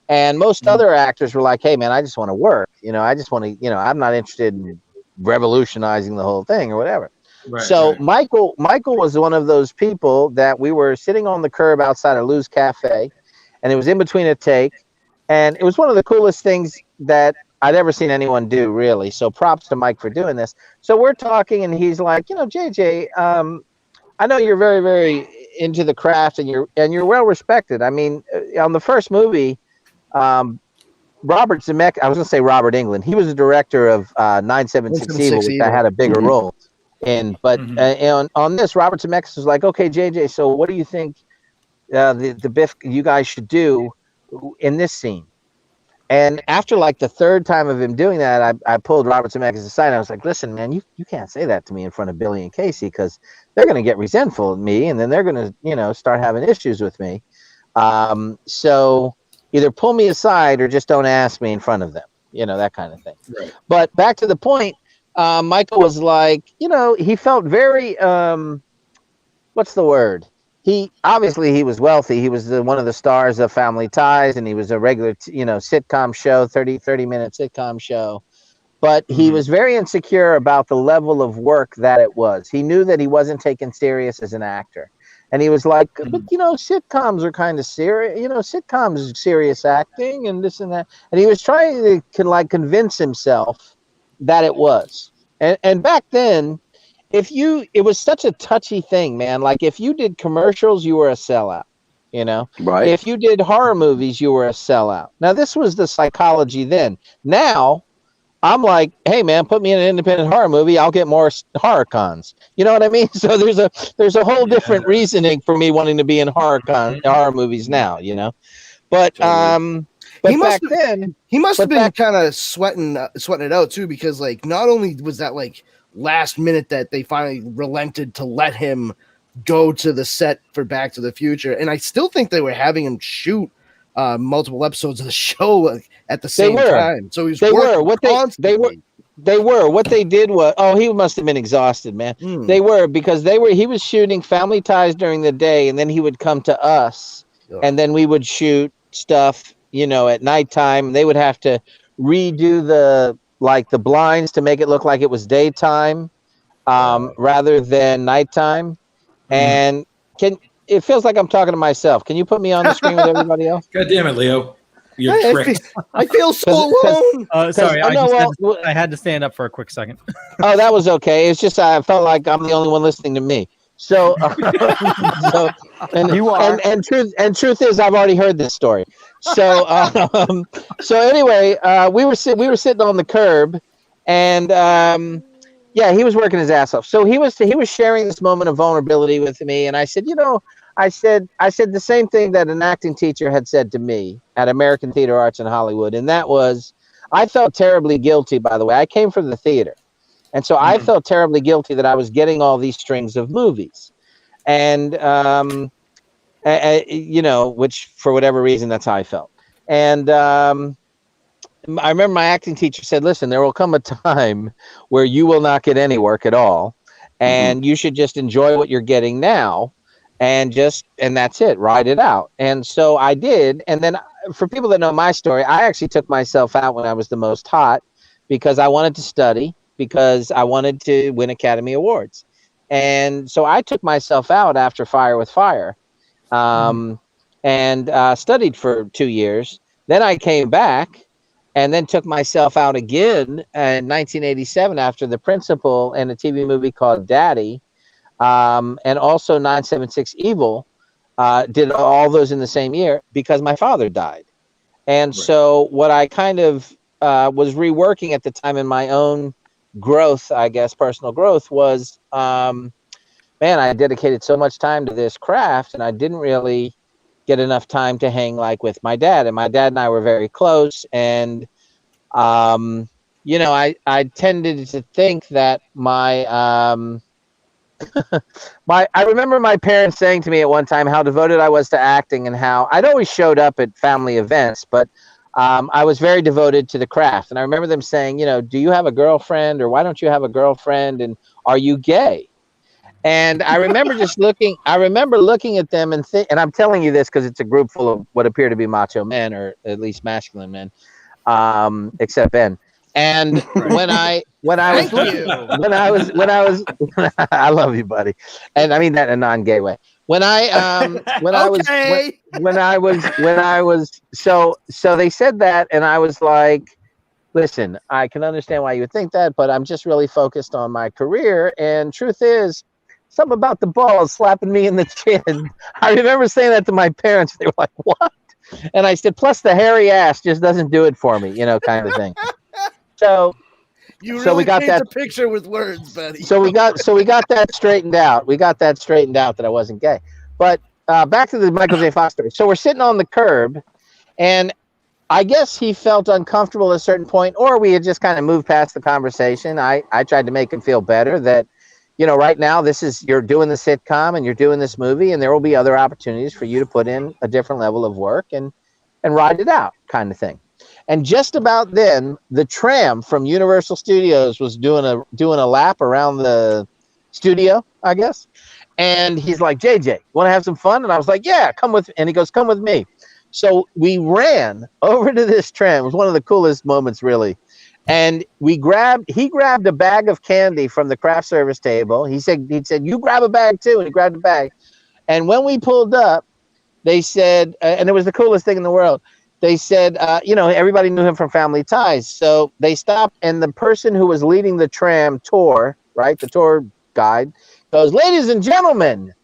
And most other actors were like, "Hey, man, I just want to work. You know, I just want to. You know, I'm not interested in revolutionizing the whole thing or whatever." Right, so right. Michael was one of those people that we were sitting on the curb outside of Lou's Cafe, and it was in between a take, and it was one of the coolest things that I'd ever seen anyone do, really. So props to Mike for doing this. So we're talking, and he's like, "You know, JJ, I know you're very, very into the craft, and you're well respected. I mean, on the first movie, Robert Zemeckis, I was going to say Robert Englund. He was the director of 976 Evil, which I had a bigger role in. But on this, Robert Zemeckis was like, "Okay, JJ, so what do you think the Biff you guys should do in this scene?" And after like the third time of him doing that, I pulled Robert Zemeckis aside. And I was like, listen, man, you can't say that to me in front of Billy and Casey because they're going to get resentful of me. And then they're going to, start having issues with me. So either pull me aside or just don't ask me in front of them, that kind of thing. Right. But back to the point, Michael was like, he felt very, what's the word? He was wealthy. He was one of the stars of Family Ties, and he was a regular, sitcom show, 30-minute sitcom show. But he was very insecure about the level of work that it was. He knew that he wasn't taken serious as an actor. And he was like, but, sitcoms are kind of serious. Sitcoms is serious acting and this and that. And he was trying to convince himself that it was. And back then, it was such a touchy thing, man. Like if you did commercials, you were a sellout, Right. If you did horror movies, you were a sellout. Now, this was the psychology then. Now, I'm like, hey, man, put me in an independent horror movie. I'll get more horror cons. You know what I mean? So there's a whole different reasoning for me wanting to be in horror movies now, But he must have been kind of sweating it out too, because not only was that last minute that they finally relented to let him go to the set for Back to the Future, and I still think they were having him shoot multiple episodes of the show at the same time. So they were what they did was he must have been exhausted, man. They were because he was shooting Family Ties during the day, and then he would come to us, and then we would shoot stuff at nighttime. They would have to redo the blinds to make it look like it was daytime rather than nighttime. And it feels like I'm talking to myself. Can you put me on the screen with everybody else? God damn it, Leo. You're tricked. I feel so alone. Sorry, I had to stand up for a quick second. Oh, that was okay. It's just I felt like I'm the only one listening to me. So, you are. And truth is, I've already heard this story. So, anyway, we were sitting on the curb, and he was working his ass off. So he was sharing this moment of vulnerability with me, and I said, I said the same thing that an acting teacher had said to me at American Theater Arts in Hollywood, and that was, I felt terribly guilty. By the way, I came from the theater. And so I felt terribly guilty that I was getting all these strings of movies. And, which for whatever reason, that's how I felt. And I remember my acting teacher said, listen, there will come a time where you will not get any work at all. And you should just enjoy what you're getting now and that's it, ride it out. And so I did. And then for people that know my story, I actually took myself out when I was the most hot because I wanted to study, because I wanted to win Academy Awards. And so I took myself out after Fire with Fire and studied for 2 years. Then I came back and then took myself out again in 1987 after The Principal and a TV movie called Daddy, and also 976 Evil, did all those in the same year because my father died. And so what I kind of was reworking at the time in my own growth, I guess, personal growth was, I dedicated so much time to this craft and I didn't really get enough time to hang with my dad. And my dad and I were very close. And, I tended to think that I remember my parents saying to me at one time how devoted I was to acting and how I'd always showed up at family events, but I was very devoted to the craft. And I remember them saying, do you have a girlfriend, or why don't you have a girlfriend? And are you gay? And I remember looking at them and I'm telling you this because it's a group full of what appear to be macho men, or at least masculine men, except Ben. And when I was I love you, buddy. And I mean that in a non-gay way. So they said that, and I was like, listen, I can understand why you would think that, but I'm just really focused on my career. And truth is, something about the balls slapping me in the chin. I remember saying that to my parents. They were like, what? And I said, plus the hairy ass just doesn't do it for me, kind of thing. So we got that picture with words, buddy. So we got that straightened out. That I wasn't gay. But back to the Michael J. Fox story. So we're sitting on the curb, and I guess he felt uncomfortable at a certain point, or we had just kind of moved past the conversation. I tried to make him feel better that, right now you're doing the sitcom and you're doing this movie, and there will be other opportunities for you to put in a different level of work and ride it out, kind of thing. And just about then, the tram from Universal Studios was doing a lap around the studio, I guess. And he's like, JJ, want to have some fun? And I was like, yeah, come with. And he goes, come with me. So we ran over to this tram. It was one of the coolest moments, really. And he grabbed a bag of candy from the craft service table. He said, you grab a bag too. And he grabbed a bag. And when we pulled up, they said, and it was the coolest thing in the world. They said, everybody knew him from Family Ties. So they stopped, and the person who was leading the tram tour, right, the tour guide, goes, ladies and gentlemen,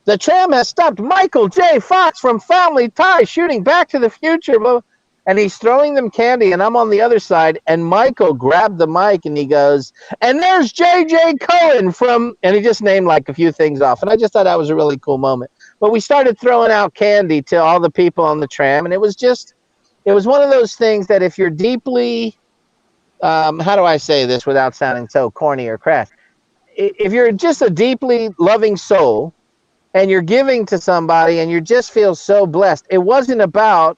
the tram has stopped Michael J. Fox from Family Ties shooting Back to the Future. And he's throwing them candy, and I'm on the other side, and Michael grabbed the mic, and he goes, and there's JJ Cohen and he just named like a few things off. And I just thought that was a really cool moment. But we started throwing out candy to all the people on the tram, and it was one of those things that if you're deeply, how do I say this without sounding so corny or crass? If you're just a deeply loving soul, and you're giving to somebody and you just feel so blessed. It wasn't about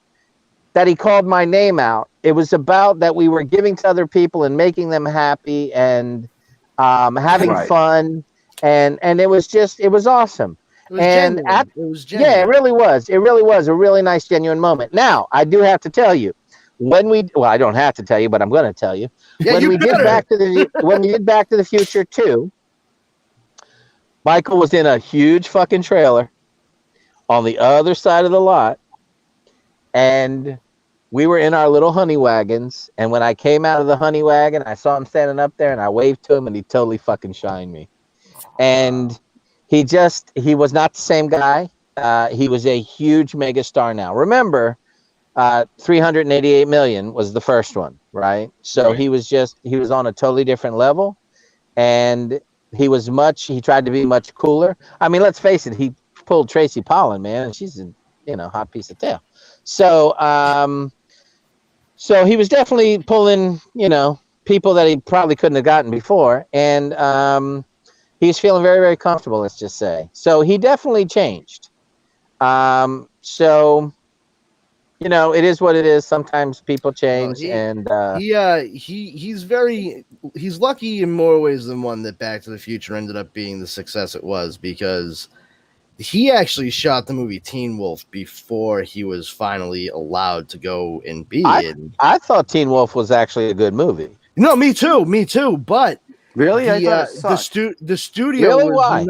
that he called my name out. It was about that we were giving to other people and making them happy and having fun. And it was awesome. It was genuine. Yeah, it really was. It really was a really nice, genuine moment. Now, I do have to tell you, I don't have to tell you, but I'm going to tell you. Yeah, when we did Back to the Future 2, Michael was in a huge fucking trailer on the other side of the lot, and we were in our little honey wagons, and when I came out of the honey wagon, I saw him standing up there, and I waved to him, and he totally fucking shined me. And he was not the same guy. He was a huge mega star now. Remember, 388 million was the first one, right? So right. He was on a totally different level, and he tried to be much cooler. I mean, let's face it, he pulled Tracy Pollan, man, and she's a hot piece of tail. So he was definitely pulling, people that he probably couldn't have gotten before. And he's feeling very, very comfortable, let's just say. So he definitely changed. It is what it is. Sometimes people change, he's lucky in more ways than one that Back to the Future ended up being the success it was, because he actually shot the movie Teen Wolf before he was finally allowed to go and be in. I thought Teen Wolf was actually a good movie. No, me too. But really, I thought it sucked. The studio was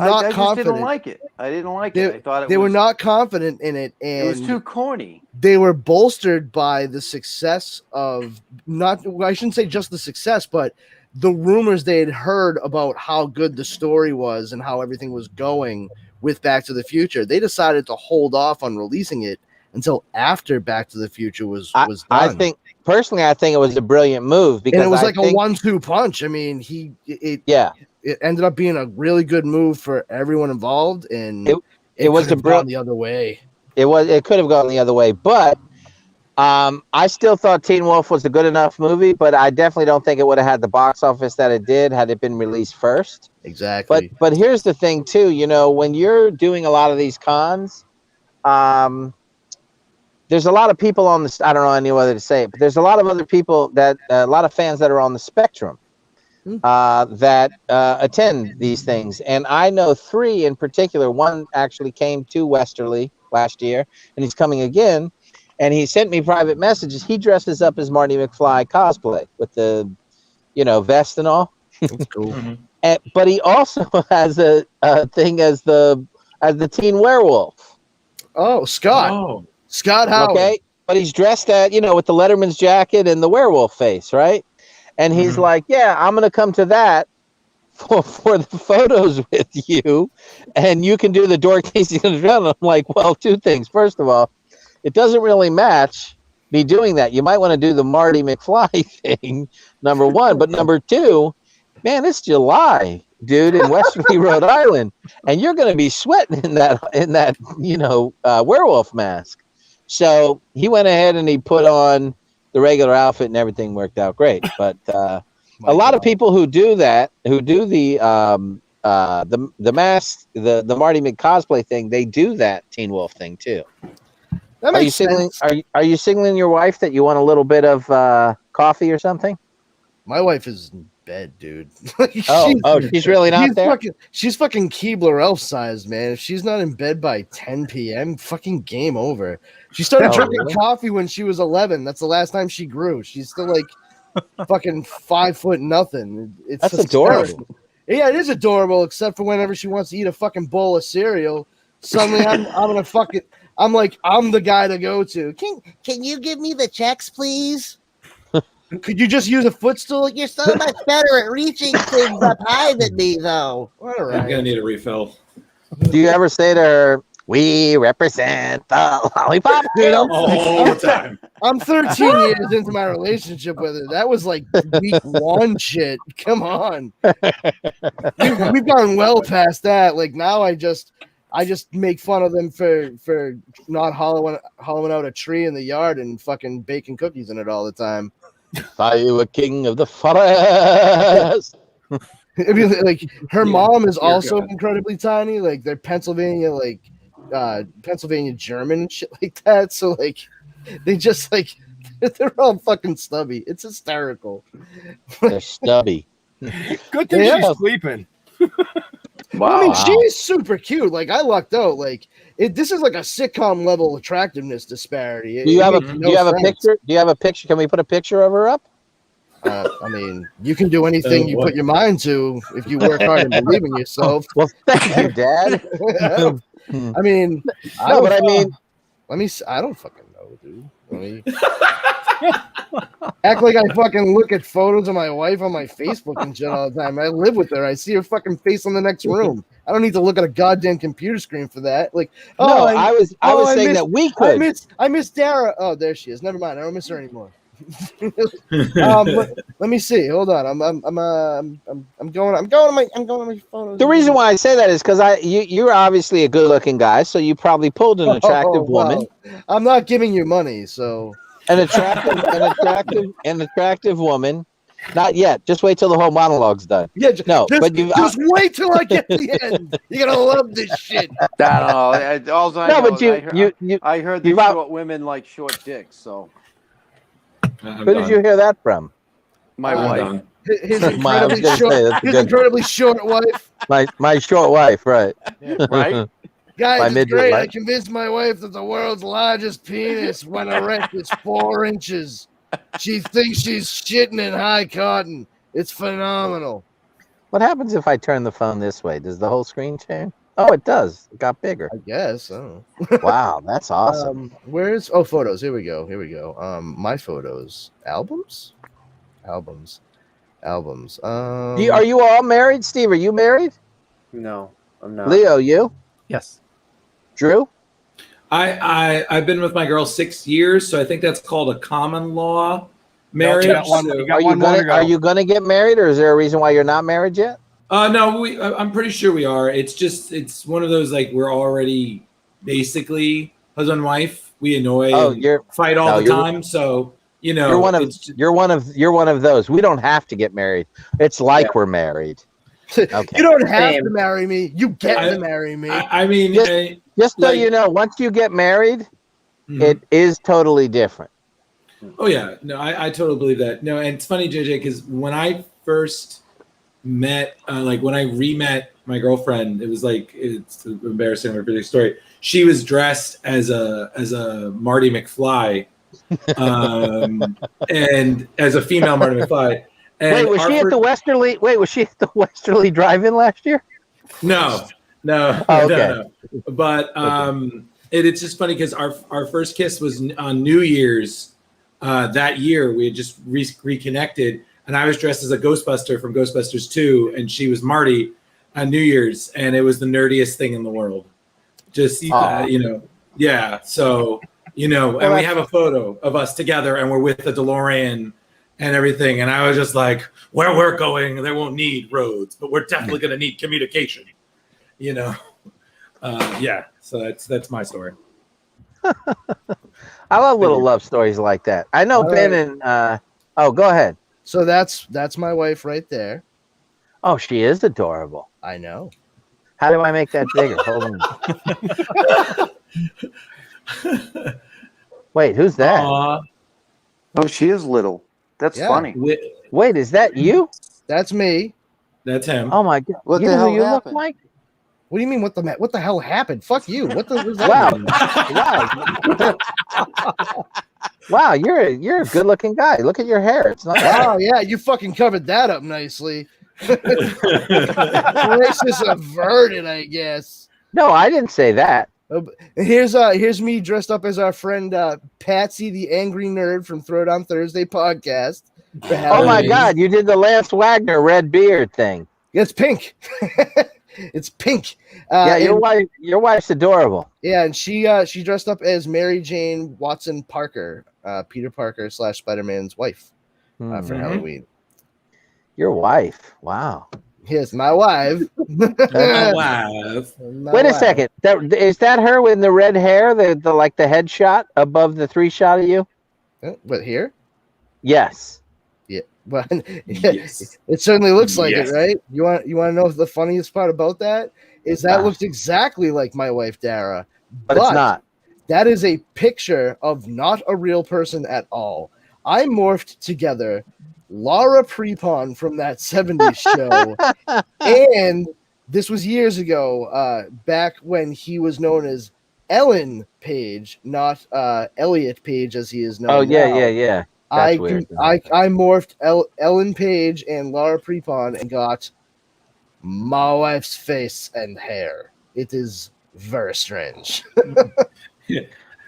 not I confident. Didn't like it. I didn't like it. I thought they were not confident in it, and it was too corny. They were bolstered by the success of I shouldn't say just the success, but the rumors they had heard about how good the story was and how everything was going with Back to the Future. They decided to hold off on releasing it until after Back to the Future was done. I think it was a brilliant move, because it was like a 1-2 punch. I mean, it ended up being a really good move for everyone involved, and it was gone the other way. It could have gone the other way, but I still thought Teen Wolf was a good enough movie, but I definitely don't think it would have had the box office that it did had it been released first. Exactly. But here's the thing too, when you're doing a lot of these cons, there's a lot of people on the, I don't know any other to say it, but there's a lot of other people a lot of fans that are on the spectrum that attend these things. And I know 3 in particular. One actually came to Westerly last year, and he's coming again. And he sent me private messages. He dresses up as Marty McFly cosplay with the, vest and all. That's cool. But he also has a thing as the teen werewolf. Oh, Scott. Oh. Scott Howard. Okay, but he's dressed with the Letterman's jacket and the werewolf face, right? And he's like, yeah, I'm going to come to that for the photos with you, and you can do the Dork Casey. I'm like, well, 2 things. First of all, it doesn't really match me doing that. You might want to do the Marty McFly thing, number 1. But number 2, man, it's July, dude, in Westerly, Rhode Island, and you're going to be sweating in that werewolf mask. So he went ahead and he put on the regular outfit, and everything worked out great. But a lot of people who do that, who do the mask, the Marty McCosplay thing, they do that Teen Wolf thing too. That makes sense. Are you signaling your wife that you want a little bit of coffee or something? My wife is in bed, dude. She's really not there? She's fucking Keebler elf sized, man. If she's not in bed by 10 p.m., fucking game over. She started drinking coffee when she was 11. That's the last time she grew. She's still like fucking 5 foot nothing. That's adorable. Yeah, it is adorable, except for whenever she wants to eat a fucking bowl of cereal. Suddenly I'm gonna fucking I'm the guy to go to. Can you give me the checks, please? Could you just use a footstool? You're so much better at reaching things up high than me, though. All right. I'm gonna need a refill. Do you ever say to her, "We represent the lollipop"? Dude, all the time. I'm 13 years into my relationship with her. That was like week 1 shit. Come on. We've gone well past that. Like now I just make fun of them for not hollowing out a tree in the yard and fucking baking cookies in it all the time. Are you a king of the forest? I mean, like her mom is also incredibly tiny. Like they're Pennsylvania German and shit like that. So like they just like they're all fucking stubby. It's hysterical. They're stubby. Good thing she's sleeping. Wow. I mean, she's super cute. Like I lucked out. Like this is like a sitcom level attractiveness disparity. Do you have a picture? Do you have a picture? Can we put a picture of her up? I mean, you can do anything you put your mind to if you work hard and believe in yourself. Well, thank you, Dad. I mean, I don't fucking know, dude. Act like I fucking look at photos of my wife on my Facebook and shit all the time. I live with her. I see her fucking face on the next room. I don't need to look at a goddamn computer screen for that. Like, I was saying that we could. I miss Dara. Oh, there she is. Never mind. I don't miss her anymore. Let me see. Hold on. I'm going to my photos. The reason why I say that is because you're obviously a good-looking guy, so you probably pulled an attractive woman. I'm not giving you money, so an attractive woman. Not yet. Just wait till the whole monologue's done. Yeah, just wait till I get to the end. You're gonna love this shit. I heard that short women like short dicks. So, who did you hear that from? My wife. His incredibly short wife. My short wife, right? Yeah, right. Guys, it's great. I convinced my wife that the world's largest penis when erect is 4 inches. She thinks she's shitting in high cotton. It's phenomenal. What happens if I turn the phone this way? Does the whole screen change? Oh, it does. It got bigger. I guess. Oh. Wow, that's awesome. Where's photos? Here we go. My photos. Albums. Are you all married, Steve? Are you married? No, I'm not. Leo, you? Yes. Drew? I've been with my girl 6 years, so I think that's called a common law marriage. Are you going to get married, or is there a reason why you're not married yet? No, I'm pretty sure we are. It's one of those like we're already basically husband and wife. We annoy and fight all the time, so you know you're one of those. We don't have to get married. It's like we're married. Okay. You don't have to marry me. You get to marry me. I mean, just so you know, once you get married, it is totally different. Oh yeah, no, I totally believe that. No, and it's funny, JJ, because when I first met, when I re-met my girlfriend, it was like it's embarrassing, a big story. She was dressed as a Marty McFly, and as a female Marty McFly. And was she at the Westerly Drive-In last year? No. Okay. No. But it's just funny because our first kiss was on New Year's that year. We had just reconnected, and I was dressed as a Ghostbuster from Ghostbusters 2, and she was Marty on New Year's, and it was the nerdiest thing in the world. Just yeah. So and we have a photo of us together, and we're with the DeLorean and everything. And I was just like, where we're going, they won't need roads, but we're definitely going to need communication, So that's my story. I love little love stories like that. I know All Ben right. and oh, go ahead. So that's my wife right there. Oh, she is adorable. I know. How do I make that bigger? Hold on. Wait, who's that? Oh, she is little. That's Yeah. funny. Wait, is that you? That's me. That's him. Oh my god! What you the know who hell you happened? look like? What do you mean? What the hell happened? Fuck you. What the? What does that Wow! mean? Wow! You're a good looking guy. Look at your hair. It's not. Wow, yeah, you fucking covered that up nicely. Racist averted, I guess. No, I didn't say that. Here's me dressed up as our friend Patsy, the angry nerd from Throw Down Thursday podcast. for Oh my Halloween. god! You did the Lance Wagner red beard thing. It's pink. It's pink. Yeah, and- your wife's adorable. Yeah, and she dressed up as Mary Jane Watson Parker, Peter Parker / Spider-Man's wife for Halloween. Your wife. Wow. Here's my wife. My wife. Wait a second. Is that her with the red hair? The like the headshot above the 3 shot of you? What here? Yes. Yeah. Well, Yes. it certainly looks like Yes. it, right? You want to know the funniest part about that is that looks exactly like my wife Dara, But it's not. That is a picture of not a real person at all. I morphed together Laura Prepon from that 70s show, and this was years ago, back when he was known as Ellen Page, not Elliot Page as he is known. Oh yeah, now. yeah. I That's weird. morphed Ellen Page and Laura Prepon and got my wife's face and hair. It is very strange.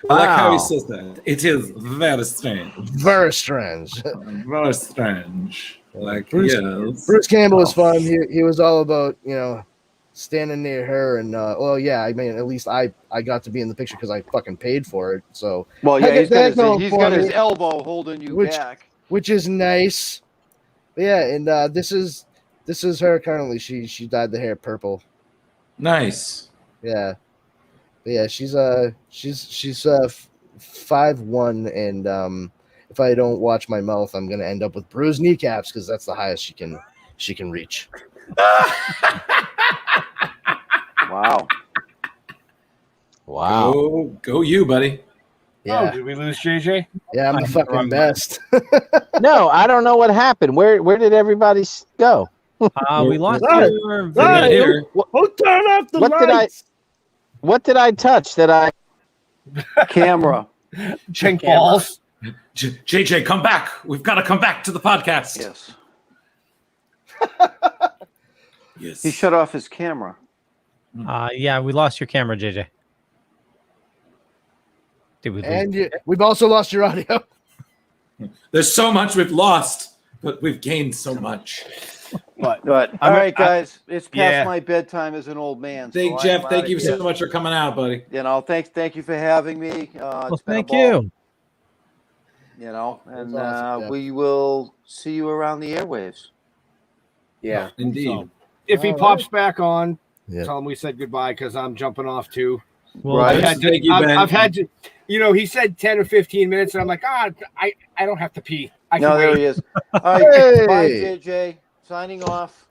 I like how he Wow. says that. It is very strange. Very strange. Very strange. Like, Bruce, yes. Bruce Campbell was fun. He was all about, standing near her and well, yeah, I mean, at least I got to be in the picture because I fucking paid for it. So Well, I yeah, get he's that got going his for me, elbow holding you back. which is nice. But yeah, and this is her currently. She dyed the hair purple. Nice. Yeah. But yeah, she's 5'1", and if I don't watch my mouth, I'm gonna end up with bruised kneecaps because that's the highest she can reach. Wow. Wow. Go you, buddy. Yeah. Oh, did we lose JJ? Yeah, I'm the fucking best. No, I don't know what happened. Where did everybody go? We lost Hey, your hey, here. who turned off the lights? What did I touch that I Camera. Chink balls. JJ, come back. We've got to come back to the podcast. Yes. Yes. He shut off his camera. Yeah, we lost your camera, JJ. Did we lose? And we've also lost your audio. There's so much we've lost, but we've gained so much. But all right, guys, it's past my bedtime as an old man. Thank so Jeff. I'm Thank outta you here. so much for coming out, buddy. Thank you for having me. Well, It's been a thank ball, you. And awesome, Jeff. we will see you around the airwaves. Yeah. Indeed. So, if he All pops back on, Yeah. tell him we said goodbye because I'm jumping off too. Well, Right. Thank you, Ben. I've had to, he said 10 or 15 minutes, and I'm like, I don't have to pee. I can No, there wait. he is. All right, Hey. bye, JJ. Signing off.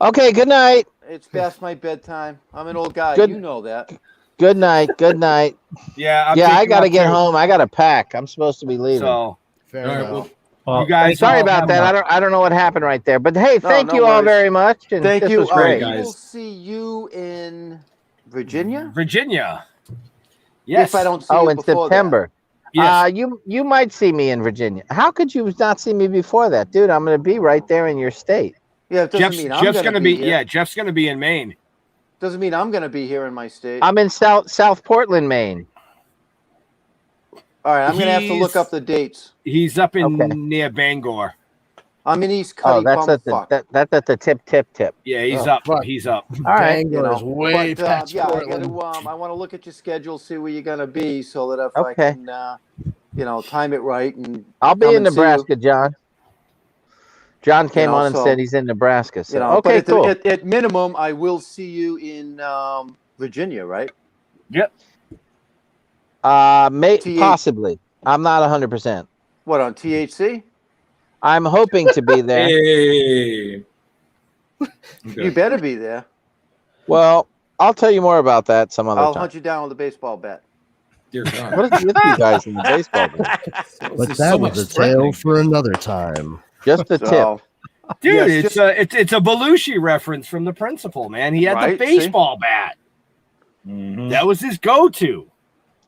Okay, good night. It's past my bedtime. I'm an old guy. Good- You know that. Good night. Good night. Yeah, I'm Yeah, I taking gotta off get too. home. I gotta pack. I'm supposed to be leaving. So, Fair All right, enough. well, you guys, Sorry all about have that. a- I don't know what happened right there. But hey, thank no you all worries. very much. And Thank this you. was great. We will guys. see you in Virginia. Virginia. Yes. If I don't see Oh, you in before September. Yes. You might see me in Virginia. How could you not see me before that, dude? I'm gonna be right there in your state. that. Yeah, it doesn't Jeff's, mean Jeff's I'm gonna be be here. Jeff's gonna be in Maine. Doesn't mean I'm gonna be here in my state. I'm in South Portland, Maine. All right, I'm gonna have to He's- look up the dates. He's up in Okay. near Bangor. I'm in East Oh, Cuddy. that's at the that's at the tip. Yeah, he's Oh, up. fuck. He's up. All right. Bangor is way But, past yeah, I Portland. gotta. I want to look at your schedule, see where you're gonna be, so that if Okay. I can, time it right and I'll be come in and see you. Nebraska, John. John came on and so- said he's in Nebraska. So but okay, at, cool. at minimum, I will see you in Virginia, right? Yep. Possibly. I'm not 100%. What, on THC? I'm hoping to be there. Hey. You better be there. Well, I'll tell you more about that some other I'll time. hunt you down with a baseball bat. Dear God. What is with you guys in the baseball game? But that was a tale for another time. Just a tip. Dude, Yes, it's a Belushi reference from The Principal, man. He had the Right, baseball bat. Mm-hmm. That was his go-to.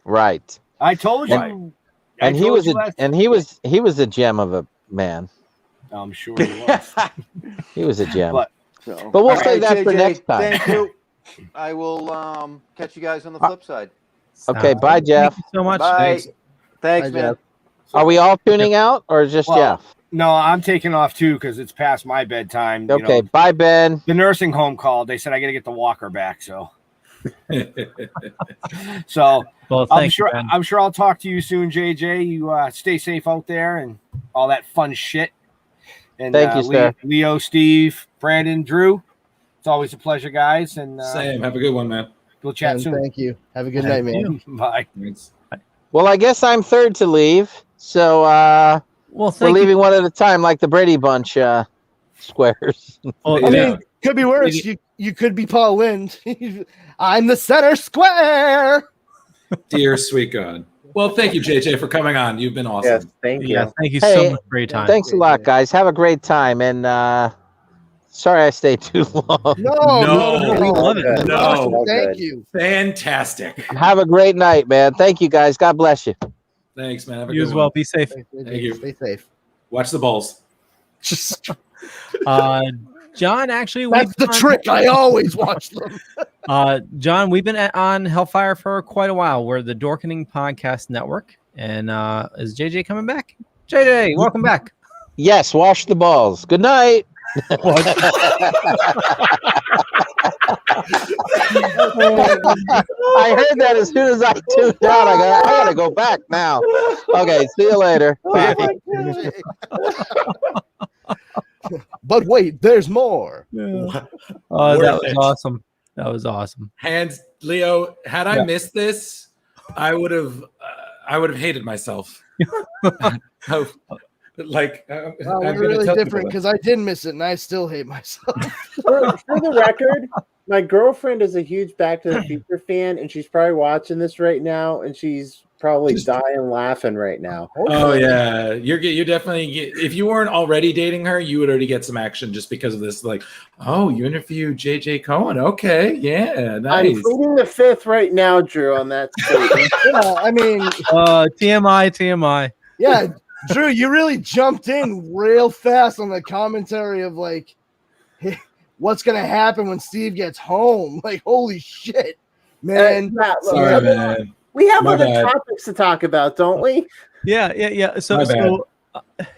Right. I told you. And he was a gem of a man. I'm sure he was. He was a gem. But we'll save that for JJ, next time. Thank you. I will catch you guys on the flip side. Okay, bye, Jeff. Thank you so much. Bye. Thanks, Bye, man. Jeff. Are we all tuning out or just Jeff? No, I'm taking off too because it's past my bedtime. You Okay, know, bye, Ben. the nursing home called. They said I got to get the walker back. So, Well, I'm sure I'll talk to you soon, JJ. You stay safe out there and all that fun shit. And Thank you, sir. Leo, Steve, Brandon, Drew. It's always a pleasure, guys. And Same. Have a good one, man. We'll chat And soon. thank you. Have a good night, man. Bye. Thanks. Well, I guess I'm third to leave. So well, we're leaving one at a time like the Brady Bunch squares. Well, I mean, could be worse. You could be Paul Lind. I'm the center square. Dear sweet God. Well, thank you, JJ, for coming on. You've been awesome. Yes, thank you. Yeah, thank you Hey, so much for your time. Thanks a lot, guys. Have a great time. And sorry I stayed too long. No, we love it. No. Thank you. Fantastic. Have a great night, man. Thank you, guys. God bless you. Thanks, man. Have a You good as well. one. Be safe. Thank you. Stay safe. Watch the balls. John, actually, That's the trick. I always watch them. John, we've been on Hellfire for quite a while. We're the Dorkening Podcast Network. And is JJ coming back? JJ, welcome back. Yes, wash the balls. Good night. I heard that as soon as I tuned out. I gotta go back now. Okay, see you later. Bye. But wait, there's more. Oh, that was awesome. That was awesome. Hands, Leo. Had I Yeah. missed this, I would have hated myself. Like, Wow, I'm we're gonna really tell different people because I did miss it and I still hate myself. For the record, my girlfriend is a huge Back to the Future fan, and she's probably watching this right now, and she's probably dying laughing right now. Oh yeah, you're definitely. If you weren't already dating her, you would already get some action just because of this. Like, oh, you interviewed JJ Cohen. Okay, yeah, nice. I'm pleading the fifth right now, Drew, on that statement. Yeah, I mean, TMI. yeah, Drew, you really jumped in real fast on the commentary of like, hey, what's gonna happen when Steve gets home? Like, holy shit, man! Sorry, man. We have My other bad. topics to talk about, don't we? Yeah. So My bad.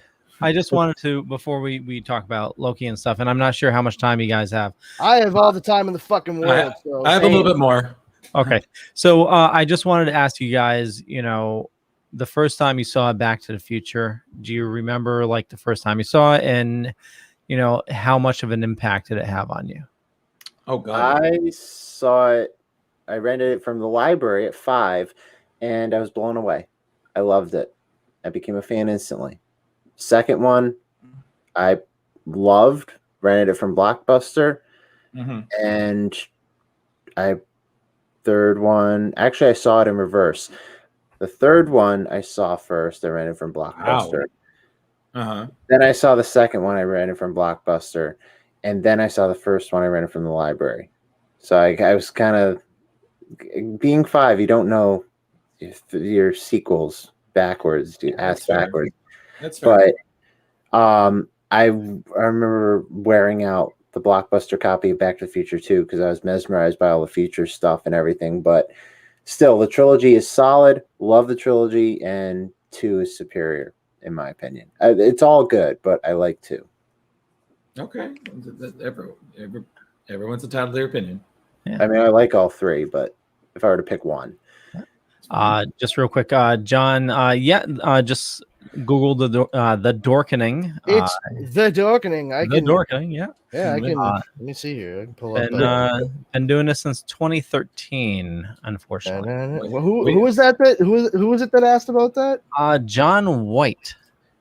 I just wanted to, before we talk about Loki and stuff, and I'm not sure how much time you guys have. I have all the time in the fucking world. So I have a little bit more. Okay. So I just wanted to ask you guys, the first time you saw Back to the Future, do you remember like the first time you saw it, and how much of an impact did it have on you? Oh God. I saw it. I rented it from the library at 5, and I was blown away. I loved it. I became a fan instantly. Second one, I loved. Rented it from Blockbuster, and third one. Actually, I saw it in reverse. The third one I saw first. I rented from Blockbuster. Wow. Then I saw the second one. I rented from Blockbuster, and then I saw the first one. I rented from the library. So I was kind of being 5. You don't know if your sequels backwards. You ask backwards. That's fair. But I remember wearing out the Blockbuster copy of Back to the Future 2 because I was mesmerized by all the future stuff and everything. But still, the trilogy is solid. Love the trilogy, and 2 is superior in my opinion. It's all good, but I like 2. Okay. Everyone's entitled to their opinion. I mean, I like all 3, but if I were to pick one. Just real quick, John, just Google the Dorkening. It's the Dorkening. The Dorkening, yeah. Yeah, I can. Let me see here. I can pull up. Been doing this since 2013, unfortunately. Who was that? Who was it that asked about that? John White.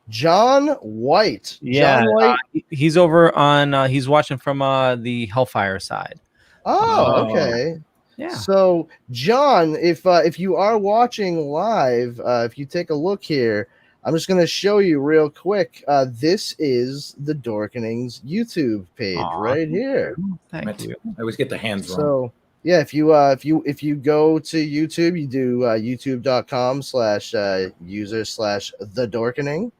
John White. Yeah, John White. He's over on. He's watching from the Hellfire side. Oh, okay. Yeah. So, John, if you are watching live, if you take a look here, I'm just going to show you real quick. This is the Dorkening's YouTube page right here. Thank you. I always get the hands wrong. So, yeah, if you go to YouTube, you do youtube.com/user/the Dorkening.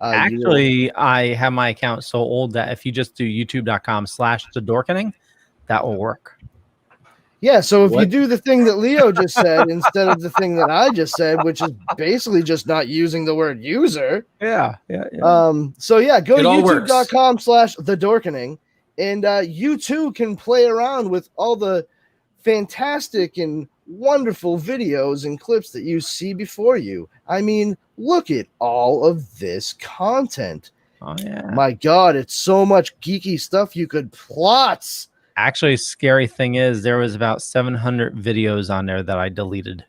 Actually, I have my account so old that if you just do youtube.com/the Dorkening, that will work. Yeah, so if you do the thing that Leo just said instead of the thing that I just said, which is basically just not using the word user. Yeah. So yeah, go to It all works. youtube.com/the Dorkening, and you too can play around with all the fantastic and wonderful videos and clips that you see before you. I mean, look at all of this content. Oh yeah. My God, it's so much geeky stuff you could plot. Actually, scary thing is there was about 700 videos on there that I deleted.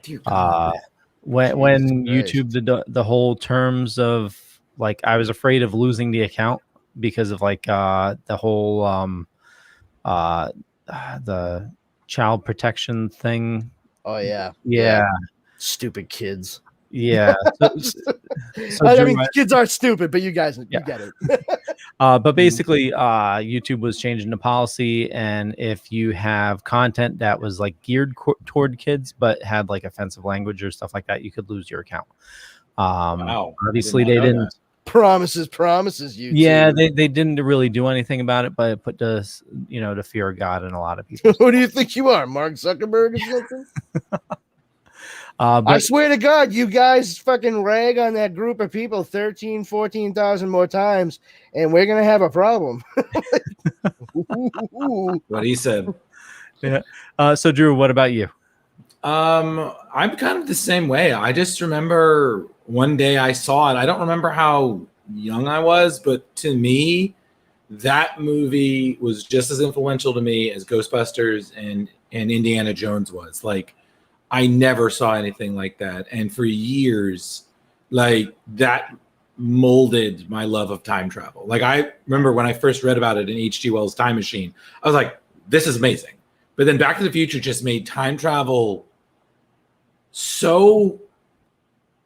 When YouTube the whole terms of like I was afraid of losing the account because of like the whole the child protection thing. Oh yeah. Stupid kids. Yeah. I mean, kids aren't stupid, but you guys, you get it. But basically, YouTube was changing the policy, and if you have content that was like geared toward kids, but had like offensive language or stuff like that, you could lose your account. Wow. Obviously, they didn't. Promises, YouTube. Yeah, they didn't really do anything about it, but it put the fear of God in a lot of people. Who do you think you are, Mark Zuckerberg or something? But I swear to God, you guys fucking rag on that group of people 14,000 more times, and we're gonna have a problem. What he said. Yeah. So Drew, what about you? I'm kind of the same way. I just remember one day I saw it. I don't remember how young I was, but to me, that movie was just as influential to me as Ghostbusters and Indiana Jones was. Like, I never saw anything like that. And for years, like that molded my love of time travel. Like I remember when I first read about it in H.G. Wells' Time Machine, I was like, this is amazing. But then Back to the Future just made time travel so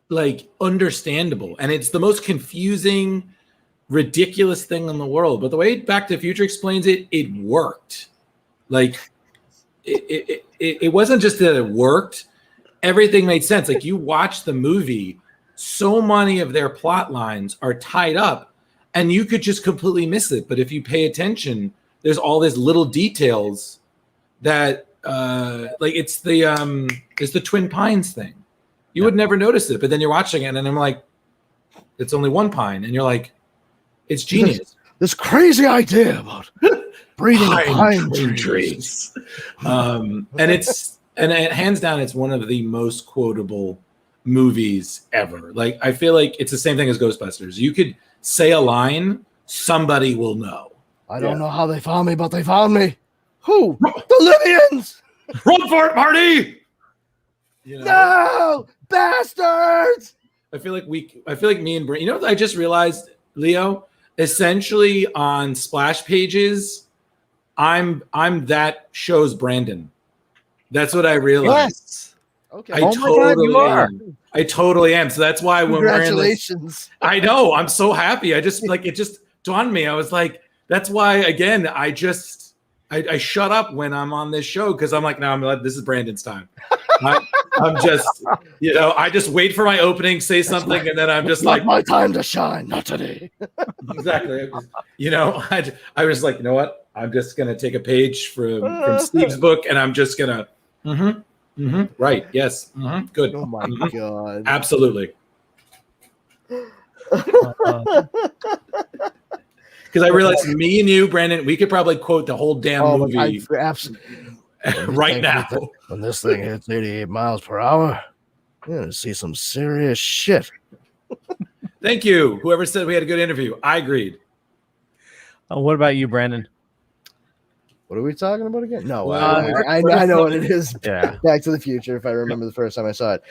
like understandable. And it's the most confusing, ridiculous thing in the world. But the way Back to the Future explains it, it worked. Like it wasn't just that it worked. Everything made sense. Like you watch the movie, so many of their plot lines are tied up and you could just completely miss it. But if you pay attention, there's all these little details that like it's the Twin Pines thing. You would never notice it, but then you're watching it and I'm like, it's only one pine. And you're like, it's genius. This crazy idea about breeding pine trees. And it hands down, it's one of the most quotable movies ever. Like, I feel like it's the same thing as Ghostbusters. You could say a line, somebody will know. I don't know how they found me, but they found me. Who? The Libyans! Run for it, Marty! You know? No! Bastards! I feel like me and Brandon, you know what I just realized, Leo? Essentially on splash pages, I'm that show's Brandon. That's what I realized. Yes. Okay. I totally am. So that's why when Congratulations. I know. I'm so happy. I just like it just dawned on me. I was like, that's why again, I shut up when I'm on this show because I'm like, no, this is Brandon's time. I'm just, I just wait for my opening, say something, and then I'm just not like, my time to shine, not today. Exactly. I was like, you know what? I'm just gonna take a page from Steve's book, and I'm just gonna, right, yes, good. Oh my God, absolutely. Because I realized me and you, Brandon, we could probably quote the whole damn movie right now. When this thing hits 88 miles per hour, you're gonna see some serious shit. Thank you. Whoever said we had a good interview, I agreed. What about you, Brandon? What are we talking about again? No, Well, I know what it is. Yeah. Back to the Future, if I remember the first time I saw it.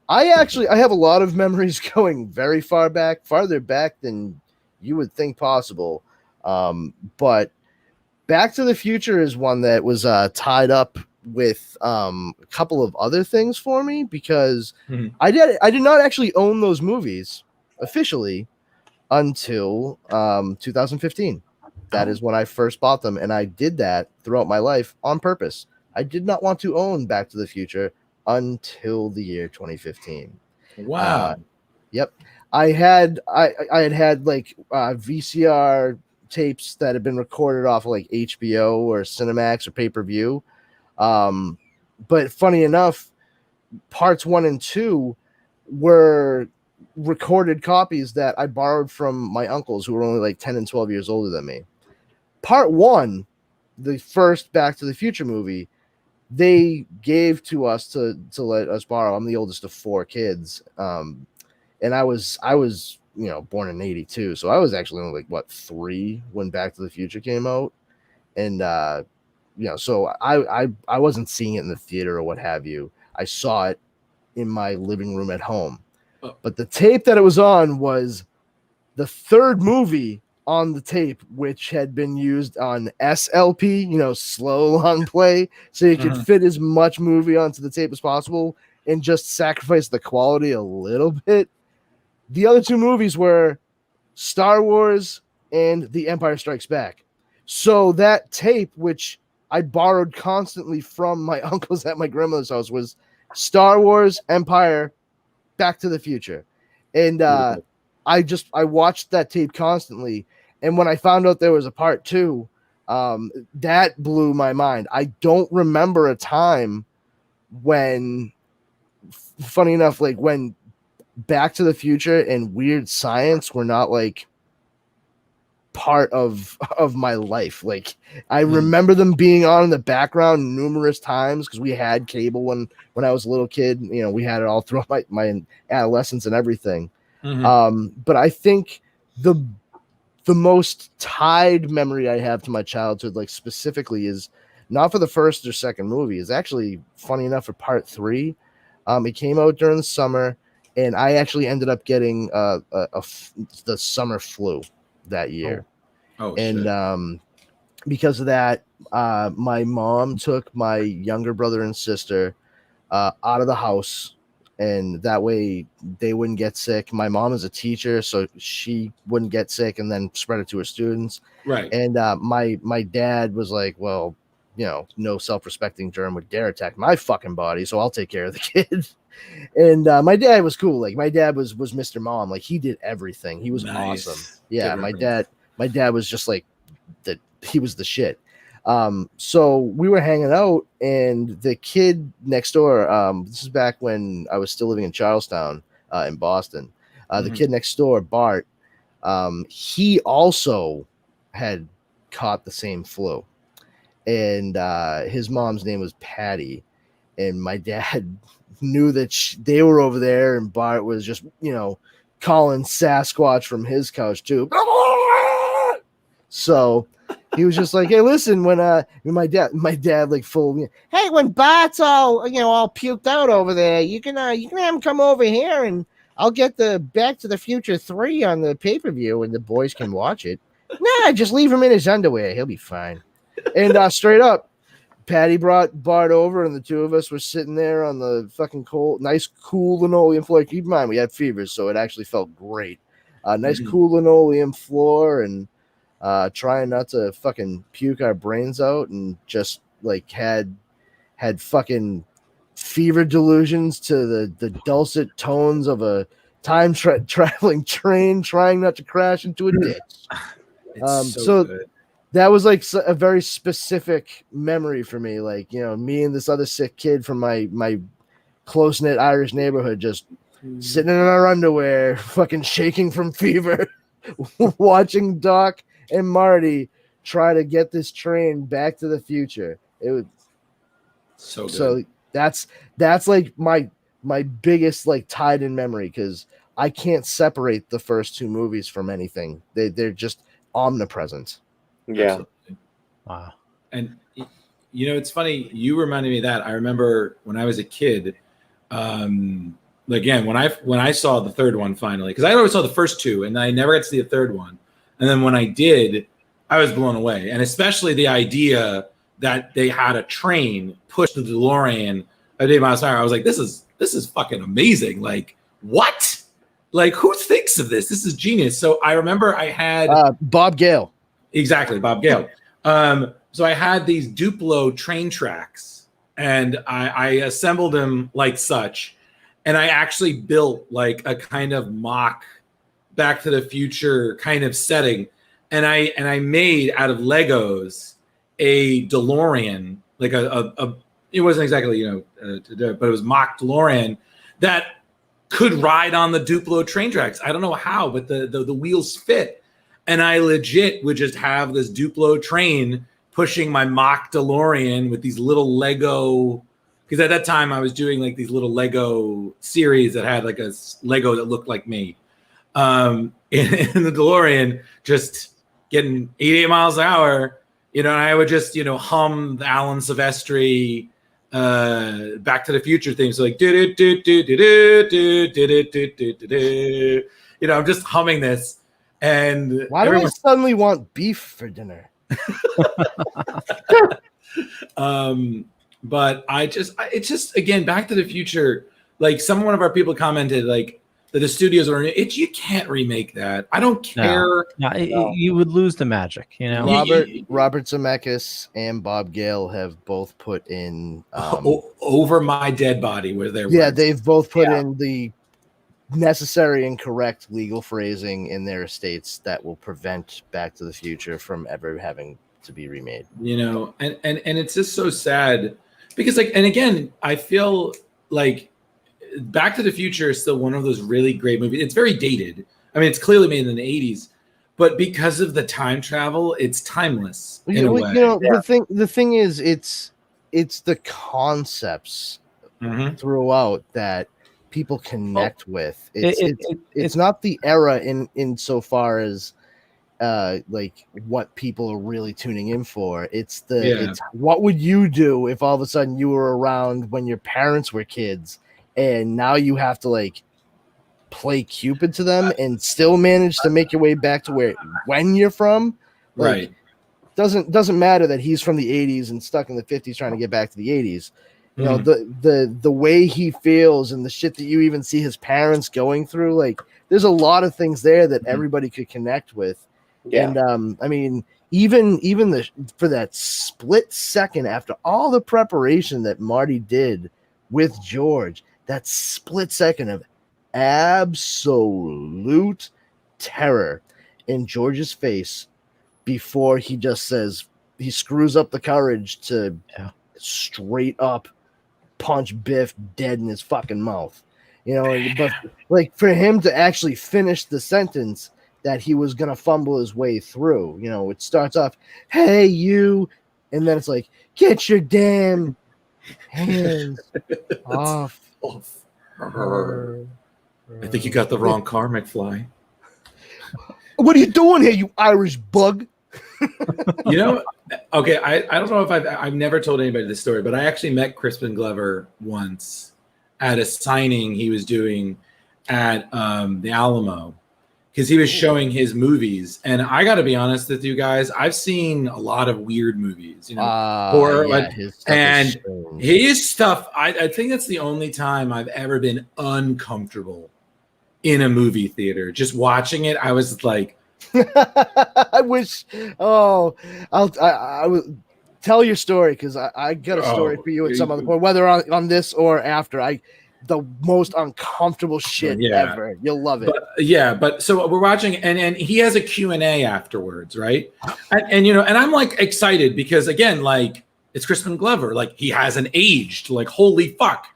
I have a lot of memories going very far back, farther back than you would think possible. But Back to the Future is one that was tied up with a couple of other things for me because I did not actually own those movies officially until 2015. That is when I first bought them, and I did that throughout my life on purpose. I did not want to own Back to the Future until the year 2015. Wow. Yep. I had like VCR tapes that had been recorded off of like HBO or Cinemax or pay-per-view. But funny enough, parts 1 and 2 were recorded copies that I borrowed from my uncles who were only like 10 and 12 years older than me. Part 1, the first Back to the Future movie, they gave to us to let us borrow. I'm the oldest of 4 kids. And I was born in 82. So I was actually only like 3 when Back to the Future came out. And so I wasn't seeing it in the theater or what have you. I saw it in my living room at home. But the tape that it was on was the 3rd movie on the tape, which had been used on SLP, slow long play, so you could fit as much movie onto the tape as possible and just sacrifice the quality a little bit. The other 2 movies were Star Wars and The Empire Strikes Back. So that tape, which I borrowed constantly from my uncles at my grandmother's house, was Star Wars, Empire, Back to the Future. And I watched that tape constantly. And when I found out there was a part 2, that blew my mind. I don't remember a time when, funny enough, like when Back to the Future and Weird Science were not like part of my life. Like I remember them being on in the background numerous times because we had cable when I was a little kid. We had it all throughout my adolescence and everything. But I think the most tied memory I have to my childhood, like specifically, is not for the first or second movie. Is actually, funny enough, for part 3. It came out during the summer, and I actually ended up getting the summer flu that year. And because of that, my mom took my younger brother and sister out of the house. And that way they wouldn't get sick. My mom is a teacher, so she wouldn't get sick and then spread it to her students. Right. And my dad was like, well, no self-respecting germ would dare attack my fucking body, so I'll take care of the kid. And my dad was cool. Like my dad was Mr. Mom. Like he did everything. He was awesome. Yeah, my dad was just like he was the shit. So we were hanging out, and the kid next door, this is back when I was still living in Charlestown, in Boston. The kid next door, Bart, he also had caught the same flu, and his mom's name was Patty, and my dad knew that they were over there, and Bart was just, calling Sasquatch from his couch too. So he was just like, hey, listen, when my dad like full, hey, when Bart's all puked out over there, you can have him come over here and I'll get the Back to the Future 3 on the pay-per-view and the boys can watch it. Nah, just leave him in his underwear. He'll be fine. And straight up, Patty brought Bart over, and the 2 of us were sitting there on the fucking nice, cool linoleum floor. Keep in mind, we had fevers, so it actually felt great. Nice, cool linoleum floor, and trying not to fucking puke our brains out, and just like had fucking fever delusions to the dulcet tones of a time traveling train trying not to crash into a ditch. So good. That was like a very specific memory for me. Like, me and this other sick kid from my close-knit Irish neighborhood just sitting in our underwear, fucking shaking from fever, watching Doc and Marty try to get this train back to the future. It was so good. So that's like my biggest like tied in memory, because I can't separate the first two movies from anything. They're just omnipresent. Yeah. Wow. And it's funny. You reminded me of that. I remember when I was a kid. Again, when I saw the third one finally, because I always saw the first two, and I never got to see the third one. And then when I did, I was blown away, and especially the idea that they had a train push the DeLorean at 8 miles an hour. I was like, this is fucking amazing. Like, what? Like, who thinks of this? This is genius. So I remember I had Bob Gale. Exactly, Bob Gale. So I had these Duplo train tracks, and I assembled them like such, and I actually built like a kind of mock Back to the Future kind of setting, and I made out of Legos a DeLorean, like a it wasn't exactly but it was mock DeLorean that could ride on the Duplo train tracks. I don't know how, but the wheels fit, and I legit would just have this Duplo train pushing my mock DeLorean with these little Lego, because at that time I was doing like these little Lego series that had like a Lego that looked like me. In the DeLorean, just getting 88 miles an hour, and I would just, hum the Alan Silvestri Back to the Future theme. So like, I'm just humming this. And why do I suddenly want beef for dinner? But it's just, again, Back to the Future, like one of our people commented, like, that the studios are you can't remake that. I don't care. No, you would lose the magic, Robert Zemeckis and Bob Gale have both put in Over My Dead Body, where they're they've both put in the necessary and correct legal phrasing in their estates that will prevent Back to the Future from ever having to be remade. And it's just so sad because, like, and again, I feel like Back to the Future is still one of those really great movies. It's very dated. I mean, it's clearly made in the 80s, but because of the time travel, it's timeless in a way. The thing is, it's the concepts throughout that people connect with. It's not the era in so far as like what people are really tuning in for. It's what would you do if all of a sudden you were around when your parents were kids, and now you have to like play Cupid to them and still manage to make your way back to when you're from. Like, right. Doesn't matter that he's from the 80s and stuck in the 50s trying to get back to the 80s. The way he feels and the shit that you even see his parents going through, like there's a lot of things there that everybody could connect with. Yeah. And I mean, even for that split second after all the preparation that Marty did with George, that split second of absolute terror in George's face before he just says he screws up the courage to straight up punch Biff dead in his fucking mouth. But like for him to actually finish the sentence that he was gonna fumble his way through, it starts off, "Hey you," and then it's like, "Get your damn hands off her." I think you got the wrong car, McFly. What are you doing here, you Irish bug? Okay, I don't know if I've never told anybody this story, but I actually met Crispin Glover once at a signing he was doing at the Alamo, because he was showing his movies. And I got to be honest with you guys, I've seen a lot of weird movies, horror, his stuff. I think that's the only time I've ever been uncomfortable in a movie theater. Just watching it, I was like, I wish. I will tell your story, because I got a story for you at some other point, whether on this or after. The most uncomfortable shit ever. You'll love it. But so we're watching, and he has a Q&A afterwards, right? And I'm like excited because, again, like it's Crispin Glover, like he hasn't aged, like holy fuck.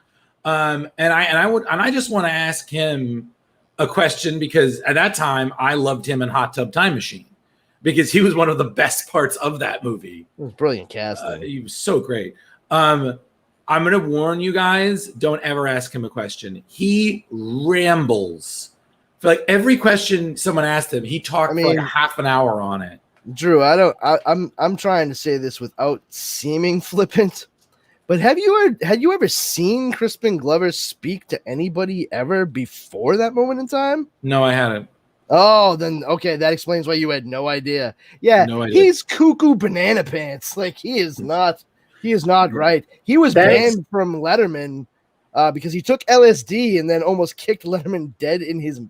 And I just want to ask him a question, because at that time I loved him in Hot Tub Time Machine, because he was one of the best parts of that movie. It was brilliant casting. He was so great. I'm going to warn you guys, don't ever ask him a question. He rambles For like every question someone asked him, he talked for like a half an hour on it. Drew, I'm trying to say this without seeming flippant, but had you ever seen Crispin Glover speak to anybody ever before that moment in time? No, I hadn't. Oh, then okay, that explains why you had no idea. Yeah, No idea. he's cuckoo banana pants. Like he is not right. He was banned from Letterman because he took LSD and then almost kicked Letterman dead in his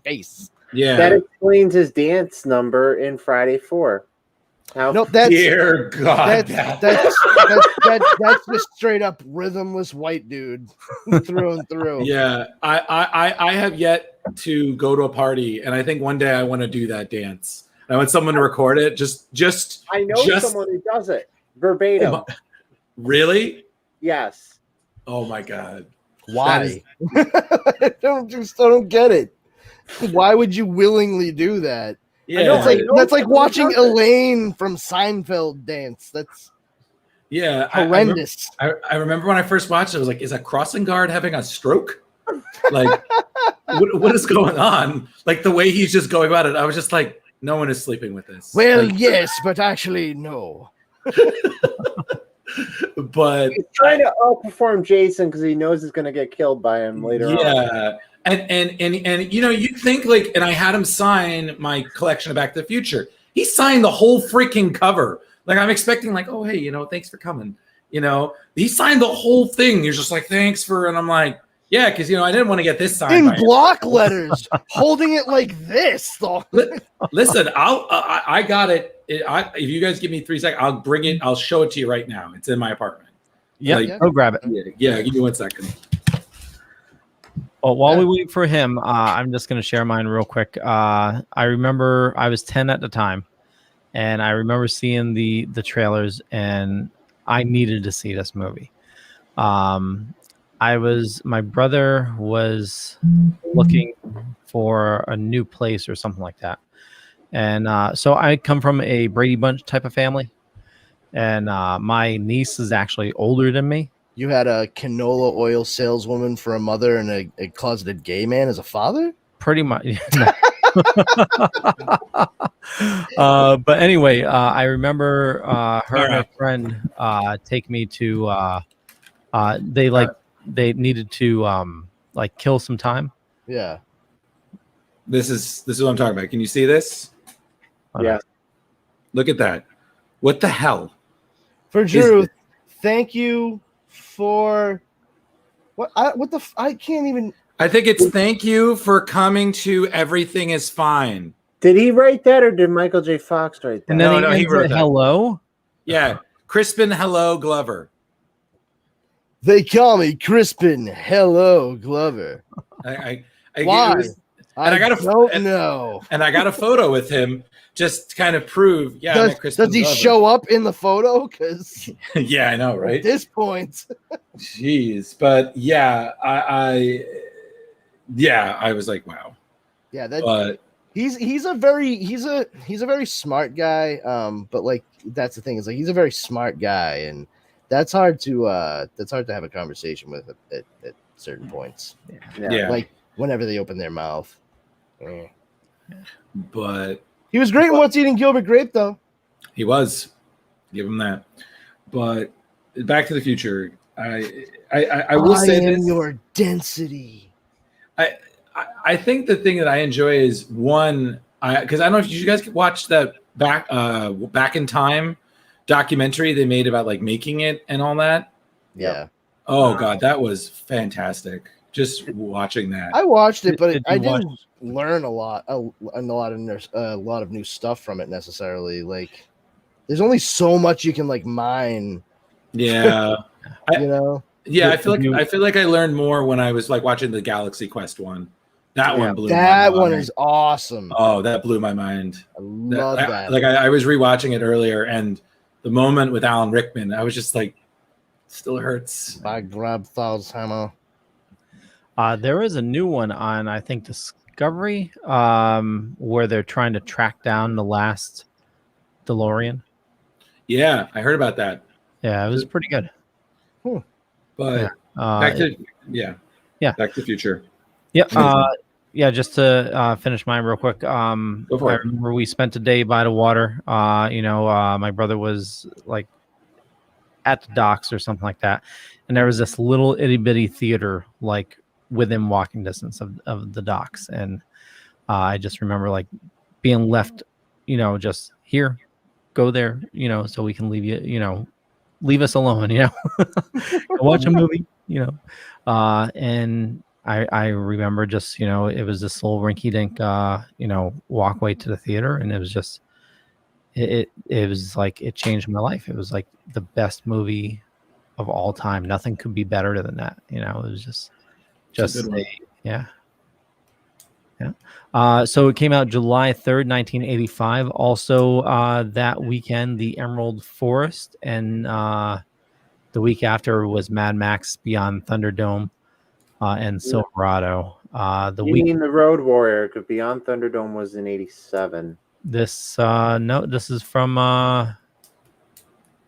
face. Yeah, that explains his dance number in Friday 4. No, that's dear God, that's just straight up rhythmless white dude through and through. Yeah, I have yet to go to a party, and I think one day I want to do that dance. I want someone to record it. Just I know someone who does it verbatim. Really? Yes. Oh my God. Why? I don't get it. Why would you willingly do that? Yeah, that's like watching Elaine from Seinfeld dance. That's horrendous. I remember when I first watched it, I was like, is a crossing guard having a stroke? Like, what is going on? Like the way he's just going about it, I was just like, no one is sleeping with this. Well, like, yes, but actually, no. But he's trying to outperform Jason because he knows he's going to get killed by him later on. Yeah. And you know, you think like, and I had him sign my collection of Back to the Future. He signed the whole freaking cover. Like I'm expecting like, oh, hey, you know, thanks for coming. You know, he signed the whole thing. He's just like, thanks for, and I'm like, yeah, because, you know, I didn't want to get this signed in by block letters, holding it like this. Listen, I got it. If you guys give me 3 seconds, I'll bring it. I'll show it to you right now. It's in my apartment. Yeah, go grab it. Yeah, give me 1 second. Well, while we wait for him, I'm just going to share mine real quick. I remember I was 10 at the time, and I remember seeing the trailers, and I needed to see this movie. My brother was looking for a new place or something like that. And so I come from a Brady Bunch type of family, and my niece is actually older than me. You had a canola oil saleswoman for a mother and a closeted gay man as a father? Pretty much. But anyway, I remember her and her friend take me to they needed to like kill some time. Yeah. This is what I'm talking about. Can you see this? Yeah. Look at that. What the hell? For Drew, thank you for I can't even. I think it's thank you for coming to Everything Is Fine. Did he write that, or did Michael J. Fox write that? And then he wrote hello. Yeah, Crispin Hello Glover. They call me Crispin Hello Glover. Why? I don't know. And I got a photo with him just to kind of prove. Yeah, I'm Crispin does he Glover. show up in the photo? Because yeah, I know, right? At this point, jeez, but yeah, I was like, wow. Yeah, but he's a very smart guy. But like that's the thing is like he's a very smart guy, and that's hard to have a conversation with at certain points. Yeah. Like whenever they open their mouth. Yeah. But he was great in What's Eating Gilbert Grape, though. He was. Give him that. But Back to the Future, I will say am this. Your density. I think the thing that I enjoy is one, because I don't know if you guys watched that Back in Time documentary they made about like making it and all that. Yeah. Oh God, that was fantastic. Just watching that. I watched it, but I didn't learn a lot of new stuff from it necessarily. Like, there's only so much you can like mine. Yeah, you know. Yeah, I feel like I learned more when I was like watching the Galaxy Quest one. That one blew. That one is awesome. Oh, that blew my mind. I love that. Like I was rewatching it earlier, and the moment with Alan Rickman, I was just like, still hurts. By Grabthar's hammer. There is a new one on, I think, Discovery, where they're trying to track down the last DeLorean. Yeah, I heard about that. Yeah, it was pretty good. But Back to Back to the Future. Yeah. Yeah, just to finish mine real quick. I remember we spent a day by the water. My brother was like at the docks or something like that, and there was this little itty bitty theater like within walking distance of the docks, and I just remember like being left, just here, go there, so we can leave you, leave us alone, go watch a movie, and I remember just, it was this little rinky dink, walkway to the theater, and it was just, it was like, it changed my life. It was like the best movie of all time. Nothing could be better than that. It was just yeah. So it came out July 3rd, 1985. Also, that weekend, The Emerald Forest, and the week after was Mad Max Beyond Thunderdome and Silverado. You mean The Road Warrior? Because Beyond Thunderdome was in '87. This this is from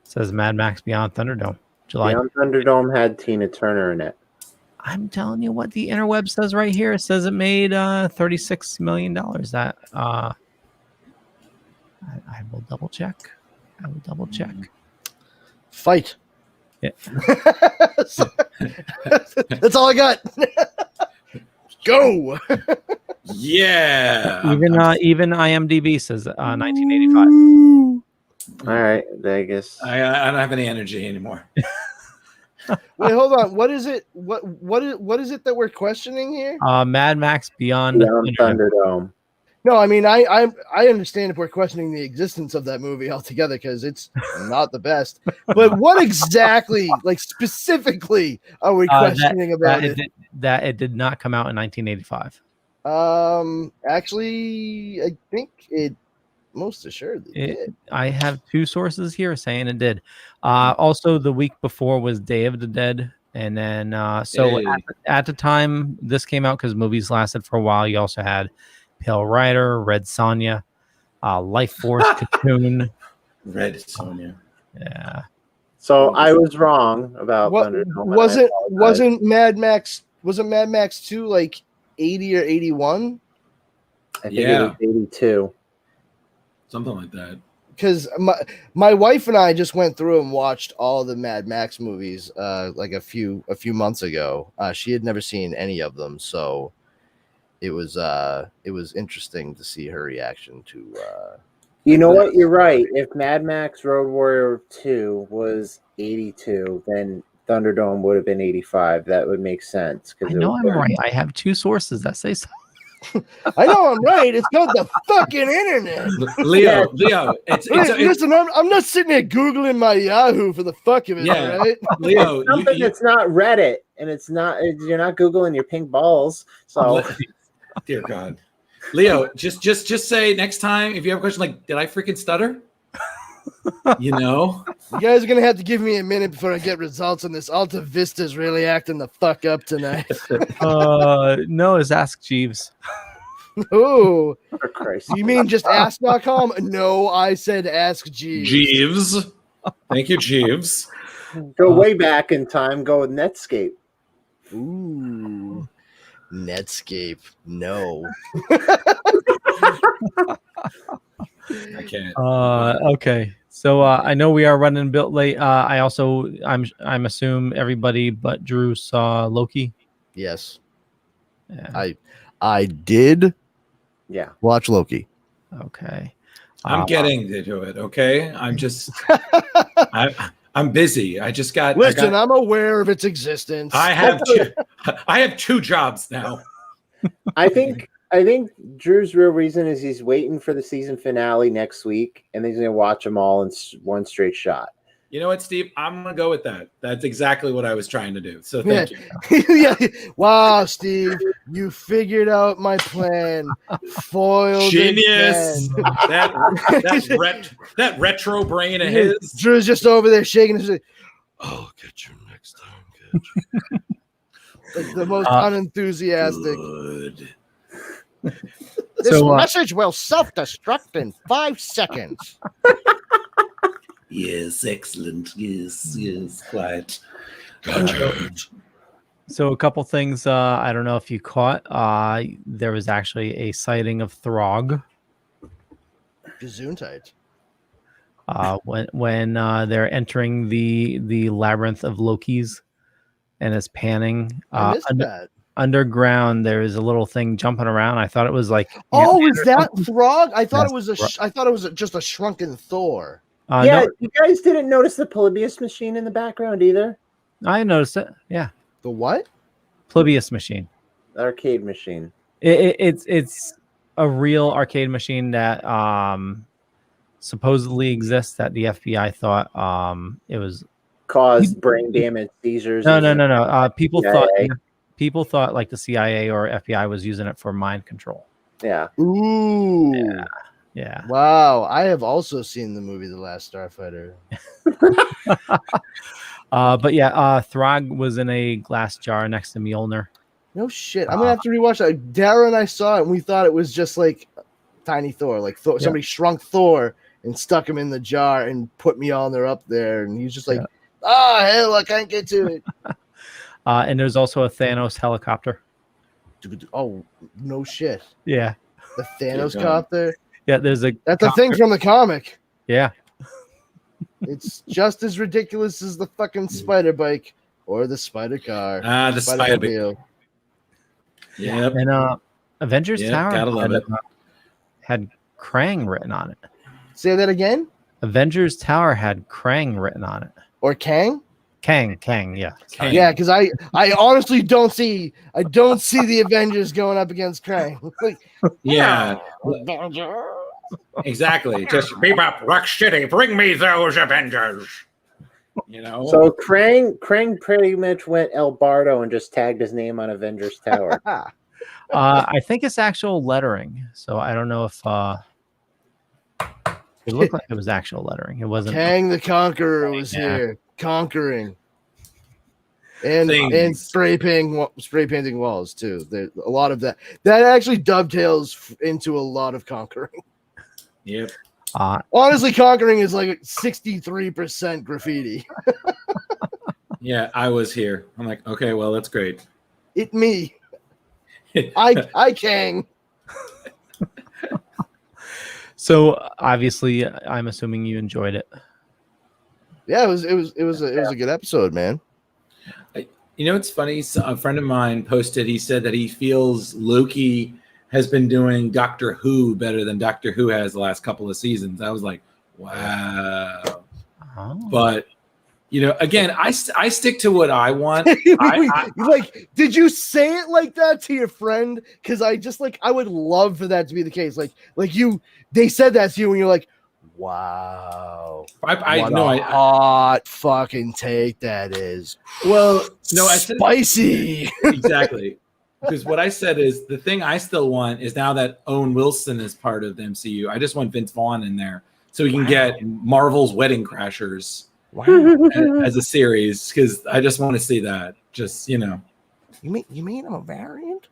says Mad Max Beyond Thunderdome. July. Beyond Thunderdome had Tina Turner in it. I'm telling you what the interweb says right here. It says it made $36 million. That I will double check. Fight. Yeah. That's all I got. Go. Yeah. Even IMDb says 1985. All right, I guess I don't have any energy anymore. Wait, hold on. What is it? What is it that we're questioning here? Mad Max Beyond Thunderdome. No, I mean I understand if we're questioning the existence of that movie altogether because it's not the best. But what exactly, like specifically, are we questioning about it? That it did not come out in 1985. Actually, I think it most assuredly did. I have two sources here saying it did. Also, the week before was Day of the Dead, and then at the time this came out, because movies lasted for a while, you also had Pale Rider, Red Sonja, Life Force, Cocoon. Red Sonja. Yeah. So I was wrong about Thunderdome. Wasn't Mad Max 2 like 80 or 81? I think it was 82. Something like that. Because my wife and I just went through and watched all the Mad Max movies like a few months ago. She had never seen any of them, so it was interesting to see her reaction to. You know what? You're right. If Mad Max Road Warrior 2 was 82, then Thunderdome would have been 85. That would make sense. I know I'm right. I have two sources that say so. I know I'm right. It's called the fucking internet. Leo, listen, I'm not sitting there Googling my Yahoo for the fuck of it, right? Leo, it's something that's not Reddit, and you're not Googling your pink balls. So, dear God, Leo, just say next time if you have a question like, did I freaking stutter? You guys are gonna have to give me a minute before I get results on this. Alta Vista's really acting the fuck up tonight. No, it's Ask Jeeves. Oh, you mean just ask.com? No, I said Ask Jeeves. Jeeves. Thank you, Jeeves. Go way back in time. Go with Netscape. Ooh, Netscape. No. I can't. Okay. So I know we are running a bit late. I'm assume everybody but Drew saw Loki. Yes. Yeah. I did. Yeah. Watch Loki. Okay. I'm getting to it. Okay. I'm just. I'm busy. I just got. Listen, I'm aware of its existence. I have two jobs now. I think Drew's real reason is he's waiting for the season finale next week, and he's going to watch them all in one straight shot. You know what, Steve? I'm going to go with that. That's exactly what I was trying to do. So thank you. Yeah. Wow, Steve, you figured out my plan. Foiled genius. That retro brain of his. Drew's just over there shaking his head. I'll get you next time, kid. Like the most unenthusiastic. Good. This message will self-destruct in 5 seconds. Yes, excellent. Yes, quite. Gotcha. So a couple things. I don't know if you caught. There was actually a sighting of Throg. Gesundheit. When they're entering the labyrinth of Lokis, and it's panning. I missed that. Underground, there is a little thing jumping around. I thought it was like. Oh, is that Throg? I thought That's I thought it was just a shrunken Thor. Yeah, No, you guys didn't notice the Polybius machine in the background either? I noticed it. Yeah. The what? Polybius machine. Arcade machine. It's a real arcade machine that supposedly exists that the FBI thought it was caused brain damage, seizures. No. CIA. People thought like the CIA or FBI was using it for mind control. Yeah. Ooh. Yeah. Wow. I have also seen the movie The Last Starfighter. But yeah, Throg was in a glass jar next to Mjolnir. No shit. I'm gonna have to rewatch that. Dara and I saw it and we thought it was just like Tiny Thor. Like somebody shrunk Thor and stuck him in the jar and put Mjolnir up there, and he's just like, hell, I can't get to it. And there's also a Thanos helicopter. Oh, no shit. Yeah. The Thanos copter? Yeah, there's a That's a thing from the comic. Yeah. It's just as ridiculous as the fucking spider bike or the spider car. The spider bike. Yep. And Avengers Tower gotta love it. had Krang written on it. Say that again? Avengers Tower had Krang written on it. Or Kang? Kang, yeah. Kang. Yeah, because I honestly don't see the Avengers going up against Krang. Like, Yeah. Exactly. Just beep up Rock City. Bring me those Avengers. You know. So Krang pretty much went El Bardo and just tagged his name on Avengers Tower. I think it's actual lettering. So I don't know if it looked like it was actual lettering. It wasn't. Kang the Conqueror was here, conquering, and spray painting walls too. There's a lot of that actually dovetails into a lot of conquering. Yep. Honestly, conquering is like 63% graffiti. Yeah, I was here. I'm like, okay, well, that's great. It me. I Kang. So obviously, I'm assuming you enjoyed it. Yeah, it was a good episode, man. You know, it's funny. A friend of mine posted. He said that he feels Loki has been doing Doctor Who better than Doctor Who has the last couple of seasons. I was like, wow. But you know, again, I stick to what I want. Like, did you say it like that to your friend? Because I would love for that to be the case. They said that to you, and you're like, wow. I know. Hot fucking take that is. Well, no, I said spicy. Exactly. Because what I said is the thing I still want is now that Owen Wilson is part of the MCU, I just want Vince Vaughn in there so we can get Marvel's Wedding Crashers as a series, because I just want to see that. Just, you know. You mean I'm a variant?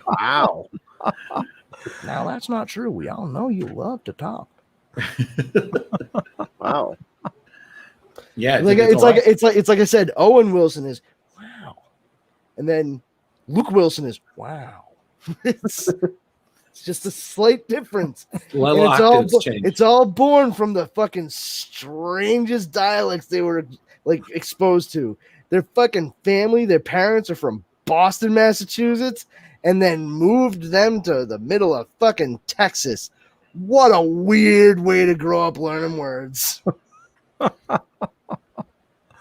Wow. Now that's not true. We all know you love to talk. Wow. Yeah, it's like I said. Owen Wilson is wow, and then Luke Wilson is wow. It's just a slight difference. It's all born from the fucking strangest dialects they were like exposed to. Their fucking family, their parents are from Boston, Massachusetts, and then moved them to the middle of fucking Texas. What a weird way to grow up learning words.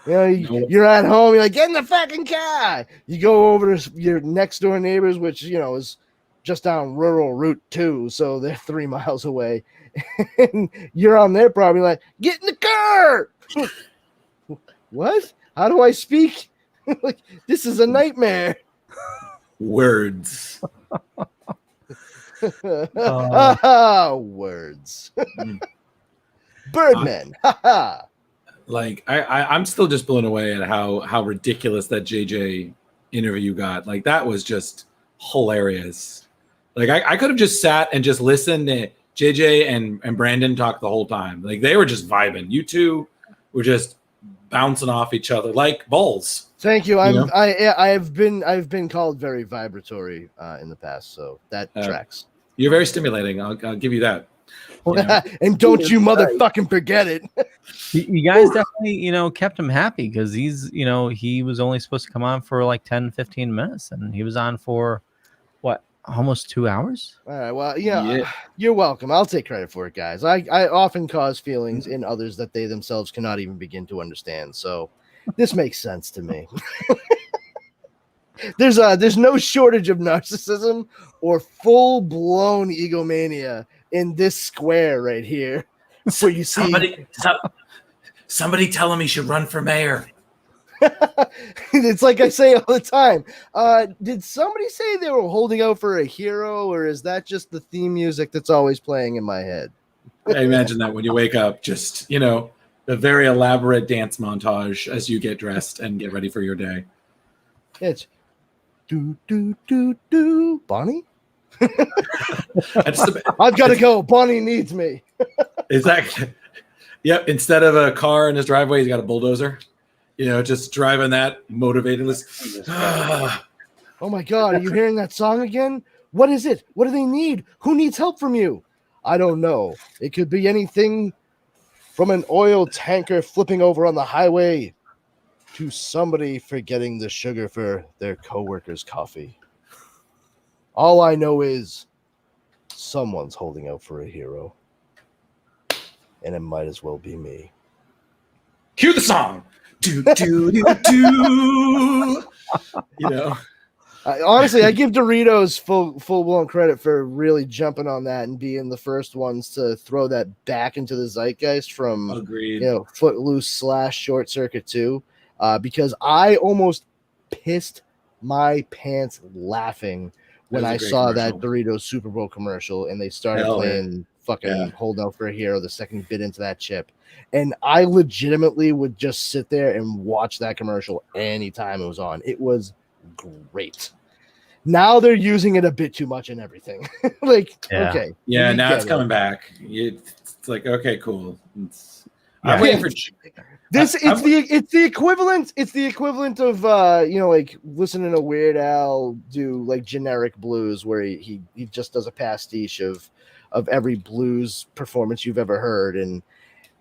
You're at home, you're like, get in the fucking car. You go over to your next door neighbors, which, you know, is just down rural Route 2, so they're 3 miles away. And you're on their property like, get in the car. What? How do I speak? Like, this is a nightmare. Words. Words. Birdmen. Like I'm still just blown away at how ridiculous that JJ interview got. Like, that was just hilarious. Like, I could have just sat and just listened to JJ and Brandon talk the whole time. Like, they were just vibing. You two were just bouncing off each other like balls. Thank you. You know? I've been called very vibratory in the past, so that tracks. You're very stimulating. I'll give you that. You know? And don't you motherfucking forget it. You guys definitely, kept him happy because he was only supposed to come on for like 10, 15 minutes, and he was on for what, almost 2 hours? All right. Well, you're welcome. I'll take credit for it, guys. I often cause feelings in others that they themselves cannot even begin to understand. So this makes sense to me. There's no shortage of narcissism or full-blown egomania in this square right here. Where you see somebody tell him he should run for mayor. It's like I say all the time. Did somebody say they were holding out for a hero, or is that just the theme music that's always playing in my head? I imagine that when you wake up, just, a very elaborate dance montage as you get dressed and get ready for your day. It's do Bonnie. I've got to go. Bonnie needs me. Exactly. Yep. Instead of a car in his driveway, he's got a bulldozer. Just driving that, motivating this. Oh my God, are you hearing that song again? What is it? What do they need? Who needs help from you? I don't know. It could be anything from an oil tanker flipping over on the highway to somebody forgetting the sugar for their coworker's coffee. All I know is someone's holding out for a hero, and it might as well be me. Cue the song. Do, do, do, do. Honestly, I give Doritos full-blown credit for really jumping on that and being the first ones to throw that back into the zeitgeist from Footloose / Short Circuit 2, because I almost pissed my pants laughing when I saw that Doritos Super Bowl commercial and they started playing Hold Out for a Hero the second bit into that chip. And I legitimately would just sit there and watch that commercial anytime it was on. It was great. Now they're using it a bit too much and everything. Okay. Yeah, now it's coming back. It's like, okay, cool. I'm waiting for this. It's the equivalent. It's the equivalent of like listening to Weird Al do like generic blues, where he just does a pastiche of every blues performance you've ever heard. And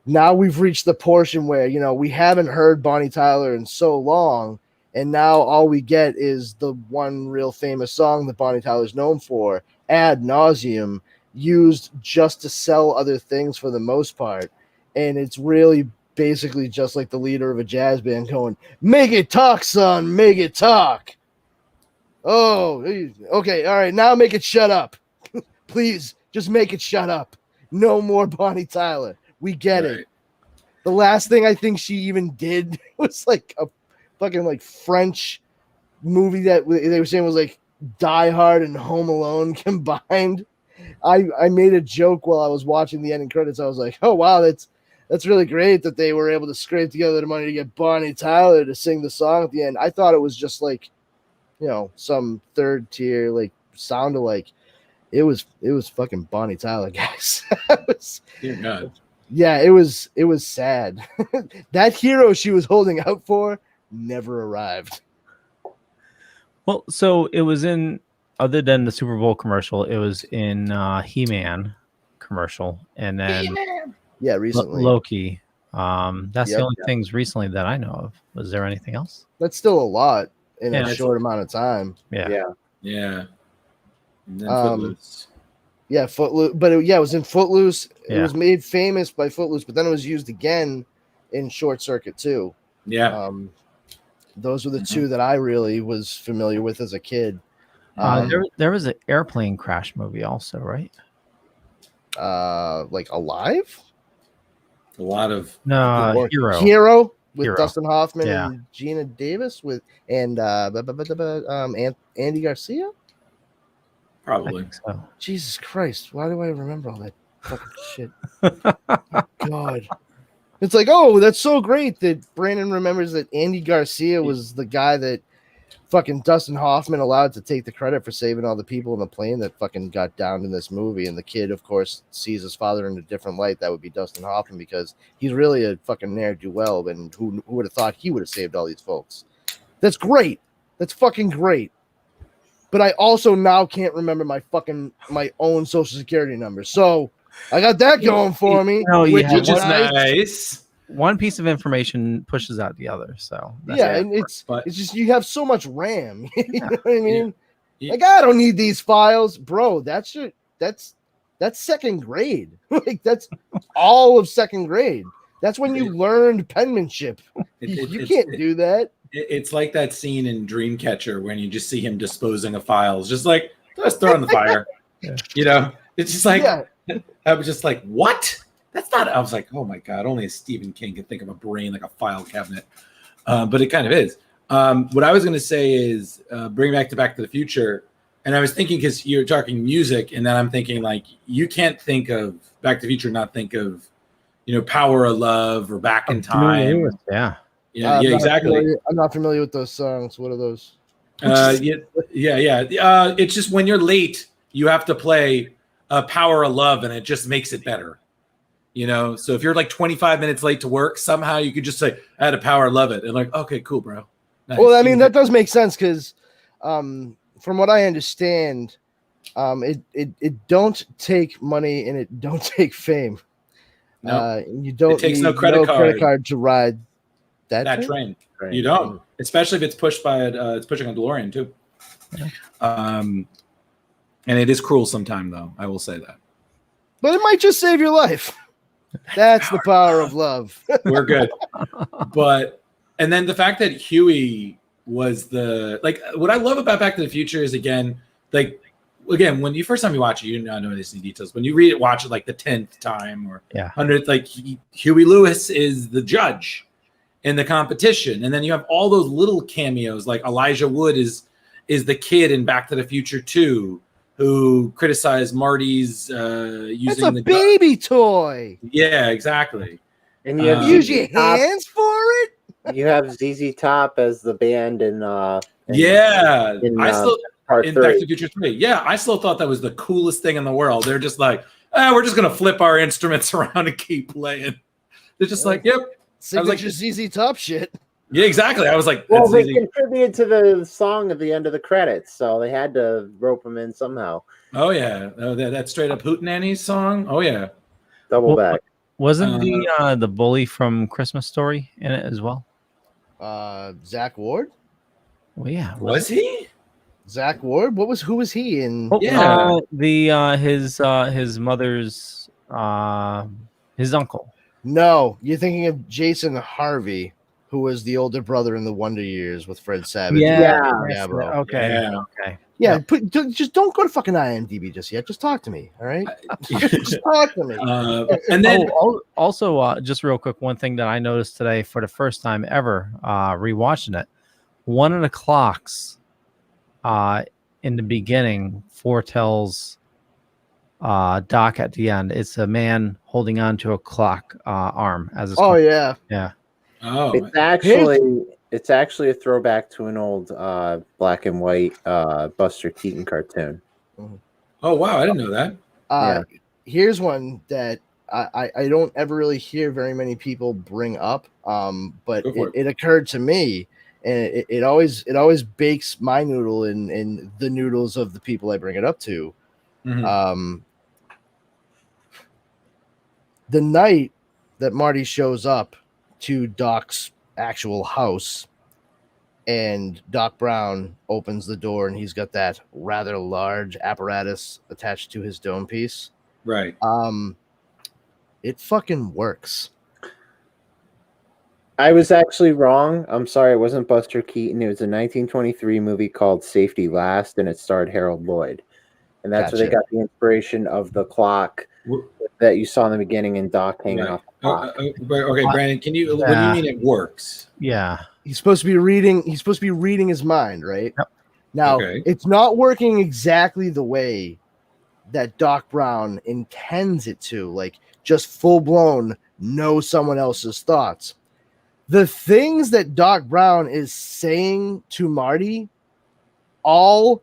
now we've reached the portion where we haven't heard Bonnie Tyler in so long, and now all we get is the one real famous song that Bonnie Tyler's known for, ad nauseum, used just to sell other things for the most part. And it's really basically just like the leader of a jazz band going, "Make it talk, son, make it talk." Oh, okay, all right, now make it shut up. Please, just make it shut up. No more Bonnie Tyler. We get it. The last thing I think she even did was like a fucking like French movie that they were saying was like Die Hard and Home Alone combined. I made a joke while I was watching the ending credits. I was like, oh wow, that's really great that they were able to scrape together the money to get Bonnie Tyler to sing the song at the end. I thought it was just like, some third tier like sound alike. It was fucking Bonnie Tyler, guys. Dear God. Yeah, it was sad. That hero she was holding out for never arrived. Well, so it was in, other than the Super Bowl commercial, it was in He-Man commercial, and then yeah, recently Loki. That's the only things recently that I know of. Was there anything else? That's still a lot in a short amount of time. Yeah. And then Footloose. Yeah, Footloose. But it was in Footloose. It was made famous by Footloose, but then it was used again in Short Circuit too. Yeah. Those were the two that I really was familiar with as a kid. There was an airplane crash movie also, right? Like Alive? A lot of Hero with Hero. Dustin Hoffman and Gina Davis and Andy Garcia? Probably. So. Jesus Christ, why do I remember all that fucking shit? God. It's like, oh, that's so great that Brandon remembers that Andy Garcia was the guy that fucking Dustin Hoffman allowed to take the credit for saving all the people in the plane that fucking got downed in this movie. And the kid, of course, sees his father in a different light. That would be Dustin Hoffman, because he's really a fucking ne'er-do-well. And who would have thought he would have saved all these folks? That's great. That's fucking great. But I also now can't remember my own social security number. So I got that going for me, which is nice. One piece of information pushes out the other. So and it's just you have so much RAM. You know what I mean? Like, I don't need these files, bro. That's second grade. Like, that's all of second grade. That's when you learned penmanship. You can't do that. It's like that scene in Dreamcatcher when you just see him disposing of files, just like, let's throw in the fire. You know, it's just like, I was just like, what? That's not, I was like, oh my God, only a Stephen King could think of a brain like a file cabinet. But it kind of is. What I was going to say is bring back to the Future. And I was thinking, because you're talking music, and then I'm thinking, like, you can't think of Back to the Future, not think of, you know, Power of Love or Back in Time. Yeah, exactly. I'm not familiar with those songs. What are those? It's just when you're late, you have to play Power of Love, and it just makes it better. You know, so if you're like 25 minutes late to work, somehow you could just say, I had a Power of Love it. And like, okay, cool, bro. Nice. Well, I mean, that does make sense because from what I understand, it don't take money and it don't take fame. No, you don't. It takes need no credit card to ride that train. You don't, especially if it's pushed by it's pushing a DeLorean too. And it is cruel sometimes, though. I will say that. But it might just save your life. That's the power of love. We're good. And then the fact that Huey was what I love about Back to the Future is, again, when you first time you watch it, you do not know these details. When you watch it like the 10th time or 100th, like Huey Lewis is the judge in the competition. And then you have all those little cameos, like Elijah Wood is the kid in Back to the Future 2 who criticized Marty's using It's a baby toy. Yeah, exactly. And you have use your hands for it. You have ZZ Top as the band in I in still part in 3. Back to the Future 3. Yeah, I still thought that was the coolest thing in the world. They're just like, we're just gonna flip our instruments around and keep playing. They're just like, yep. I was like, ZZ Top shit. Yeah, exactly. I was like, well, they contributed to the song at the end of the credits, so they had to rope them in somehow. Oh yeah, that straight up Hootenanny song. Oh yeah, double back. Wasn't the bully from Christmas Story in it as well? Zach Ward. Well, yeah, was he? Zach Ward. Who was he in? His mother's his uncle. No, you're thinking of Jason Harvey, who was the older brother in the Wonder Years with Fred Savage. Okay. Yeah, just don't go to fucking IMDb just yet. Just talk to me, all right? Just talk to me. And then also, just real quick, one thing that I noticed today for the first time ever, rewatching it, one of the clocks in the beginning foretells Doc at the end. It's a man holding on to a clock arm as a yeah. Oh, it's actually a throwback to an old black and white Buster Keaton cartoon. Oh wow, I didn't know that. Here's one that I don't ever really hear very many people bring up, but it occurred to me, and it always bakes my noodle in the noodles of the people I bring it up to. Mm-hmm. The night that Marty shows up to Doc's actual house, and Doc Brown opens the door, and he's got that rather large apparatus attached to his dome piece. Right. It fucking works. I was actually wrong. I'm sorry, it wasn't Buster Keaton. It was a 1923 movie called Safety Last, and it starred Harold Lloyd. And that's where they got the inspiration of the clock that you saw in the beginning in Doc hanging off the clock. Okay, Brandon, what do you mean it works? Yeah. He's supposed to be reading his mind, right? Yep. Now, it's not working exactly the way that Doc Brown intends it to, like just full-blown know someone else's thoughts. The things that Doc Brown is saying to Marty, all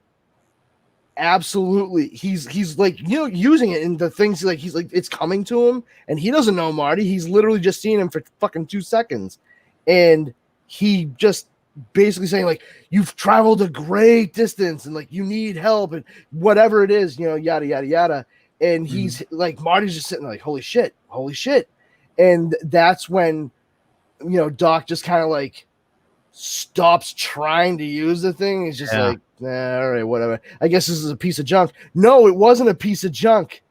absolutely, he's like, using it in the things he's like it's coming to him, and he doesn't know Marty. He's literally just seen him for fucking 2 seconds, and he just basically saying like, you've traveled a great distance and like you need help and whatever it is, yada yada yada. And he's like, Marty's just sitting there like, holy shit. And that's when Doc just kind of like stops trying to use the thing. He's just like, nah, all right, whatever. I guess this is a piece of junk. No, it wasn't a piece of junk.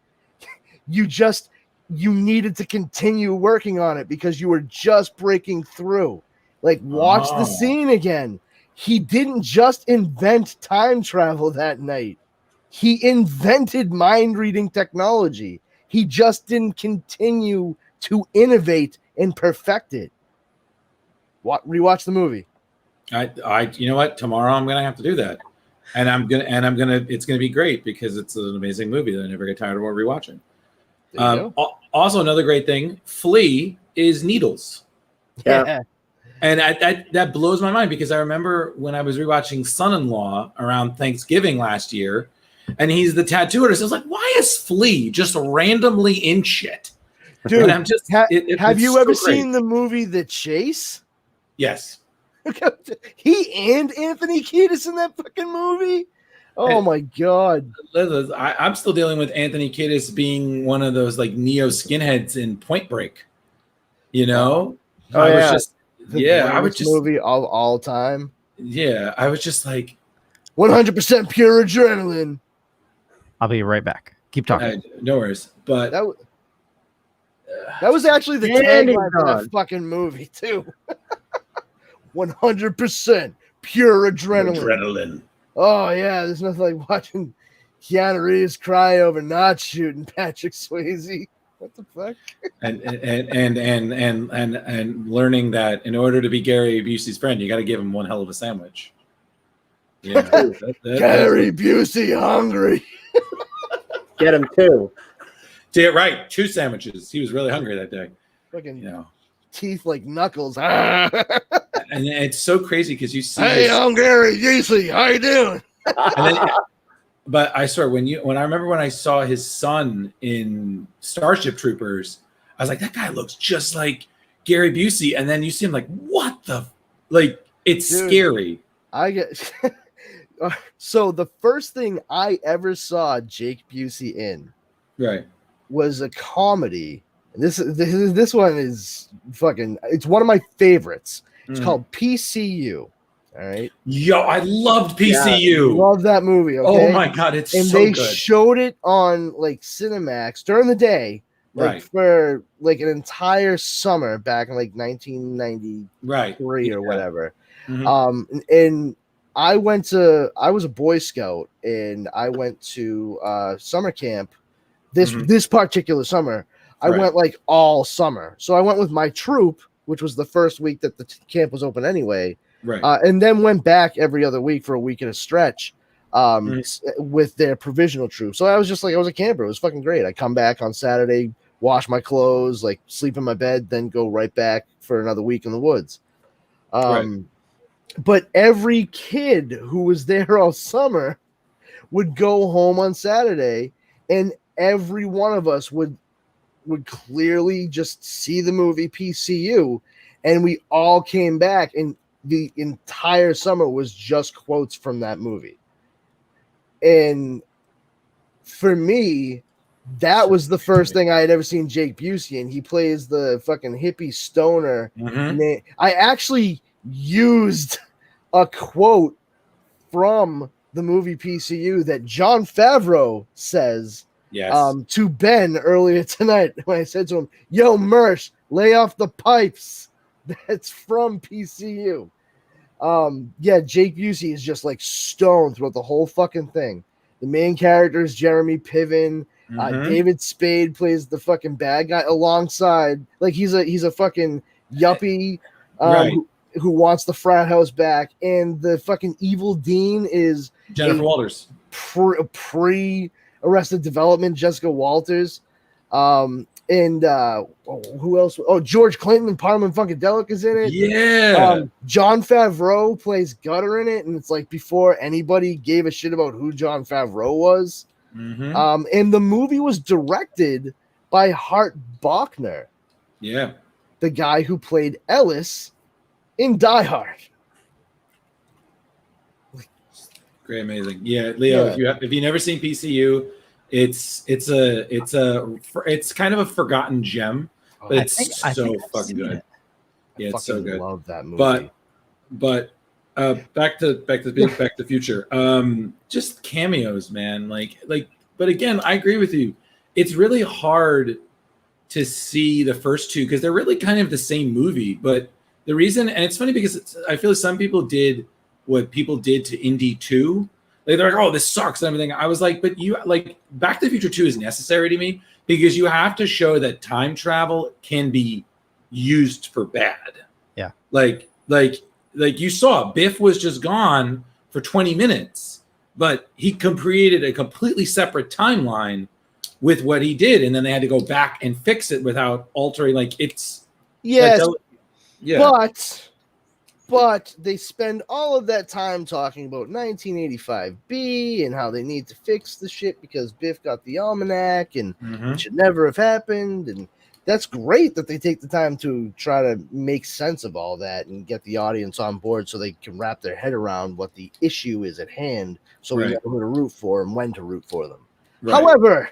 You needed to continue working on it because you were just breaking through. Like, watch the scene again. He didn't just invent time travel that night. He invented mind reading technology. He just didn't continue to innovate and perfect it. Rewatch the movie. You know what? Tomorrow I'm gonna have to do that, and it's gonna be great because it's an amazing movie that I never get tired of rewatching. Also, another great thing, Flea is Needles. Yeah. And that blows my mind because I remember when I was rewatching Son-in-Law around Thanksgiving last year, and he's the tattoo artist. I was like, why is Flea just randomly in shit? Dude, and I'm just, have you ever seen the movie The Chase? Yes. He and Anthony Kiedis in that fucking movie? Oh my God. I'm still dealing with Anthony Kiedis being one of those like neo skinheads in Point Break. I was just movie of all time. Yeah, I was just like 100% pure adrenaline. I'll be right back. Keep talking. No worries. But that was actually the tagline of that fucking movie too. 100% pure adrenaline. Oh yeah, there's nothing like watching Keanu Reeves cry over not shooting Patrick Swayze. What the fuck? and learning that in order to be Gary Busey's friend, you got to give him one hell of a sandwich. Yeah, Gary Busey hungry. Get him two. Yeah, right. 2 sandwiches. He was really hungry that day. Fucking teeth like knuckles. And it's so crazy because you see. Hey, I'm Gary Busey. How you doing? But I swear, when I remember when I saw his son in Starship Troopers, I was like, that guy looks just like Gary Busey. And then you see him like, what the, like, it's scary. I get. So the first thing I ever saw Jake Busey in, was a comedy. This one is fucking. It's one of my favorites. It's called PCU. All right. Yo, I loved PCU. Love that movie. Okay? Oh my God, it's and so they good. showed it on like Cinemax during the day, like for like an entire summer back in like 1993 or whatever. Mm-hmm. And I was a Boy Scout and I went to summer camp this particular summer. I went like all summer. So I went with my troop, which was the first week that the camp was open anyway. And then went back every other week for a week at a stretch with their provisional troop. So I was just like, I was a camper. It was fucking great. I come back on Saturday, wash my clothes, like sleep in my bed, then go right back for another week in the woods. But every kid who was there all summer would go home on Saturday, and every one of us would clearly just see the movie PCU, and we all came back, and the entire summer was just quotes from that movie. And for me, that was the first thing I had ever seen Jake Busey, and he plays the fucking hippie stoner. I actually used a quote from the movie PCU that Jon Favreau says to Ben earlier tonight when I said to him, yo, Mersh, lay off the pipes. That's from PCU. Jake Busey is just like stoned throughout the whole fucking thing. The main character is Jeremy Piven. David Spade plays the fucking bad guy alongside, like he's a fucking yuppie who wants the frat house back, and the fucking evil dean is Jennifer Walters, pre Arrested Development Jessica Walters, and who else? Oh, George Clinton and Parliament Funkadelic is in it. Jon Favreau plays Gutter in it, and it's like before anybody gave a shit about who Jon Favreau was. And the movie was directed by Hart Bochner, the guy who played Ellis in Die Hard. Great, amazing. Yeah, Leo, if you've never seen PCU, it's kind of a forgotten gem, but it's so fucking good. Yeah, it's so good. Love that movie. But back to the Future. Just cameos, man. But again, I agree with you. It's really hard to see the first two because they're really kind of the same movie. But the reason, and it's funny because I feel like some people did what people did to Indy 2. They're like, oh, this sucks and everything. I was like, but Back to the Future 2 is necessary to me because you have to show that time travel can be used for bad. Yeah. Like you saw, Biff was just gone for 20 minutes, but he created a completely separate timeline with what he did, and then they had to go back and fix it without altering. But they spend all of that time talking about 1985B and how they need to fix the shit because Biff got the almanac and it should never have happened. And that's great that they take the time to try to make sense of all that and get the audience on board so they can wrap their head around what the issue is at hand so we know who to root for and when to root for them. Right. However,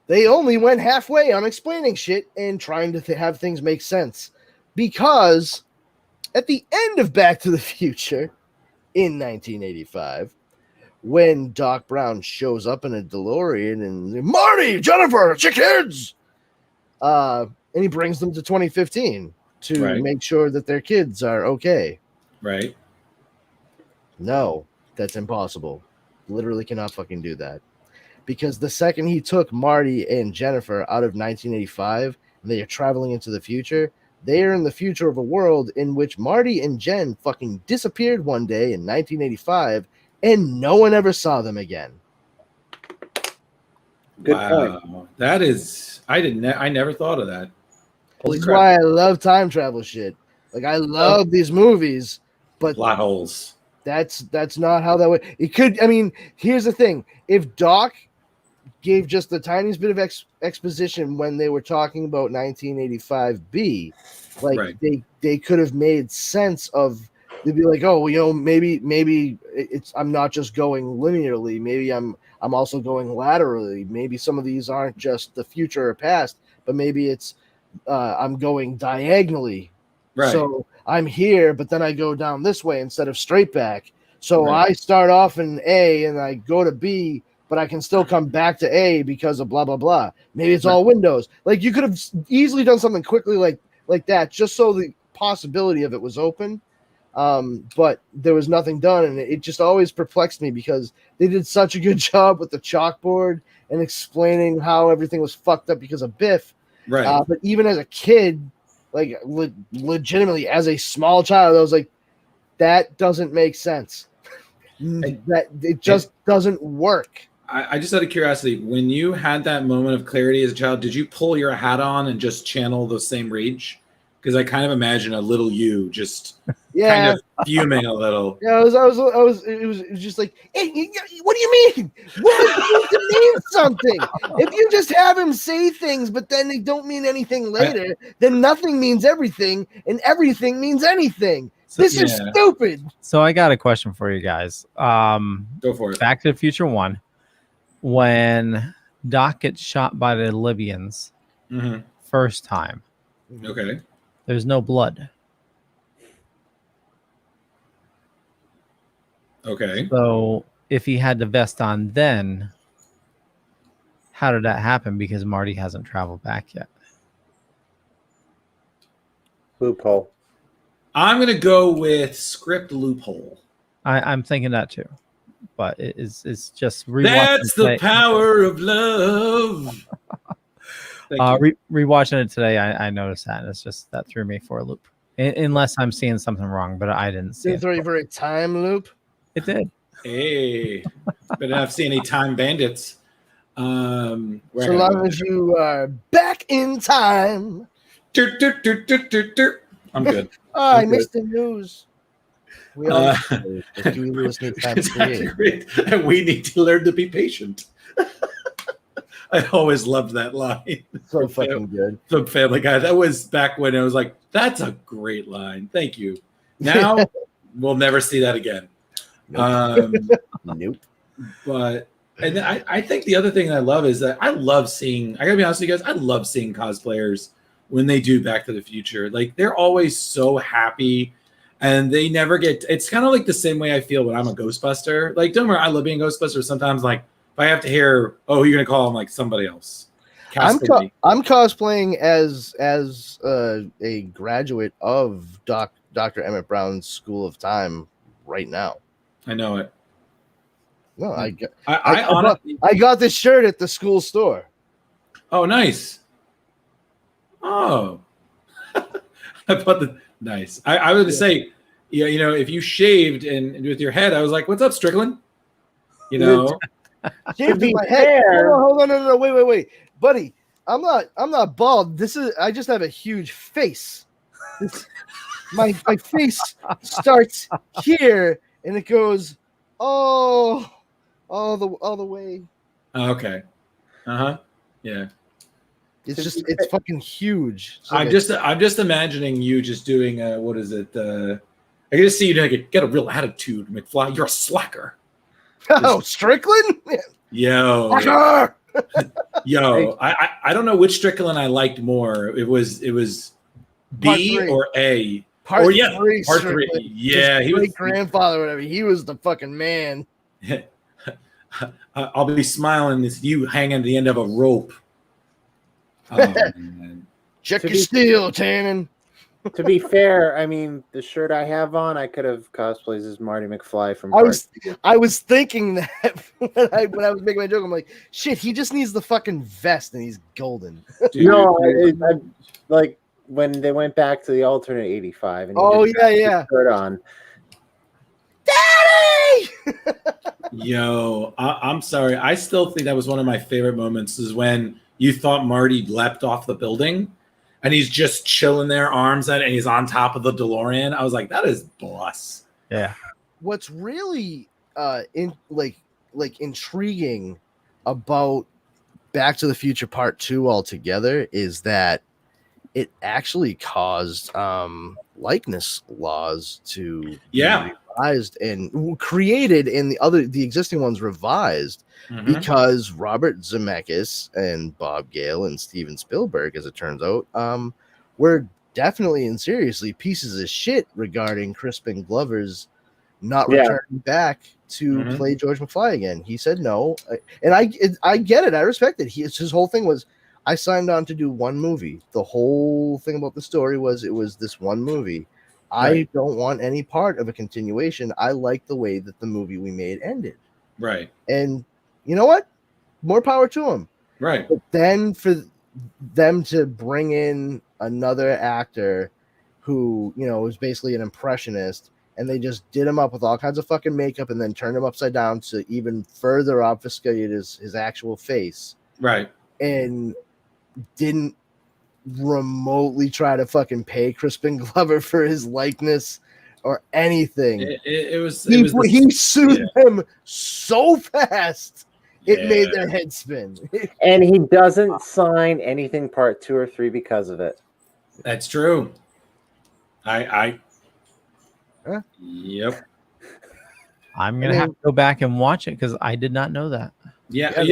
they only went halfway on explaining shit and trying to have things make sense because at the end of Back to the Future in 1985, when Doc Brown shows up in a DeLorean and Marty, Jennifer, your kids, and he brings them to 2015 to make sure that their kids are okay. Right. No, that's impossible. Literally cannot fucking do that. Because the second he took Marty and Jennifer out of 1985 and they are traveling into the future, they are in the future of a world in which Marty and Jen fucking disappeared one day in 1985 and no one ever saw them again. Good point. That is, I never thought of that. This is why I love time travel shit. Like I love these movies, but plot holes. That's not how that would. It could. I mean, here's the thing: if Doc gave just the tiniest bit of exposition when they were talking about 1985B, like they could have made sense of. They'd be like, oh, maybe it's I'm not just going linearly. Maybe I'm also going laterally. Maybe some of these aren't just the future or past, but maybe it's I'm going diagonally. Right. So I'm here, but then I go down this way instead of straight back. So I start off in A and I go to B, but I can still come back to A because of blah, blah, blah. Maybe it's all windows. Like you could have easily done something quickly like that, just so the possibility of it was open. But there was nothing done, and it just always perplexed me because they did such a good job with the chalkboard and explaining how everything was fucked up because of Biff. Right. But even as a kid, like legitimately as a small child, I was like, that doesn't make sense. That it just doesn't work. I just out of curiosity, when you had that moment of clarity as a child, did you pull your hat on and just channel the same rage? Because I kind of imagine a little you just kind of fuming a little. Yeah, it was just like, hey, what do you mean? What to mean something? If you just have him say things, but then they don't mean anything later, then nothing means everything, and everything means anything. This is stupid. So I got a question for you guys. Go for it. Back to the Future 1, when Doc gets shot by the Libyans first time. Okay. There's no blood. Okay. So if he had the vest on then, how did that happen? Because Marty hasn't traveled back yet. Loophole. I'm going to go with script loophole. I'm thinking that too. But it's just that's the power of love. Rewatching it today, I noticed that, and it's just that threw me for a loop. Unless I'm seeing something wrong, but I didn't see it. Throw you for a time loop? It did. Hey, but not see any time bandits. So long as you are back in time. I'm good. I missed the news. We all need time to create. And we need to learn to be patient. I always loved that line. So fucking good. From Family Guy. That was back when I was like, that's a great line. Thank you. Now, we'll never see that again. Nope. But and then I think the other thing that I love is that I love seeing. I gotta be honest with you guys. I love seeing cosplayers when they do Back to the Future. Like they're always so happy, and they never get. It's kind of like the same way I feel when I'm a Ghostbuster. Like don't worry, I love being a Ghostbuster. Sometimes like if I have to hear, oh, you're gonna call him like somebody else. I'm cosplaying as a graduate of Dr. Emmett Brown's School of Time right now. I know it. No, I got this shirt at the school store. Oh, nice. Oh, I bought the nice. I was gonna say, yeah, you know, if you shaved and with your head, I was like, "What's up, Strickland?" You know, shaved my head. Hold on, no, wait, buddy. I'm not bald. I just have a huge face. My face starts here and it goes all the way. Okay. Yeah. It's fucking huge. So I'm just imagining you just doing what is it? I can just see you get a real attitude, McFly. You're a slacker. Oh, Strickland? Yo. Slacker! Yo, I don't know which Strickland I liked more. It was B or A. Part three. Part Strickland. 3. Yeah, he was grandfather, whatever. He was the fucking man. I'll be smiling as you hang at the end of a rope. Check your steel, Tannen. To be fair, I mean, the shirt I have on, I could have cosplayed as Marty McFly from. I was thinking that when I was making my joke. I'm like, shit, he just needs the fucking vest and he's golden. Dude, no, I like when they went back to the alternate 85. And yeah. Shirt on. Daddy! Yo, I'm sorry. I still think that was one of my favorite moments is when you thought Marty leapt off the building. And he's just chilling there, arms out, and he's on top of the DeLorean. I was like, "That is boss." Yeah. What's really intriguing about Back to the Future Part 2 altogether is that it actually caused likeness laws to be revised and created, and the existing ones revised. Because Robert Zemeckis and Bob Gale and Steven Spielberg, as it turns out, were definitely and seriously pieces of shit regarding Crispin Glover's not returning back to play George McFly again. He said no, and I get it. I respect it. His whole thing was, I signed on to do one movie. The whole thing about the story was it was this one movie. I don't want any part of a continuation. I like the way that the movie we made ended. Right. And you know what? More power to him. Right. But then for them to bring in another actor who, you know, was basically an impressionist, and they just did him up with all kinds of fucking makeup and then turned him upside down to even further obfuscate his actual face. Right. And didn't remotely try to fucking pay Crispin Glover for his likeness or anything. He sued him so fast. It made their head spin. And he doesn't sign anything part 2 or 3 because of it. That's true. Huh? Yep. I'm gonna have to go back and watch it because I did not know that. Yeah. I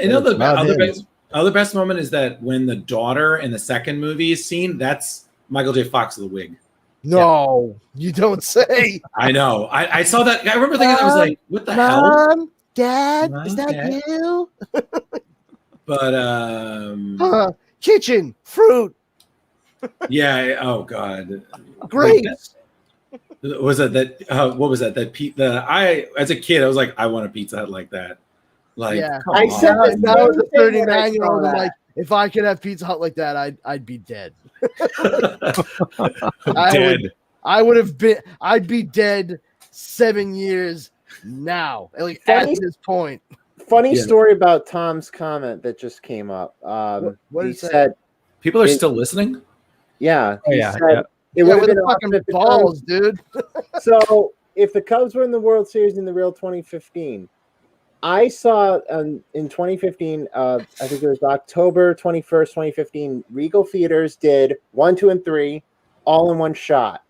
know the other best moment is that when the daughter in the second movie is seen, that's Michael J. Fox with the wig. No, you don't say. I know. I saw that. I remember thinking, I was like, what the hell? Mom, Dad, is that you? But kitchen, fruit. Yeah. Oh God. Grapes. Was that what was that? As a kid, I was like, I want a Pizza Hut like that. Like, yeah. I said that now as a 39-year-old, I'm like, if I could have Pizza Hut like that, I'd be dead. I'd be dead 7 years now. Like at this point. Funny story about Tom's comment that just came up. What he is that? said people are still listening. Yeah. He said, It would have been fucking balls, dude. So if the Cubs were in the World Series in the real 2015, I saw in 2015, I think it was October 21st, 2015, Regal Theaters did 1, 2, and 3 all in one shot.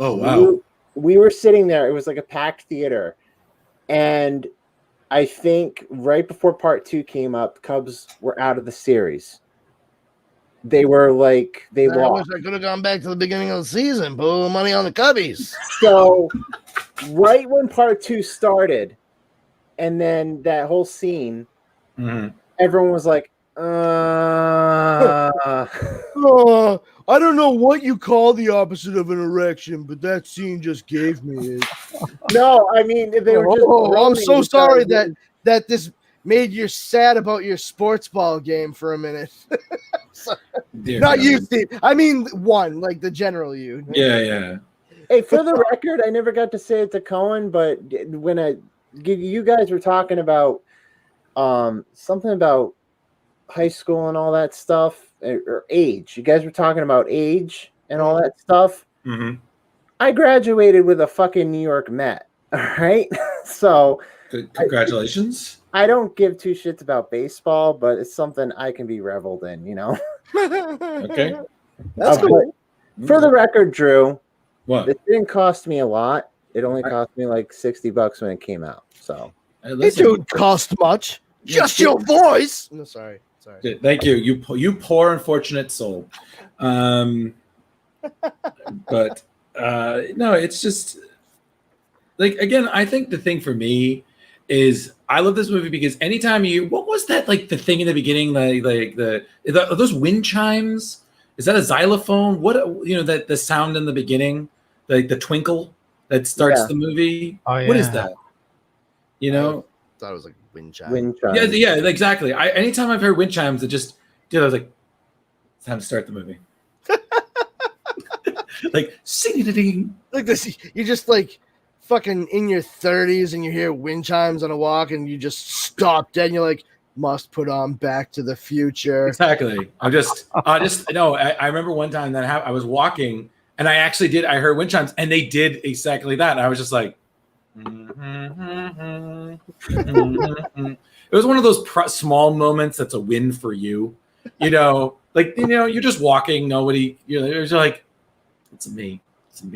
Oh, wow. We were sitting there. It was like a packed theater. And I think right before part 2 came up, the Cubs were out of the series. They were like, they I lost. wish I could have gone back to the beginning of the season, put a little money on the Cubbies. So, right when part 2 started, and then that whole scene, everyone was like, I don't know what you call the opposite of an erection, but that scene just gave me it. No, I mean, they were just. I'm so groaning sorry because that this made you sad about your sports ball game for a minute. Not you, Steve. I mean, like the general you. Yeah. Hey, for the record, I never got to say it to Cohen, but when you guys were talking about something about high school and all that stuff, or age, you guys were talking about age and all that stuff. I graduated with a fucking New York Met. All right, so congratulations. I don't give two shits about baseball, but it's something I can be reveled in, you know. Okay, that's cool. For the record, Drew, what? It didn't cost me a lot. It only cost me like $60 when it came out. So it didn't cost much. Just your voice. No, sorry. Thank you. You poor unfortunate soul. But no, it's just like, again, I think the thing for me is I love this movie because anytime what was that, like the thing in the beginning, like are those wind chimes? Is that a xylophone? What, that the sound in the beginning, like the twinkle that starts the movie? Oh, yeah. What is that? I thought it was like wind chime. Wind chimes. Yeah, exactly. Anytime I've heard wind chimes, I was like, it's time to start the movie. Like sing-a-ding. Like this, you're just like fucking in your 30s and you hear wind chimes on a walk and you just stop dead and you're like, must put on Back to the Future. Exactly. I remember one time that I was walking and I heard wind chimes and they did exactly that. And I was just like, it was one of those small moments that's a win for you. You're just walking, nobody, you're like, it's a me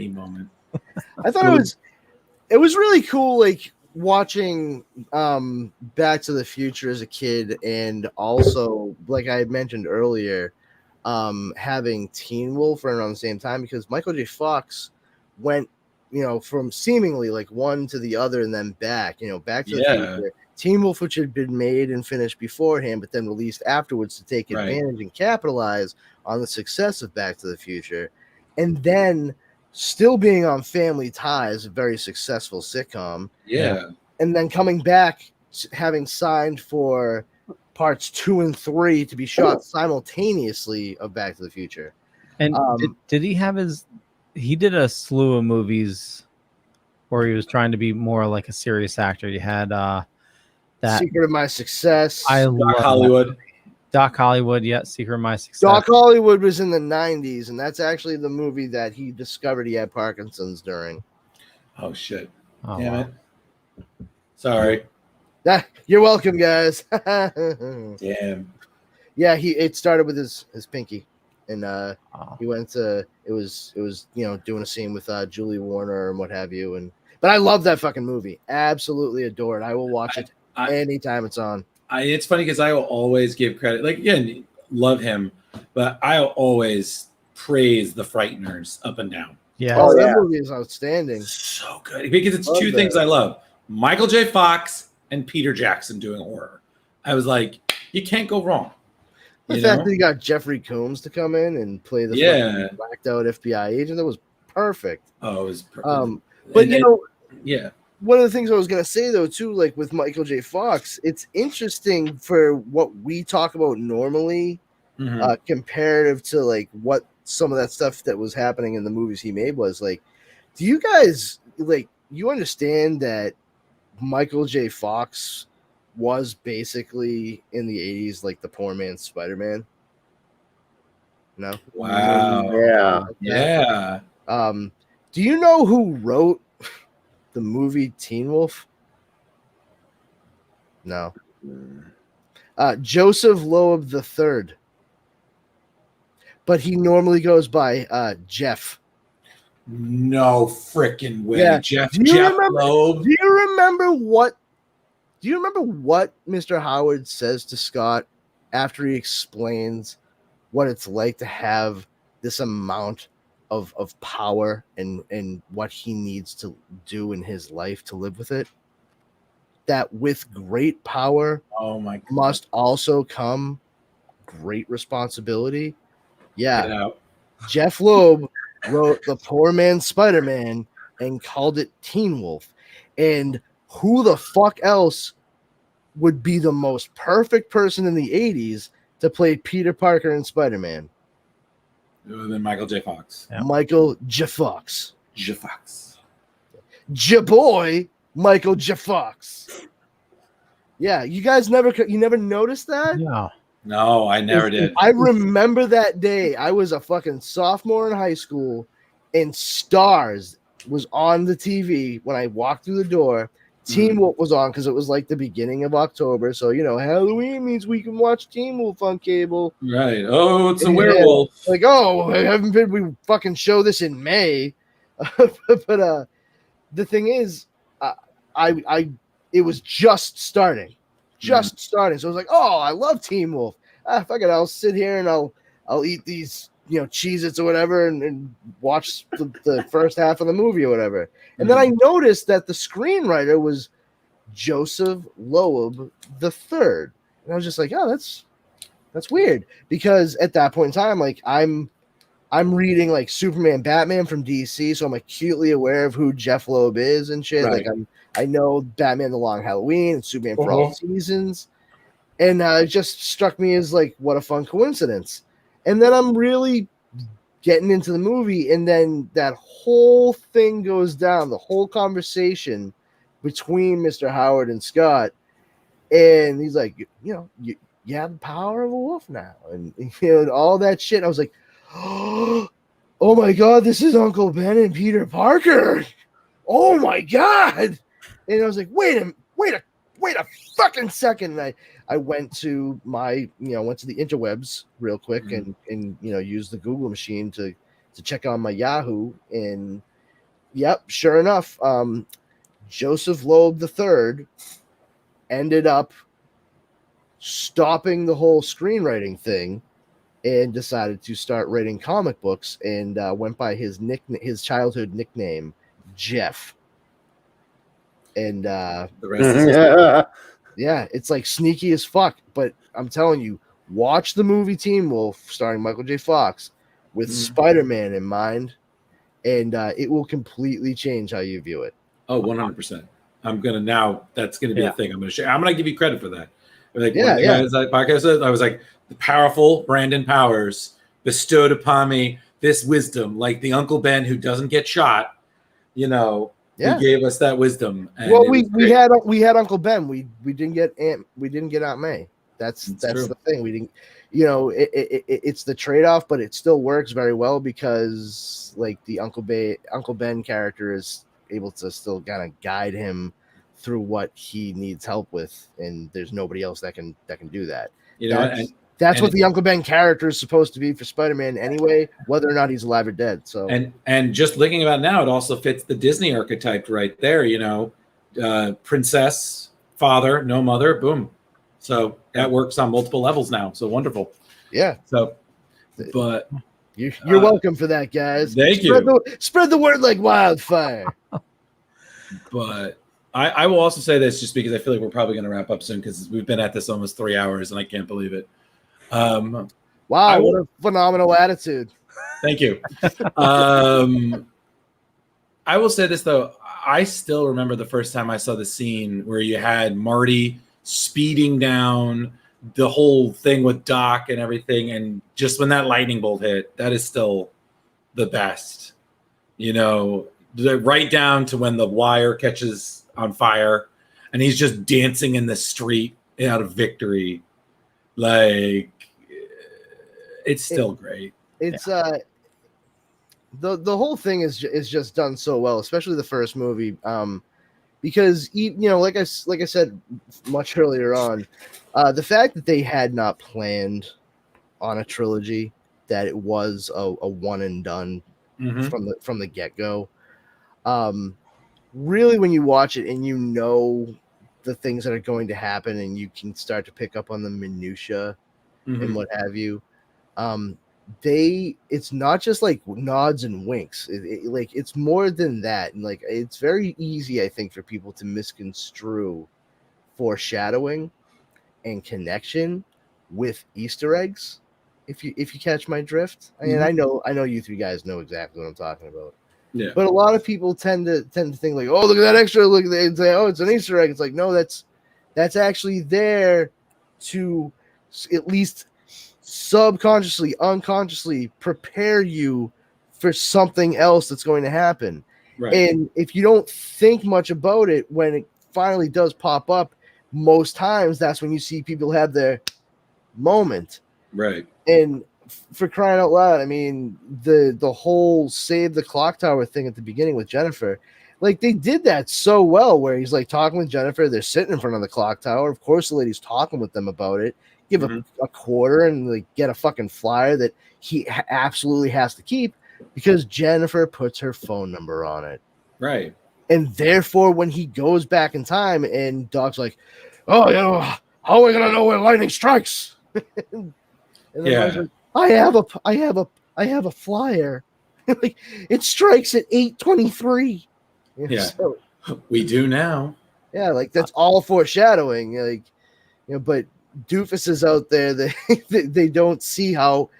moment. I thought it was really cool, like watching Back to the Future as a kid, and also, like I had mentioned earlier, having Teen Wolf around the same time, because Michael J. Fox went, from seemingly like one to the other and then back, Back to the Future. Teen Wolf, which had been made and finished beforehand, but then released afterwards to take advantage and capitalize on the success of Back to the Future. And then still being on Family Ties, a very successful sitcom. Yeah. And then coming back, having signed for parts 2 and 3 to be shot simultaneously of Back to the Future. And did he have he did a slew of movies where he was trying to be more like a serious actor. You had that Secret of My Success. I love Hollywood. Doc Hollywood, Secret of My Success. Doc Hollywood was in the 90s, and that's actually the movie that he discovered he had Parkinson's during. Oh, shit. Oh, Damn wow. it. Sorry. You're welcome, guys. Damn. Yeah, it started with his pinky, and he went to it was doing a scene with Julie Warner and what have you, but I love that fucking movie. Absolutely adore it. I will watch it anytime it's on. It's funny because I will always give credit. Like, again, love him, but I'll always praise The Frighteners up and down. Yeah. That movie is outstanding. So good. Because it's two things I love. Michael J. Fox and Peter Jackson doing horror. I was like, you can't go wrong. The fact that you got Jeffrey Combs to come in and play the fucking blacked out FBI agent, that was perfect. Oh, it was perfect. But yeah. One of the things I was going to say, though, too, like with Michael J. Fox, it's interesting for what we talk about normally, comparative to like what some of that stuff that was happening in the movies he made was like. Do you guys you understand that Michael J. Fox was basically in the 80s like the poor man's Spider-Man? No? Wow. Yeah. Do you know who wrote the movie Teen Wolf? No. Joseph Loeb III. But he normally goes by Jeff. No freaking way. Yeah. Jeff Do you remember? Loeb. Do you remember what? Do you remember what Mr. Howard says to Scott after he explains what it's like to have this amount of power and what he needs to do in his life to live with it? That with great power, must also come great responsibility. Yeah. Jeff Loeb wrote The Poor Man's Spider-Man and called it Teen Wolf. And who the fuck else would be the most perfect person in the 80s to play Peter Parker and Spider-Man? Then Michael J. Fox. Michael J. Fox. J. Fox. J. Boy, Michael J. Fox. Yeah, you guys never noticed that? No, I never did. I remember that day. I was a fucking sophomore in high school, and Stars was on the TV when I walked through the door. Teen Wolf was on because it was like the beginning of October. So, Halloween means we can watch Teen Wolf on cable. Right. Oh, it's a werewolf. Like, haven't we fucking show this in May? But the thing is, it was just starting. Starting. So I was like, I love Teen Wolf. Fuck it, I'll sit here and I'll eat these, Cheez-Its or whatever and watch the first half of the movie or whatever. And then I noticed that the screenwriter was Joseph Loeb III. And I was just like, that's weird. Because at that point in time, like I'm reading like Superman, Batman from DC, so I'm acutely aware of who Jeff Loeb is and shit. Right. Like I know Batman The Long Halloween and Superman for All Seasons. And it just struck me as like, what a fun coincidence. And then I'm really getting into the movie, and then that whole thing goes down, the whole conversation between Mr. Howard and Scott. And he's like, you have the power of a wolf now. And all that shit. I was like, oh my God, this is Uncle Ben and Peter Parker. Oh my God. And I was like, wait a fucking second. And I went to my, went to the interwebs real quick and used the Google machine to check on my Yahoo. And yep, sure enough, Joseph Loeb III ended up stopping the whole screenwriting thing and decided to start writing comic books, and went by his childhood nickname, Jeff. And the rest is yeah, it's like sneaky as fuck. But I'm telling you, watch the movie Teen Wolf starring Michael J. Fox with Spider-Man in mind, and it will completely change how you view it. Oh, 100%. That's gonna be a thing I'm gonna share. I'm gonna give you credit for that. Like, podcast, I was like, the powerful Brandon Powers bestowed upon me this wisdom, like the Uncle Ben who doesn't get shot, he gave us that wisdom. And well, we had Uncle Ben. We didn't get Aunt May. That's the thing. We didn't, it's the trade-off, but it still works very well because like the Uncle Ben character is able to still kind of guide him through what he needs help with, and there's nobody else that can do that. That's what the Uncle Ben character is supposed to be for Spider-Man anyway, whether or not he's alive or dead. So and just thinking about it now, it also fits the Disney archetype right there. Princess, father, no mother, boom. So that works on multiple levels now. So wonderful. Yeah. So, but you're welcome for that, guys. Thank you. Spread the word like wildfire. But I will also say this just because I feel like we're probably going to wrap up soon because we've been at this almost 3 hours and I can't believe it. Wow, what a phenomenal attitude. Thank you. I will say this, though. I still remember the first time I saw the scene where you had Marty speeding down the whole thing with Doc and everything. And just when that lightning bolt hit, that is still the best. Right down to when the wire catches on fire and he's just dancing in the street out of victory. Like, it's still great. It's the whole thing is just done so well, especially the first movie, because like I said much earlier on, the fact that they had not planned on a trilogy, that it was a one and done from the get go. Really, when you watch it and you know the things that are going to happen, and you can start to pick up on the minutia and what have you. It's not just like nods and winks. Like it's more than that, and like it's very easy, I think, for people to misconstrue foreshadowing and connection with Easter eggs. If you catch my drift, I mean, I know you three guys know exactly what I'm talking about. Yeah. But a lot of people tend to think like, oh, look at that extra, look at that, and say, oh, it's an Easter egg. It's like, no, that's actually there to at least subconsciously, unconsciously prepare you for something else that's going to happen. Right. And if you don't think much about it, when it finally does pop up, most times that's when you see people have their moment. Right. And for crying out loud, I mean, the whole save the clock tower thing at the beginning with Jennifer, like they did that so well, where he's like talking with Jennifer, they're sitting in front of the clock tower. Of course, the lady's talking with them about it. Give a quarter and like get a fucking flyer that he absolutely has to keep because Jennifer puts her phone number on it. Right. And therefore, when he goes back in time and Doc's like, oh, you know, how are we gonna know when lightning strikes? And Yeah. like, I have a flyer. Like it strikes at 8:23. Yeah. So, we do now. yeah, like that's all foreshadowing. Like, you know, but doofuses out there, they don't see how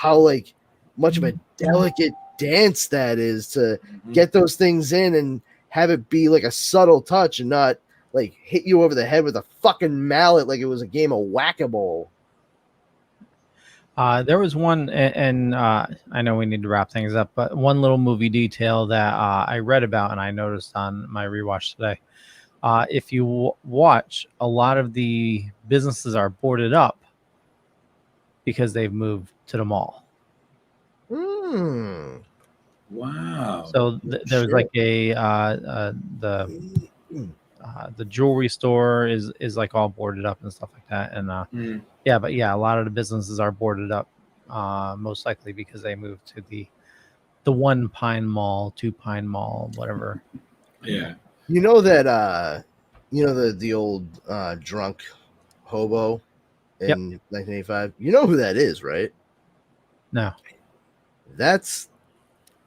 like much of a delicate dance that is to get those things in and have it be like a subtle touch and not like hit you over the head with a fucking mallet like it was a game of whack-a-mole. There was one, and I know we need to wrap things up, but one little movie detail that I read about and I noticed on my rewatch today. If you watch, a lot of the businesses are boarded up because they've moved to the mall. Wow. So there's like the jewelry store is like all boarded up and stuff like that. And a lot of the businesses are boarded up, most likely because they moved to the One Pine Mall, Two Pine Mall, whatever. Yeah. You know that the old drunk hobo in 1985? You know who that is, right? No. That's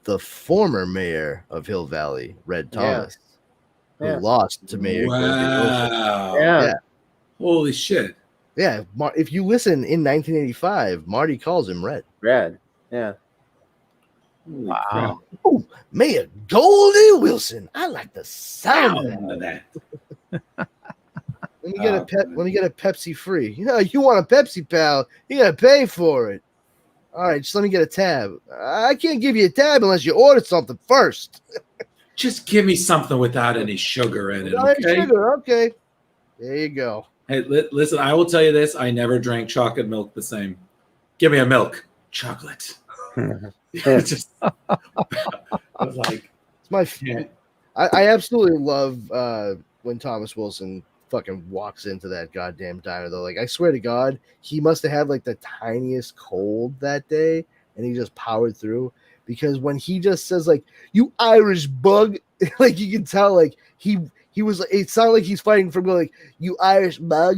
the former mayor of Hill Valley, Red Thomas, who lost to Mayor Goldie Wow. Wilson. Yeah. Holy shit. Yeah. If you listen in 1985, Marty calls him Red. Red. Yeah. Wow. Oh, Mayor Goldie Wilson. I like the sound of that. Let me get a Pepsi free. You know, you want a Pepsi, pal, you gotta pay for it. All right, just let me get a tab. I can't give you a tab unless you ordered something first. Just give me something without any sugar in it, Without any okay? sugar, okay. There you go. Hey, listen, I will tell you this. I never drank chocolate milk the same. Give me a milk. Chocolate. It's just, I was like, it's my favorite. I absolutely love when Thomas Wilson fucking walks into that goddamn diner, though. Like, I swear to God, he must have had like the tiniest cold that day, and he just powered through. Because when he just says like, "You Irish bug," like you can tell, like he was. It sounded like he's fighting from like, "You Irish bug,"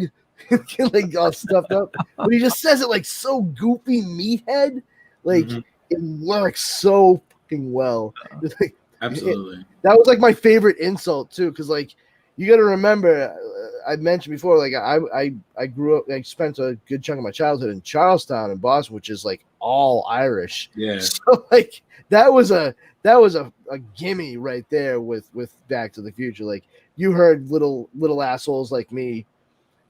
like all stuffed up. But he just says it like so goofy meathead, like it works so fucking well. Like, absolutely. That was like my favorite insult too, because like you got to remember, I mentioned before, like I grew up, I spent a good chunk of my childhood in Charlestown in Boston, which is like all Irish. Yeah. So like that was a gimme right there with Back to the Future. Like you heard little assholes like me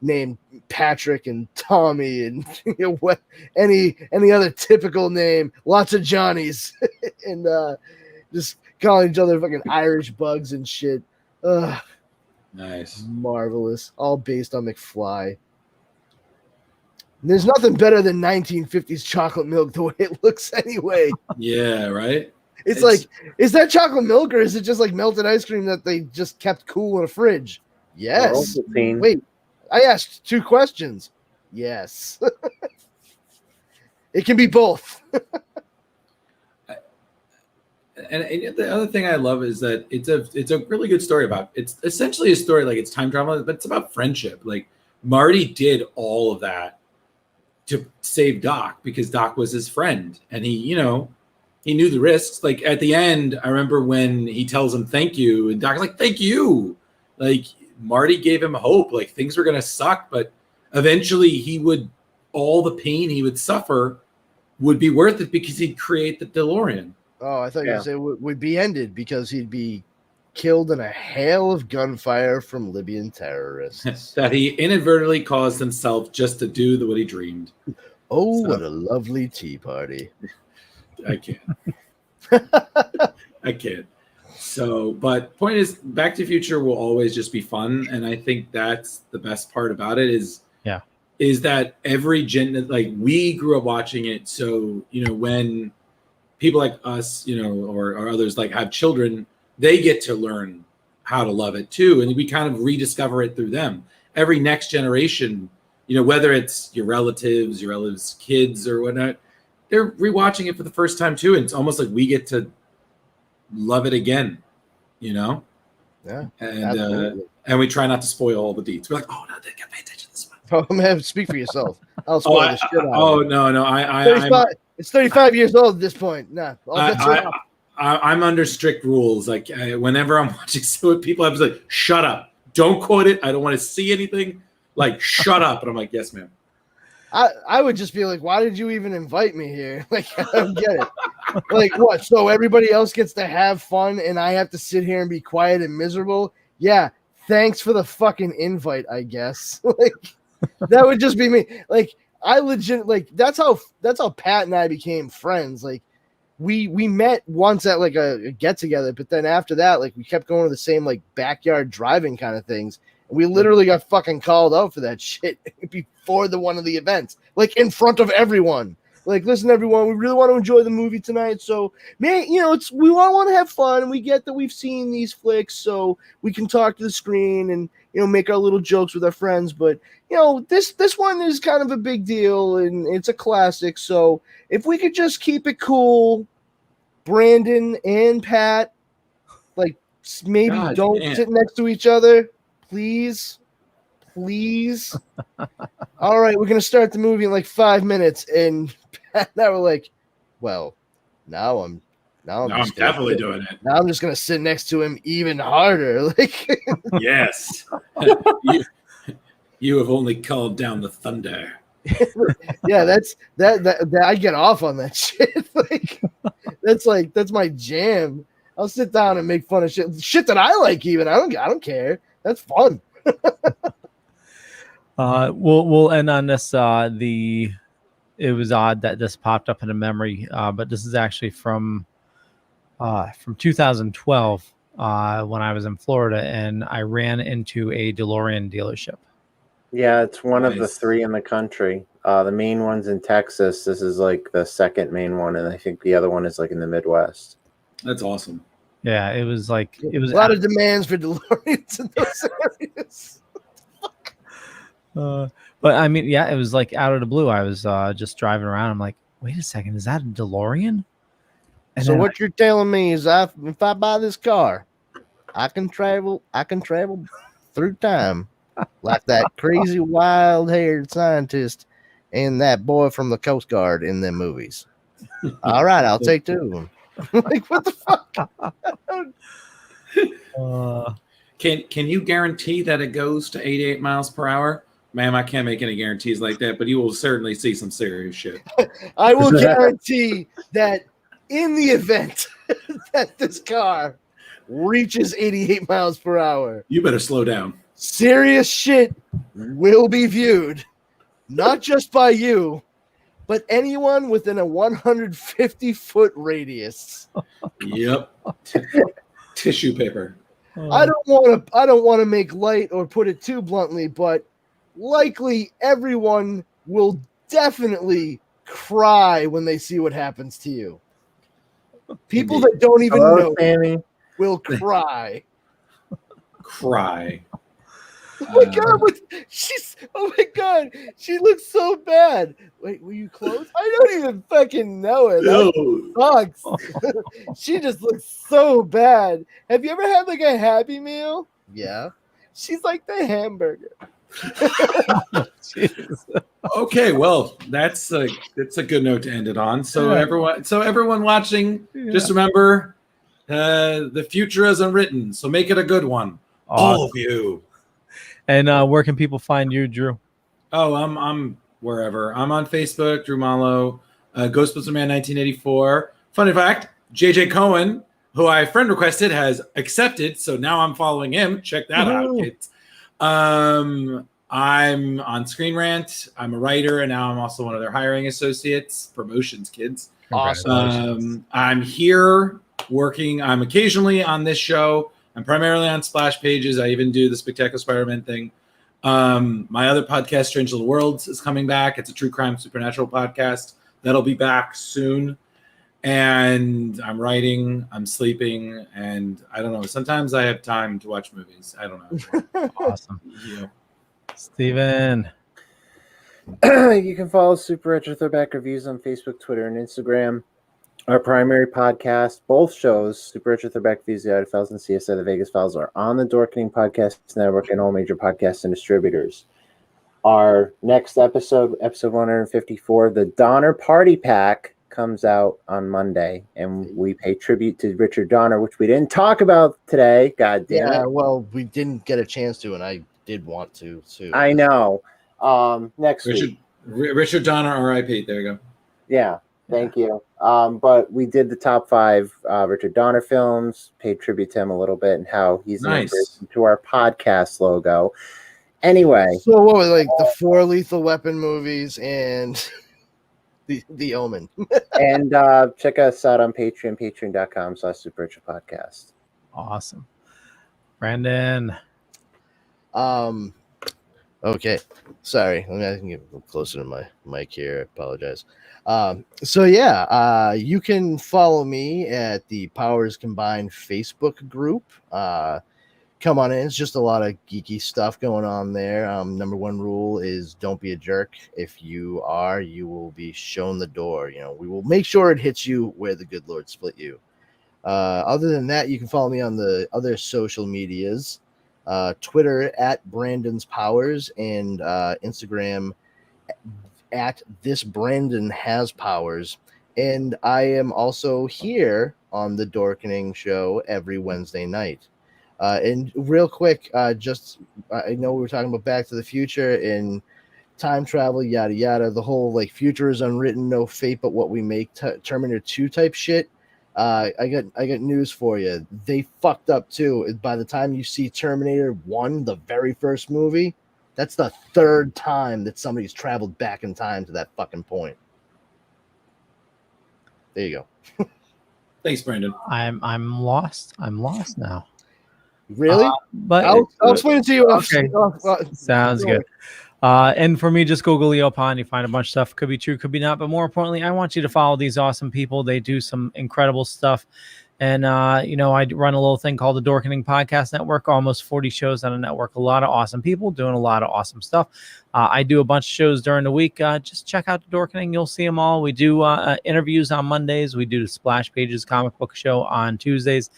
named Patrick and Tommy and you know what any other typical name, lots of Johnnies, and just calling each other fucking Irish bugs and shit. Nice. Marvelous. All based on McFly. There's nothing better than 1950s chocolate milk the way it looks anyway. Yeah, right? It's like, is that chocolate milk or is it just like melted ice cream that they just kept cool in a fridge? Yes. Wait, I asked 2 questions. Yes. It can be both. And the other thing I love is that it's a really good story about. It's essentially a story like it's time travel, but it's about friendship. Like Marty did all of that to save Doc because Doc was his friend, and he knew the risks. Like at the end, I remember when he tells him thank you, and Doc's like, thank you. Like Marty gave him hope. Like things were gonna suck, but eventually all the pain he would suffer would be worth it because he'd create the DeLorean. Oh, I thought you were saying it would be ended because he'd be killed in a hail of gunfire from Libyan terrorists. That he inadvertently caused himself just to do what he dreamed. Oh, what a lovely tea party. I can't. I can't. So, but point is, Back to the Future will always just be fun. And I think that's the best part about it is that every like we grew up watching it. So, when people like us, or others like have children, they get to learn how to love it too. And we kind of rediscover it through them. Every next generation, whether it's your relatives' kids or whatnot, they're rewatching it for the first time too. And it's almost like we get to love it again, Yeah. And we try not to spoil all the deets. We're like, oh no, they can pay attention to this one. Oh man, speak for yourself. I'll spoil the shit out of it. No. It's 35 years old at this point. Nah, I'm under strict rules. Like whenever I'm watching people, I'm like, shut up. Don't quote it. I don't want to see anything. Like, shut up. And I'm like, yes, ma'am. I would just be like, why did you even invite me here? Like, I don't get it. Like, what? So everybody else gets to have fun and I have to sit here and be quiet and miserable? Yeah, thanks for the fucking invite, I guess. Like, that would just be me. Like, I legit, like, that's how Pat and I became friends. Like, we met once at, like, a get-together, but then after that, like, we kept going to the same, like, backyard driving kind of things. We literally got fucking called out for that shit before one of the events, like in front of everyone. Like, listen, everyone, we really want to enjoy the movie tonight. So, man, we want to have fun, and we get that we've seen these flicks, so we can talk to the screen and make our little jokes with our friends. But this one is kind of a big deal, and it's a classic. So, if we could just keep it cool, Brandon and Pat, like maybe don't sit next to each other. Please. All right, we're gonna start the movie in like 5 minutes, and Pat and I were like, "Well, now I'm definitely doing it. Now I'm just gonna sit next to him even harder." Like, yes, you have only called down the thunder. Yeah, that's that. I get off on that shit. That's my jam. I'll sit down and make fun of shit that I like. Even I don't care. That's fun. We'll end on this. It was odd that this popped up in a memory, but this is actually from 2012 when I was in Florida, and I ran into a DeLorean dealership. Yeah, it's one of the 3 in the country. The main one's in Texas. This is like the second main one, and I think the other one is like in the Midwest. That's awesome. Yeah, it was a lot of demands for DeLoreans in those areas. But I mean, yeah, it was like out of the blue. I was just driving around. I'm like, wait a second, is that a DeLorean? And so what you're telling me is, if I buy this car, I can travel through time, like that crazy wild-haired scientist and that boy from the Coast Guard in them movies. All right, I'll take 2 of them. Like, what the fuck? Can you guarantee that it goes to 88 miles per hour? Ma'am, I can't make any guarantees like that, but you will certainly see some serious shit. I will guarantee that in the event that this car reaches 88 miles per hour, you better slow down. Serious shit will be viewed, not just by you, but anyone within a 150-foot radius. Yep. Tissue paper. I don't want to make light or put it too bluntly, but likely everyone will definitely cry when they see what happens to you. People that don't even know Sammy. will cry. Cry. Oh my god, oh my god, she looks so bad. Wait, were you close? I don't even fucking know her. That sucks. She just looks so bad. Have you ever had like a Happy Meal? Yeah. She's like the hamburger. Okay, well, that's a good note to end it on. So everyone watching, just remember, the future is unwritten. So make it a good one, all of you. And where can people find you, Drew? Oh, I'm wherever. I'm on Facebook, Drew Mollo, Ghostbuster Man 1984. Funny fact, JJ Cohen, who I friend requested, has accepted. So now I'm following him. Check that out, kids. I'm on Screen Rant. I'm a writer, and now I'm also one of their hiring associates. Promotions, kids. Awesome. I'm here working. I'm occasionally on this show. I'm primarily on Splash Pages. I even do the Spectacular Spider-Man thing. My other podcast, Strange Little Worlds, is coming back. It's a true crime supernatural podcast. That'll be back soon. And I'm writing, I'm sleeping, and I don't know. Sometimes I have time to watch movies. I don't know. Awesome. Yeah. Steven. You can follow Super Retro Throwback Reviews on Facebook, Twitter, and Instagram. Our primary podcast, both shows, Super Retro Throwback Reviews, The Outer Files, and CSI The Vegas Files, are on the Dorkening Podcast Network and all major podcasts and distributors. Our next episode 154, the Donner Party Pack, comes out on Monday, and we pay tribute to Richard Donner, which we didn't talk about today. God damn it. Yeah, well, we didn't get a chance to, and I did want to too. I know. Next week. Richard Donner, R.I.P. There you go. Yeah. Thank you. But we did the top 5 Richard Donner films, paid tribute to him a little bit, and how he's nice to our podcast logo. Anyway. So what was like the 4 Lethal Weapon movies and the Omen. And check us out on Patreon, patreon.com/Super Retro Podcast. Awesome. Brandon. Okay. Sorry. I can get a little closer to my mic here. I apologize. So yeah, you can follow me at the Powers Combined Facebook group. Come on in. It's just a lot of geeky stuff going on there. Number 1 rule is don't be a jerk. If you are, you will be shown the door. You know, we will make sure it hits you where the good Lord split you. Other than that, you can follow me on the other social medias. Twitter at Brandon's Powers, and Instagram at this Brandon has powers. And I am also here on the Dorkening show every Wednesday night. And real quick, I know we were talking about Back to the Future and time travel, yada yada, the whole like future is unwritten, no fate but what we make, Terminator 2 type shit. I got news for you. They fucked up too. By the time you see Terminator 1, the very first movie, that's the 3rd time that somebody's traveled back in time to that fucking point. There you go. Thanks, Brandon. I'm lost. I'm lost now. Really? But I'll explain it to you. Okay. Sounds good. And for me, just Google Leo Pond. You find a bunch of stuff. Could be true, could be not. But more importantly, I want you to follow these awesome people. They do some incredible stuff. And, I run a little thing called the Dorkening Podcast Network, almost 40 shows on a network. A lot of awesome people doing a lot of awesome stuff. I do a bunch of shows during the week. Just check out the Dorkening. You'll see them all. We do interviews on Mondays. We do the Splash Pages comic book show on Tuesdays.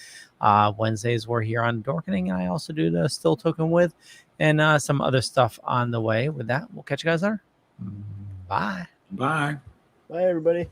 Wednesdays, we're here on Dorkening. And I also do the Still Token with and some other stuff on the way. With that, we'll catch you guys there. Bye. Bye. Bye, everybody.